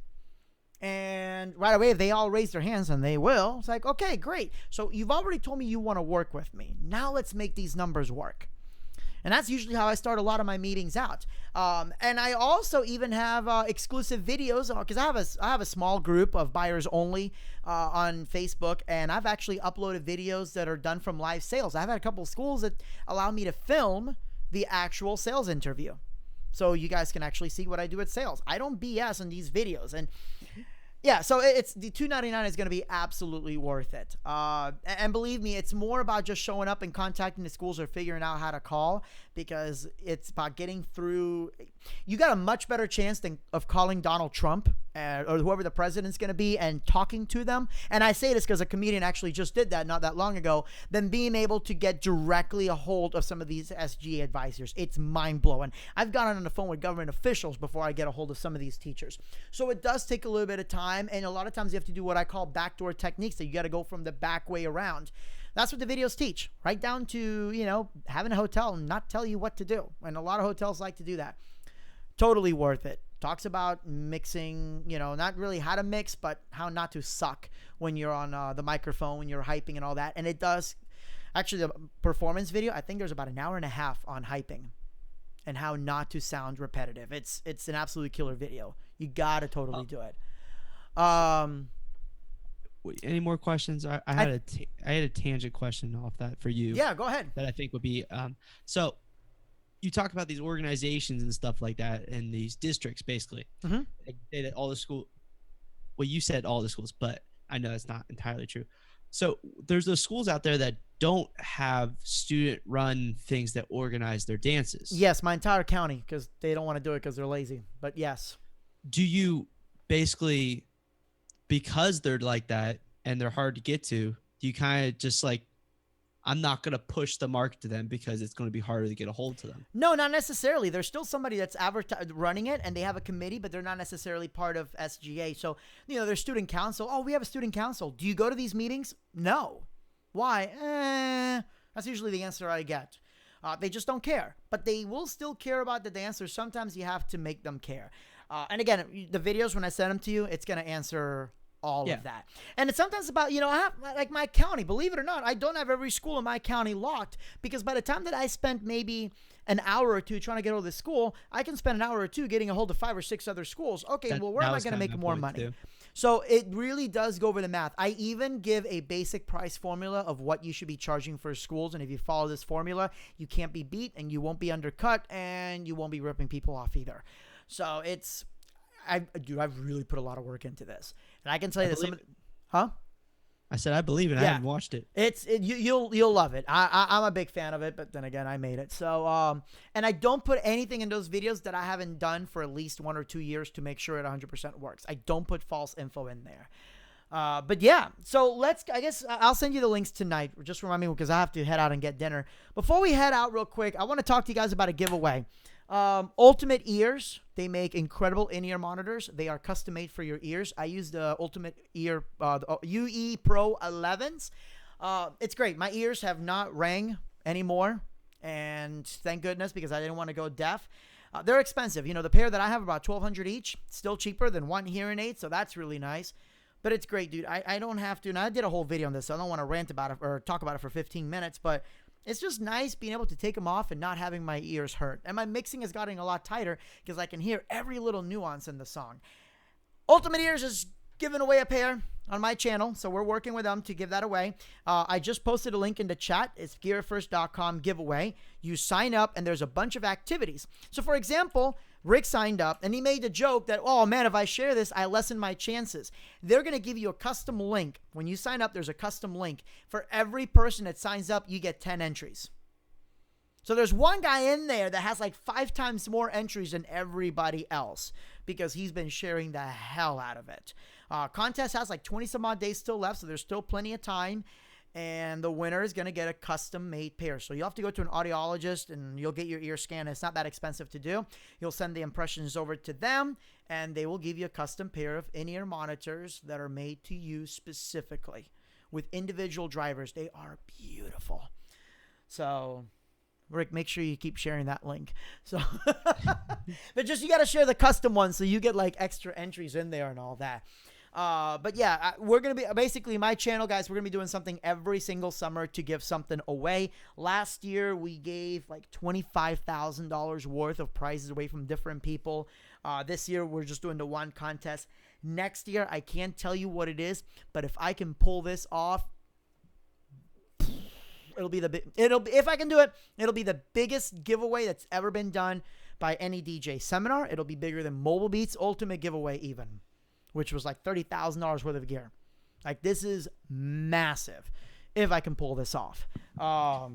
And right away, if they all raise their hands, and they will, it's like, okay, great. So you've already told me you want to work with me. Now let's make these numbers work. And that's usually how I start a lot of my meetings out. And I also even have exclusive videos because I have a small group of buyers only on Facebook, and I've actually uploaded videos that are done from live sales. I've had a couple of schools that allow me to film the actual sales interview, so you guys can actually see what I do at sales. I don't BS in these videos, and yeah, so it's the $2.99 is going to be absolutely worth it. And believe me, it's more about just showing up and contacting the schools or figuring out how to call, because it's about getting through. You got a much better chance of calling Donald Trump or whoever the president's going to be and talking to them. And I say this because a comedian actually just did that not that long ago, than being able to get directly a hold of some of these SGA advisors. It's mind blowing. I've gotten on the phone with government officials before I get a hold of some of these teachers. So it does take a little bit of time. And a lot of times you have to do what I call backdoor techniques, that you got to go from the back way around. That's what the videos teach, right down to, having a hotel and not tell you what to do. And a lot of hotels like to do that. Totally worth it. Talks about mixing, not really how to mix, but how not to suck when you're on the microphone, when you're hyping and all that. And it does, actually, the performance video, I think there's about an hour and a half on hyping and how not to sound repetitive. It's an absolutely killer video. You got to totally do it. Any more questions? I had a tangent question off that for you. Yeah, go ahead. That I think would be so you talk about these organizations and stuff like that and these districts, basically. Mm-hmm. They say that all the school. Well, you said all the schools, but I know that's not entirely true. So there's those schools out there that don't have student-run things that organize their dances. Yes, my entire county, because they don't want to do it because they're lazy. But yes. Do you basically, because they're like that and they're hard to get to, do you kind of just like, I'm not going to push the market to them because it's going to be harder to get a hold to them? No, not necessarily. There's still somebody that's running it, and they have a committee, but they're not necessarily part of SGA. So, there's student council. Oh, we have a student council. Do you go to these meetings? No. Why? That's usually the answer I get. They just don't care, but they will still care about the dancers. Sometimes you have to make them care. And again, the videos, when I send them to you, it's going to answer all of that. And it's sometimes about, I have, like my county, believe it or not, I don't have every school in my county locked, because by the time that I spent maybe an hour or two trying to get hold of the school, I can spend an hour or two getting a hold of 5 or 6 other schools. Okay, well, where am I going to make more money? Too. So it really does go over the math. I even give a basic price formula of what you should be charging for schools. And if you follow this formula, you can't be beat, and you won't be undercut, and you won't be ripping people off either. So I've really put a lot of work into this, and I can tell you that I said I believe it. Yeah. I haven't watched it. You'll love it. I'm a big fan of it, but then again, I made it. So and I don't put anything in those videos that I haven't done for at least 1 or 2 years to make sure it 100% works. I don't put false info in there. But yeah, so I guess I'll send you the links tonight. Just remind me, because I have to head out and get dinner. Before we head out real quick, I want to talk to you guys about a giveaway. Ultimate Ears, they make incredible in-ear monitors. They are custom made for your ears. I use the Ultimate Ear, the UE Pro 11s. It's great. My ears have not rang anymore, and thank goodness, because I didn't want to go deaf. They're expensive. The pair that I have are about $1,200 each. Still cheaper than one hearing aid, so that's really nice. But it's great, dude. I don't have to, and I did a whole video on this, so I don't want to rant about it or talk about it for 15 minutes, but it's just nice being able to take them off and not having my ears hurt. And my mixing is getting a lot tighter because I can hear every little nuance in the song. Ultimate Ears is giving away a pair on my channel, so we're working with them to give that away. I just posted a link in the chat. It's gearfirst.com giveaway. You sign up, and there's a bunch of activities. So, for example, Rick signed up, and he made the joke that, oh, man, if I share this, I lessen my chances. They're going to give you a custom link. When you sign up, there's a custom link. For every person that signs up, you get 10 entries. So there's one guy in there that has like 5 times more entries than everybody else because he's been sharing the hell out of it. Contest has like 20 some odd days still left, so there's still plenty of time. And the winner is going to get a custom-made pair. So you'll have to go to an audiologist, and you'll get your ear scanned. It's not that expensive to do. You'll send the impressions over to them, and they will give you a custom pair of in-ear monitors that are made to you specifically with individual drivers. They are beautiful. So, Rick, make sure you keep sharing that link. So, but just you got to share the custom one so you get like extra entries in there and all that. But yeah, we're going to be basically my channel, guys. We're going to be doing something every single summer to give something away. Last year, we gave like $25,000 worth of prizes away from different people. This year, we're just doing the one contest. Next year, I can't tell you what it is, but if I can pull this off, if I can do it, it'll be the biggest giveaway that's ever been done by any DJ seminar. It'll be bigger than Mobile Beats Ultimate Giveaway even, which was like $30,000 worth of gear. Like, this is massive if I can pull this off. I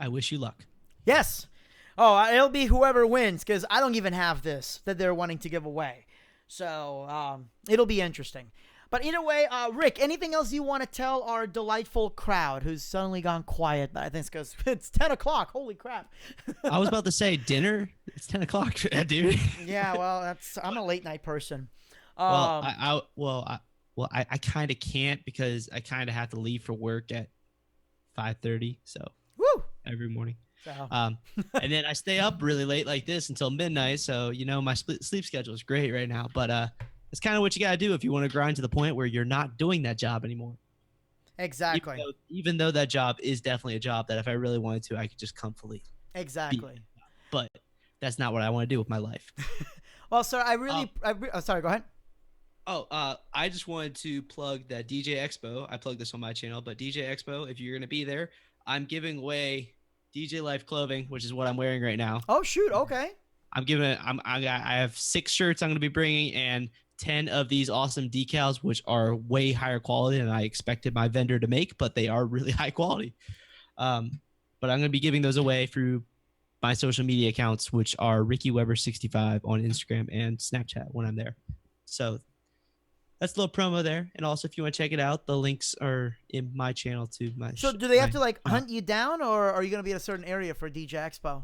wish you luck. Yes. Oh, it'll be whoever wins, because I don't even have this that they're wanting to give away. So it'll be interesting. But either way, Rick, anything else you want to tell our delightful crowd who's suddenly gone quiet? But I think it's because it's 10 o'clock. Holy crap. I was about to say dinner. It's 10 o'clock, dude. Yeah, well, I'm a late night person. I kind of can't, because I kind of have to leave for work at 5:30. So woo! Every morning. So. And then I stay up really late like this until midnight. So, my sleep schedule is great right now. But it's kind of what you got to do if you want to grind to the point where you're not doing that job anymore. Exactly. Even though that job is definitely a job that if I really wanted to, I could just comfortably. Exactly. But that's not what I want to do with my life. Well, sir, sorry, go ahead. I just wanted to plug that DJ Expo. I plugged this on my channel, but DJ Expo, if you're going to be there, I'm giving away DJ Life clothing, which is what I'm wearing right now. Oh, shoot. Okay. I have 6 shirts I'm going to be bringing and 10 of these awesome decals, which are way higher quality than I expected my vendor to make, but they are really high quality. But I'm going to be giving those away through my social media accounts, which are RickyWeber65 on Instagram and Snapchat when I'm there. So that's a little promo there. And also, if you want to check it out, the links are in my channel too. So do they have to hunt you down, or are you going to be at a certain area for DJ Expo?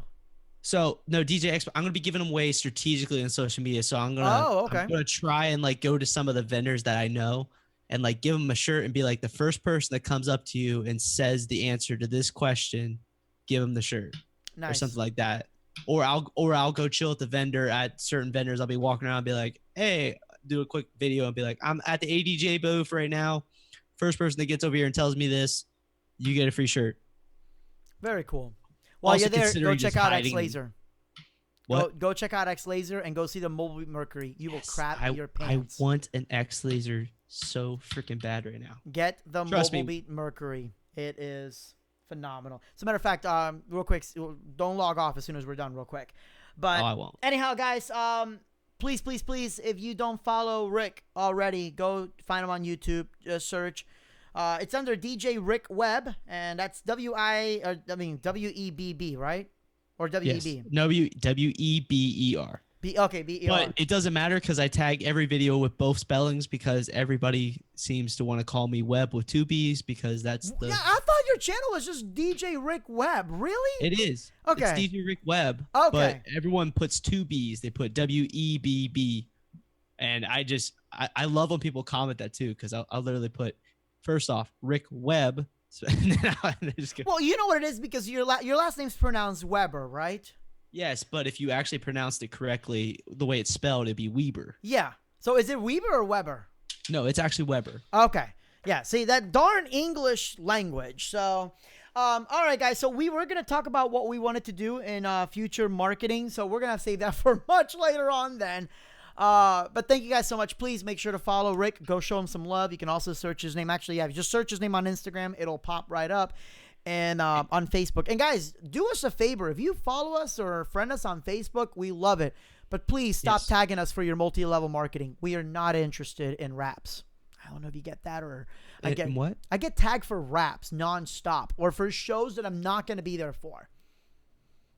So no, DJ Expo, I'm going to be giving them away strategically on social media. So I'm going to try and go to some of the vendors that I know and give them a shirt and be like, the first person that comes up to you and says the answer to this question, give them the shirt. Nice. Or something like that. Or I'll go chill at the vendor at certain vendors. I'll be walking around and be like, hey, do a quick video and be like, I'm at the ADJ booth right now. First person that gets over here and tells me this, you get a free shirt. Very cool. While you're there, go check out X Laser. Go check out X Laser and go see the Mobile Beat Mercury. You will crap your pants. I want an X Laser so freaking bad right now. Get the Mobile Beat Mercury. It is phenomenal. As a matter of fact, real quick, don't log off as soon as we're done real quick. But I won't. Anyhow, guys, please, if you don't follow Rick already, go find him on YouTube. Just search. It's under DJ Rick Webb, and that's W-E-B-B, right? Or W-E-B? Yes. W-E-B-E-R. B-E-R. But it doesn't matter because I tag every video with both spellings because everybody seems to want to call me Webb with 2 B's because that's the... Yeah, I thought your channel was just DJ Rick Webb. Really? It is. Okay. It's DJ Rick Webb. Okay. But everyone puts 2 B's. They put W-E-B-B. And I love when people comment that too because I'll literally put, first off, Rick Webb. Well, you know what it is because your last name's pronounced Weber, right? Yes, but if you actually pronounced it correctly, the way it's spelled, it'd be Weber. Yeah. So is it Weber or Weber? No, it's actually Weber. Okay. Yeah. See, that darn English language. So, all right, guys. So we were going to talk about what we wanted to do in future marketing. So we're going to save that for much later on then. But thank you guys so much. Please make sure to follow Rick. Go show him some love. You can also search his name. Actually, yeah, if you just search his name on Instagram, it'll pop right up. And on Facebook. And guys, do us a favor. If you follow us or friend us on Facebook, we love it. But please stop tagging us for your multi-level marketing. We are not interested in raps. I don't know if you get that or I get what? I get tagged for raps nonstop or for shows that I'm not going to be there for.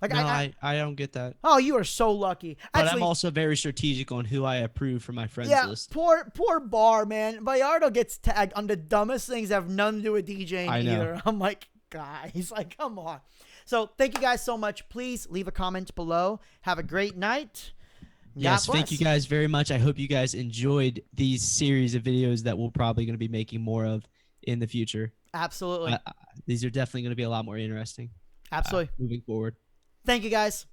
Like no, I don't get that. Oh, you are so lucky. But actually, I'm also very strategic on who I approve for my friends list. Poor Bar, man. Bayardo gets tagged on the dumbest things that have nothing to do with DJing either. I'm like, guys, like, come on. So thank you guys so much. Please leave a comment below. Have a great night. Yes, thank you guys very much. I hope you guys enjoyed these series of videos that we're probably going to be making more of in the future. Absolutely. These are definitely going to be a lot more interesting. Absolutely. Moving forward. Thank you guys.